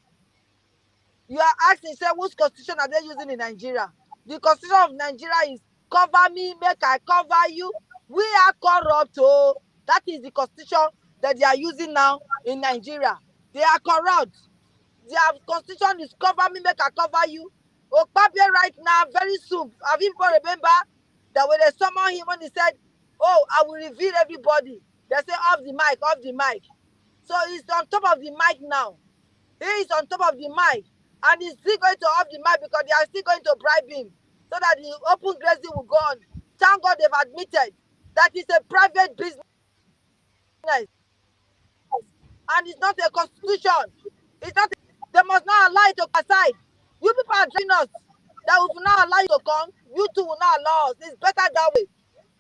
Speaker 10: You are asking, say, which constitution are they using in Nigeria? The constitution of Nigeria is cover me, make I cover you. We are corrupt. Oh, that is the constitution that they are using now in Nigeria. They are corrupt. Their constitution is cover me, make I cover you. Okpabia right now, very soon, have you remember that when they summoned him, when he said, "Oh, I will reveal everybody," they say, off the mic, off the mic. So he's on top of the mic now. He is on top of the mic, and he's still going to off the mic because they are still going to bribe him so that the open grazing will go on. Thank God they've admitted that it's a private business and it's not a constitution. It's not. They must not allow it to aside. You people are telling us that we will not allow you to come. You two will not allow us. It's better that way.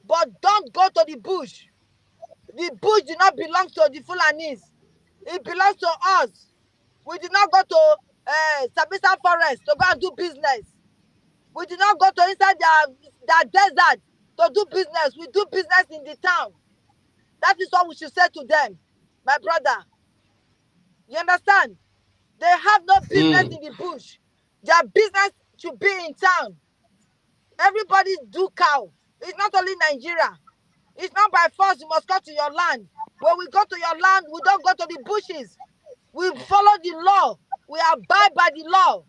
Speaker 10: But don't go to the bush. The bush do not belong to the Fulanis. It belongs to us. We did not go to Sabisa Forest to go and do business. We did not go to inside their desert to do business. We do business in the town. That is what we should say to them, my brother. You understand? They have no business in the bush. Their business should be in town. Everybody do cow. It's not only Nigeria. It's not by force you must go to your land. When we go to your land, we don't go to the bushes. We follow the law. We abide by the law.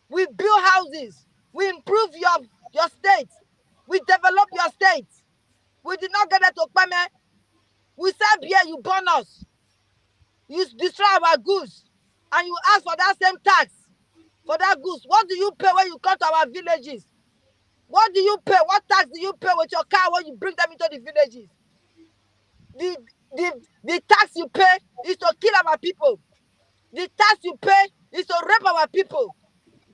Speaker 10: We build houses. We improve your state. We develop your state. We did not get it to Okpeme. We said here, you burn us. You destroy our goods. And you ask for that same tax for that goods. What do you pay when you come to our villages? What do you pay? What tax do you pay with your car when you bring them into the villages? The tax you pay is to kill our people. The tax you pay is to rape our people.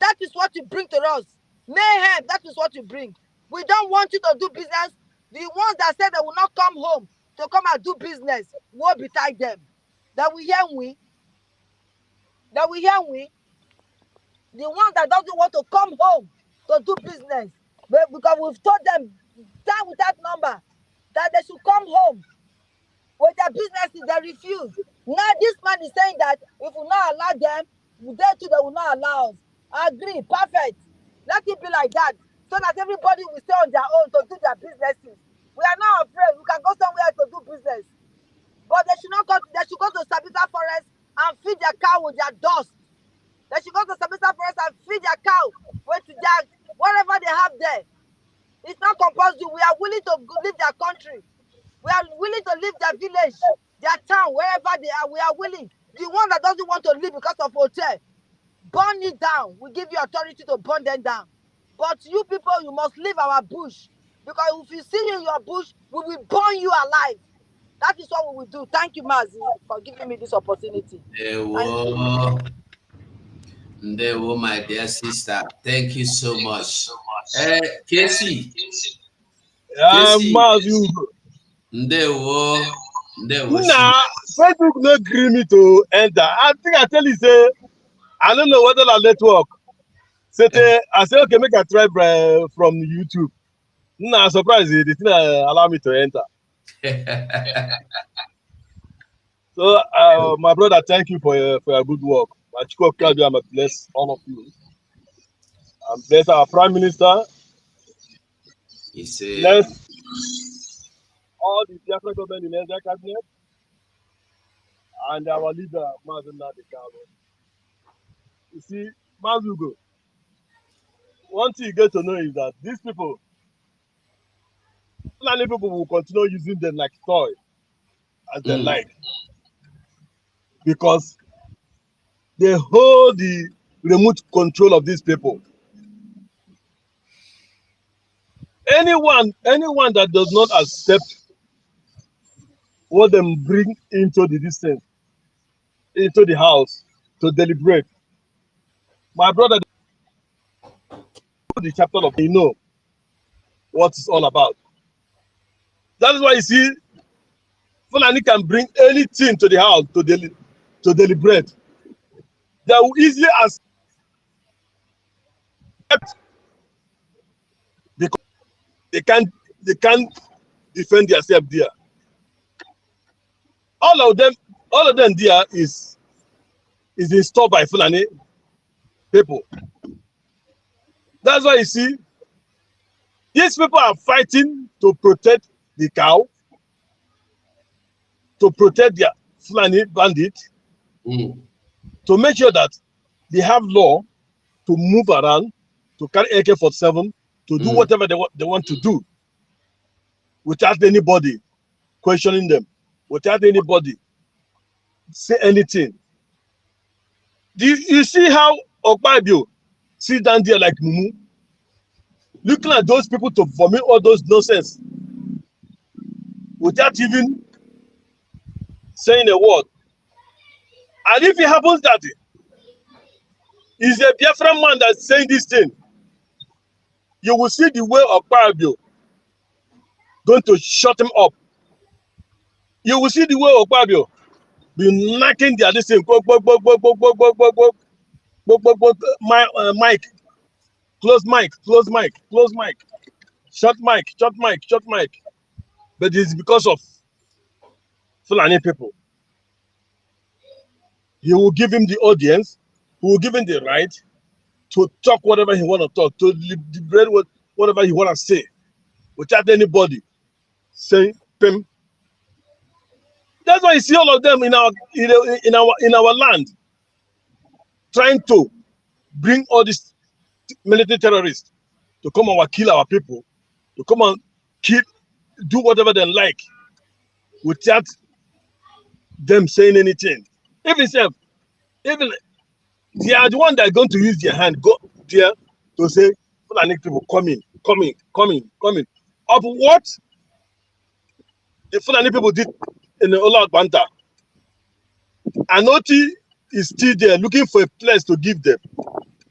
Speaker 10: That is what you bring to us. Mayhem, that is what you bring. We don't want you to do business. The ones that said they will not come home to come and do business, woe betide them. That we hear we. That we hear we. The ones that doesn't want to come home to do business. But because we've told them, time without number, that they should come home with their businesses, they refuse. Now this man is saying that if we not allow them, they too they will not allow us. Agree, perfect. Let it be like that, so that everybody will stay on their own to do their businesses. We are not afraid. We can go somewhere to do business, but they should not go. They should go to Sabisa Forest and feed their cow with their dust. They should go to Sabisa Forest and feed their cow with their whatever they have there. It's not compulsory. We are willing to leave their country. We are willing to leave their village, their town, wherever they are. We are willing. The one that doesn't want to leave because of hotel, burn it down. We give you authority to burn them down. But you people, you must leave our bush. Because if you see you in your bush, we will burn you alive. That is what we will do. Thank you, Mazi, for giving me this opportunity. Thank you.
Speaker 1: Ndewo, my dear sister. Thank you so much. Casey. Casey. Ndewo.
Speaker 12: Nah, Facebook no agree me to enter. I think I tell you, say, I don't know whether the network. I said, okay, make a try from YouTube. Nah, surprise, they didn't allow me to enter. So, my brother, thank you for your good work. My chico Claudia, I bless all of you. I'm bless our Prime Minister. Bless all the different government in the cabinet. And our leader, Mazuna de Carlo. You see, Mazugo, one thing you get to know is that these people, many people will continue using them like toy as they like. Because they hold the remote control of these people. anyone that does not accept what them bring into the distance, into the house to deliberate, my brother, the chapter of you know what it's all about. That is why you see Fulani can bring anything to the house to deliberate. They will easily accept because they can't defend themselves there. All of them there is installed by Fulani people. That's why you see these people are fighting to protect the cow, to protect their Fulani bandit, to make sure that they have law to move around, to carry AK-47, to do whatever they want to do, without anybody questioning them, without anybody say anything. You see how Okpabio sit down there like Mumu, looking at those people to vomit all those nonsense, without even saying a word. And if it happens that it's a Biafran man that's saying this thing, you will see the way of Okpabio going to shut him up. You will see the way of Okpabio be knocking their this thing, mic, close mic, close mic, close mic, shut mic, shut mic, shut mic. But it's because of Fulani people. He will give him the audience, he will give him the right to talk whatever he want to talk, to liberate whatever he want to say, without anybody saying pim. That's why you see all of them in our land trying to bring all these military terrorists to come and kill our people, to come and do whatever they like, without them saying anything. Even they are the one that are going to use their hand, go there to say, Fulani people coming. Of what the Fulani people did in the Ola Banta. Anoti is still there looking for a place to give them,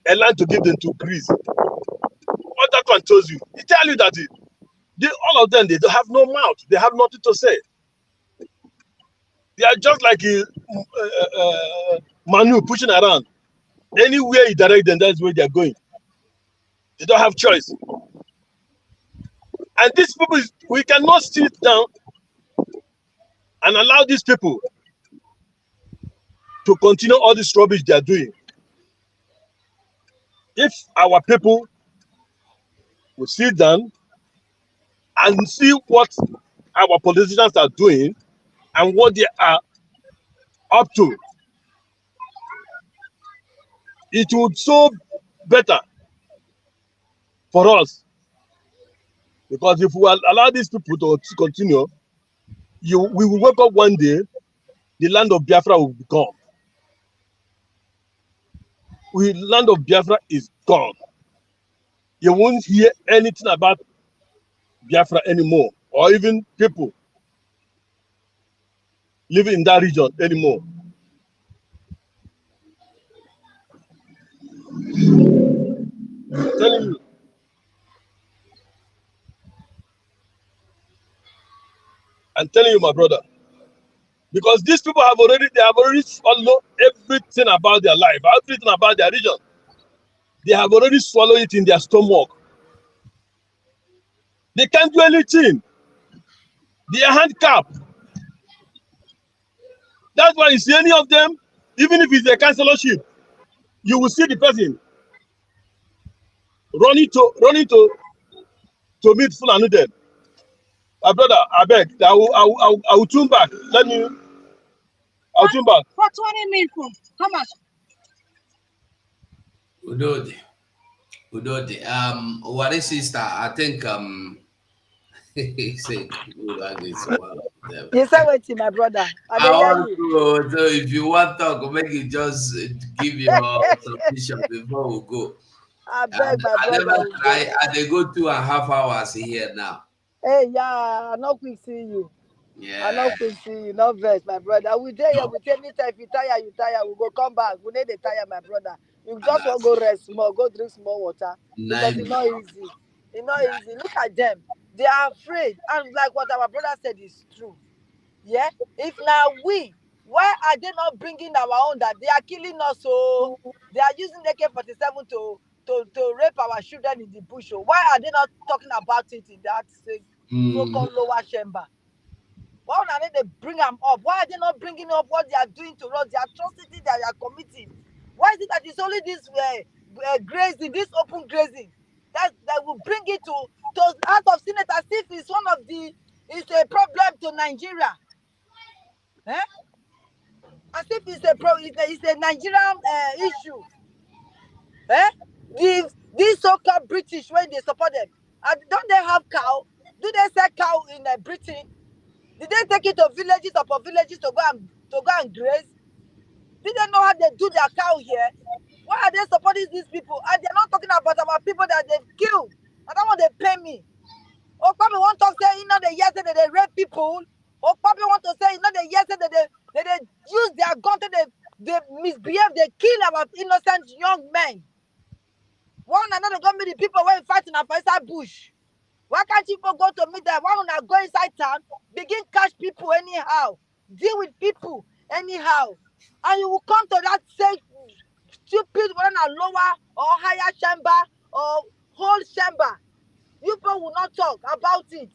Speaker 12: a land to give them to Greece. What that one tells you, it tells you that all of them, they don't have no mouth, they have nothing to say. They are just like Manu pushing around. Anywhere you direct them, that's where they are going. They don't have choice. And these people, we cannot sit down and allow these people to continue all this rubbish they are doing. If our people will sit down and see what our politicians are doing and what they are up to, it would so better for us. Because if we allow these people to continue, we will wake up one day, the land of Biafra will be gone. The land of Biafra is gone. You won't hear anything about Biafra anymore, or even people living in that region anymore. I'm telling you. I'm telling you, my brother. Because these people have already swallowed everything about their life, everything about their region. They have already swallowed it in their stomach. They can't do anything. They are handicapped. That's why you see any of them, even if it's a councillorship, you will see the person running to meet Fulani then. My brother, I beg, I will tune back. I'll tune back.
Speaker 10: For 20 minutes, how much?
Speaker 1: Udode. What sister? I think he said
Speaker 10: You say wait, my brother.
Speaker 1: I want to, so if you want to talk, make you just give your submission before we go.
Speaker 10: I beg my
Speaker 1: I
Speaker 10: brother.
Speaker 1: never try. They go 2.5 hours here now.
Speaker 10: Hey, yeah, I not quick see you. I
Speaker 1: Yeah.
Speaker 10: not quick see you. Not vex, my brother. We tell you, we tell anytime if you tire, you tire. We go come back. We need the tire, my brother. You
Speaker 1: And
Speaker 10: just want
Speaker 1: that's
Speaker 10: to go rest small, go drink small water because it's
Speaker 1: 9.
Speaker 10: not easy. It's not easy. Look at them. They are afraid, and like what our brother said is true. Yeah. If now why are they not bringing our own that they are killing us? So they are using AK-47 to rape our children in the bush. So why are they not talking about it in that
Speaker 1: Mm.
Speaker 10: so-called lower chamber? Why are they bring them up? Why are they not bringing up what they are doing to us, the atrocity that they are committing? Why is it that it's only this grazing, this open grazing, that will bring it to out of Senate as if it's one of the it's a problem to Nigeria? Eh? As if it's a Nigerian issue. Eh? These so-called British when they support them, don't they have cow? Do they sell cow in Britain? Did they take it to villages upon villages to go and graze? Did they know how they do their cow here? Why are they supporting these people? And they're not talking about our people that they've killed. I don't want they pay me. Oh, probably want to say, the years that they rape people. Or probably want to say, the years that they use their gun to they misbehave, they kill our innocent young men. One another go meet the people when fighting up inside bush. Why can't you people go to meet them? Why not go inside town, begin catch people anyhow, deal with people anyhow, and you will come to that same stupid whether na lower or higher chamber or whole chamber. You people will not talk about it.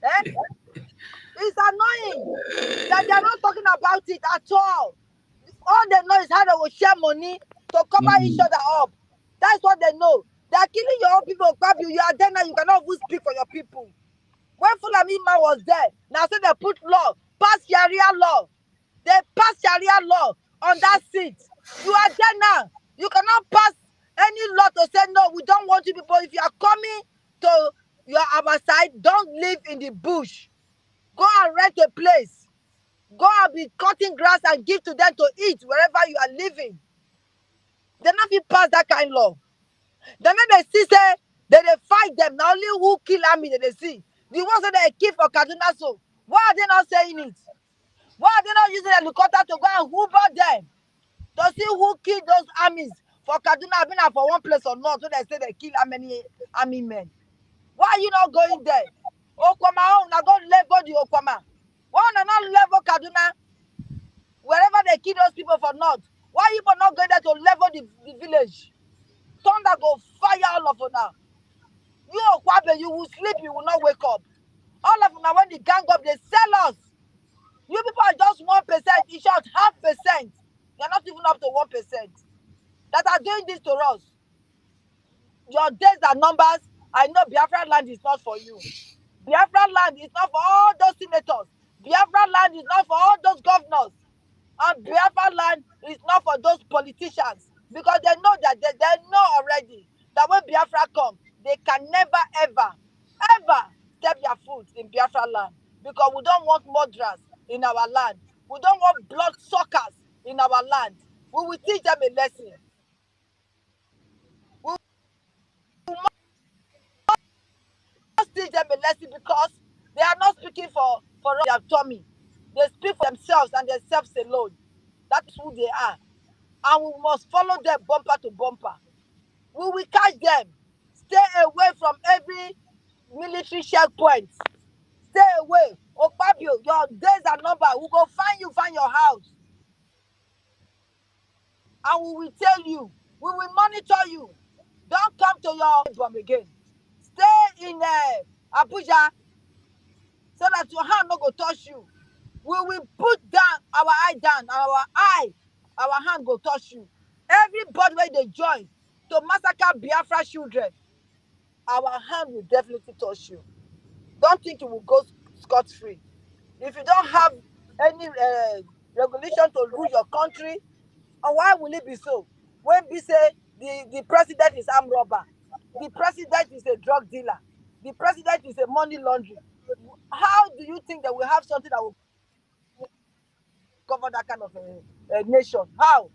Speaker 10: Eh? It's annoying that they are not talking about it at all. All they know is how they will share money to cover each
Speaker 1: Mm.
Speaker 10: other up. That's what they know. They are killing your own people. You are there now. You cannot even speak for your people. When Fulani man was there, now say they put law, pass Sharia law. They pass Sharia law on that seat. You are there now. You cannot pass any law to say no. We don't want you people. If you are coming to our side, don't live in the bush. Go and rent a place. Go and be cutting grass and give to them to eat wherever you are living. They not fit pass that kind of law. Then they see say they fight them. Now only who kill army they see. The ones that they kill for Kaduna so. Why are they not saying it? Why are they not using a helicopter to go and hoover them? To see who killed those armies for Kaduna, been for one place or not, so they say they kill how many army men. Why are you not going there? Okwama, now go level the Okwama. Why not level Kaduna? Wherever they kill those people for north, why you not going there to level the village? Thunder go fire all of you now. You Okwabe, you will sleep, you will not wake up. All of you now when they gang up, they sell us. You people are just 1%, in short, 0.5%. You're not even up to 1% that are doing this to us. Your days are numbers. I know Biafra land is not for you. Biafra land is not for all those senators. Biafra land is not for all those governors. And Biafra land is not for those politicians. Because they know that they know already that when Biafra comes, they can never, ever, ever step their foot in Biafra land. Because we don't want murderers in our land. We don't want blood suckers in our land. We will teach them a lesson. We must teach them a lesson because they are not speaking for their tummy. They speak for themselves and themselves alone. That is who they are. And we must follow them bumper to bumper. We will catch them. Stay away from every military checkpoint. Stay away. Okpabio, your days are numbered. We go find your house. And we will tell you. We will monitor you. Don't come to your bomb again. Stay in Abuja so that your hand no go touch you. We will put down our eye down, our hand go touch you. Everybody where they join to massacre Biafra children, our hand will definitely touch you. Don't think you will go scot-free. If you don't have any regulation to rule your country, and why will it be so? When we say the president is armed robber, the president is a drug dealer, the president is a money laundry. How do you think that we have something that will cover that kind of a nation? How?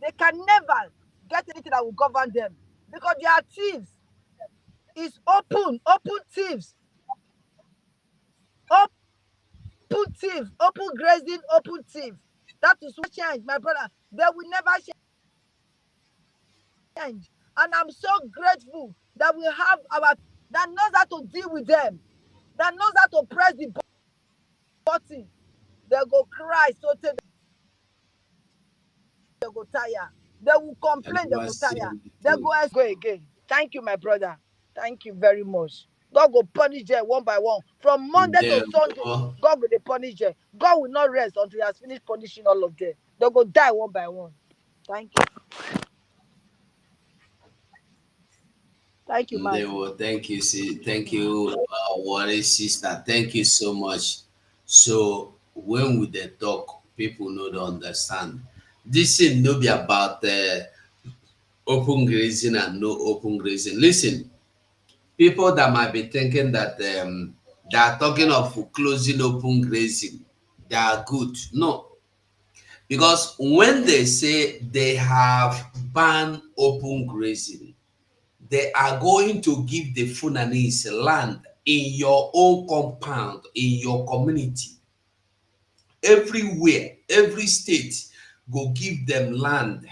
Speaker 10: They can never get anything that will govern them because they are thieves. It's open thieves, open thief, open grazing, open thief. That is what change, my brother. They will never change. And I'm so grateful that we have our that knows how to deal with them, that knows how to press the button. They go cry, so they go tire. They will complain, they go tire. They go again. Thank you, my brother. Thank you very much. God will punish them one by one. From Monday to Sunday, God will punish them. God will not rest until He has finished punishing all of them. They go die one by one. Thank you. Thank you, Matthew.
Speaker 1: Thank you, thank you, Warren sister. Thank you so much. So when we dey talk, people no dey understand. This thing no be about open grazing and no open grazing. Listen, people that might be thinking that they are talking of closing open grazing, they are good. No, because when they say they have banned open grazing, they are going to give the Fulanese land in your own compound, in your community. Everywhere, every state go give them land.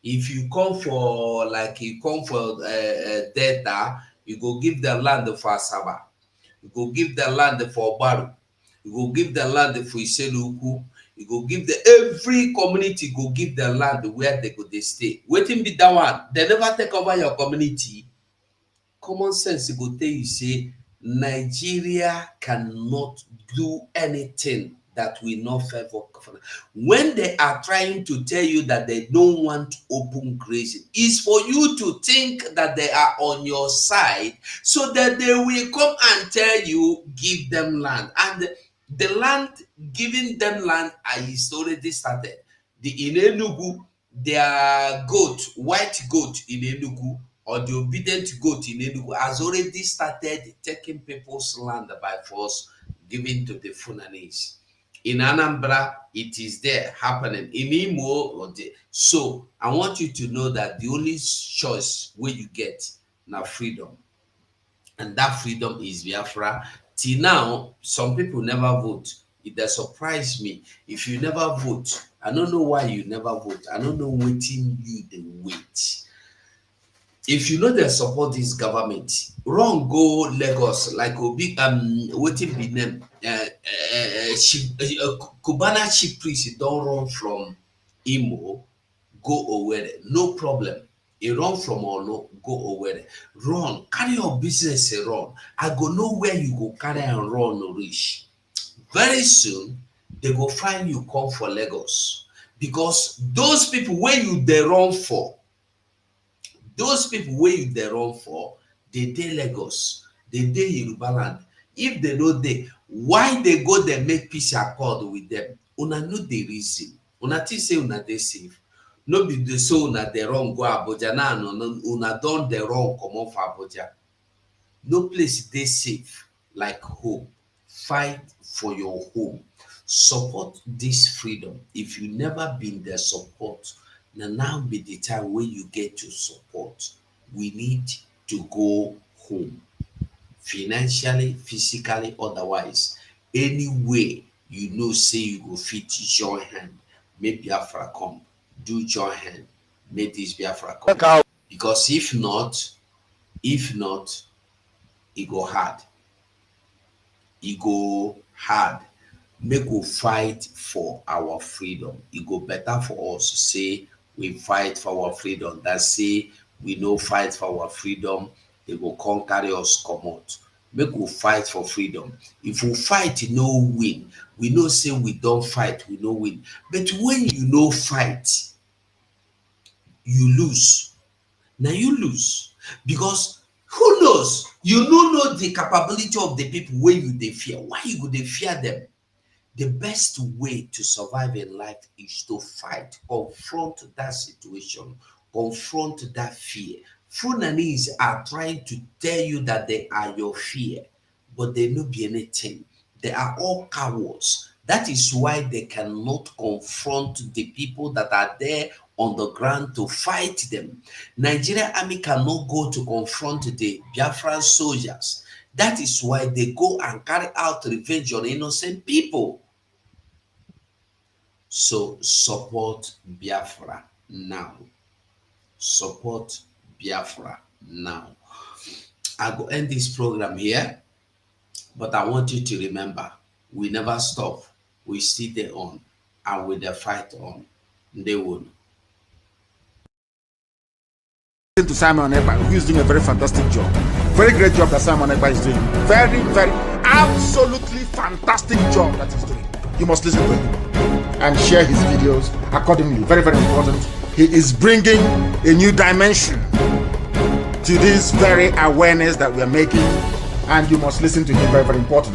Speaker 1: If you come for Delta, you go give them land for Asaba. You go give them land for Baru. You go give them land for Iseluku. You go give every community go give them land where they stay. Waiting be that one. They never take over your community. Common sense go tell you say Nigeria cannot do anything that will not favor. When they are trying to tell you that they don't want open grazing, it's for you to think that they are on your side so that they will come and tell you give them land. And the land, giving them land is already started. In Enugu, their goat, white goat in Enugu, or the obedient goat in Enugu has already started taking people's land by force, giving to the Fulanese. In Anambra, it is there happening. In Imo, so I want you to know that the only choice where you get now freedom, and that freedom is Biafra. Till now, some people never vote. It does surprise me. If you never vote, I don't know why you never vote. I don't know waiting you the wait. If you know they support this government, run go Lagos like Obi waiting be name Cubana chief priest don't run from Imo, go Owerri, no problem. He run from Olo, go Owerri. Run, carry your business run. I go know where you go carry and run reach. Very soon, they go find you come for Lagos. Because those people where you they run for, those people where you dey run for, they dey Lagos, they dey Yoruba land. If they no dey, why they go dey make peace accord with them? Una no dey reason. Una think say una dey safe. No be the so una dey run go Abuja now. No, una don dey run comot for Abuja. No place dey safe like home. Fight for your home. Support this freedom. If you never been there, support. Now be the time when you get to support. We need to go home. Financially, physically, otherwise. Any way you know say you go fit join hand, make Biafra come. Do join hand, make this Biafra come. Because if not, it go hard. It go hard. Make we fight for our freedom. It go better for us to say we fight for our freedom than say we no fight for our freedom, they go come carry us comot. Make we fight for freedom. If we fight no win, we know say we don't fight, we no win. But when you no fight, you lose. Now you lose. Because who knows? You no know the capability of the people where you dey fear. Why you go dey fear them? The best way to survive in life is to fight, confront that situation, confront that fear. Fulanese are trying to tell you that they are your fear, but they no be anything. They are all cowards. That is why they cannot confront the people that are there on the ground to fight them. Nigerian army cannot go to confront the Biafran soldiers. That is why they go and carry out revenge on innocent people. So support Biafra now. Support Biafra now. I will end this program here, but I want you to remember, we never stop. We still there on, and with the fight on. They will.
Speaker 13: To Simon Ekpa, who is doing a very fantastic job. Very great job that Simon Ekpa is doing. Very, very, absolutely fantastic job that he's doing. You must listen to him and share his videos accordingly. Very, very important. He is bringing a new dimension to this very awareness that we are making, and you must listen to him. Very, very important.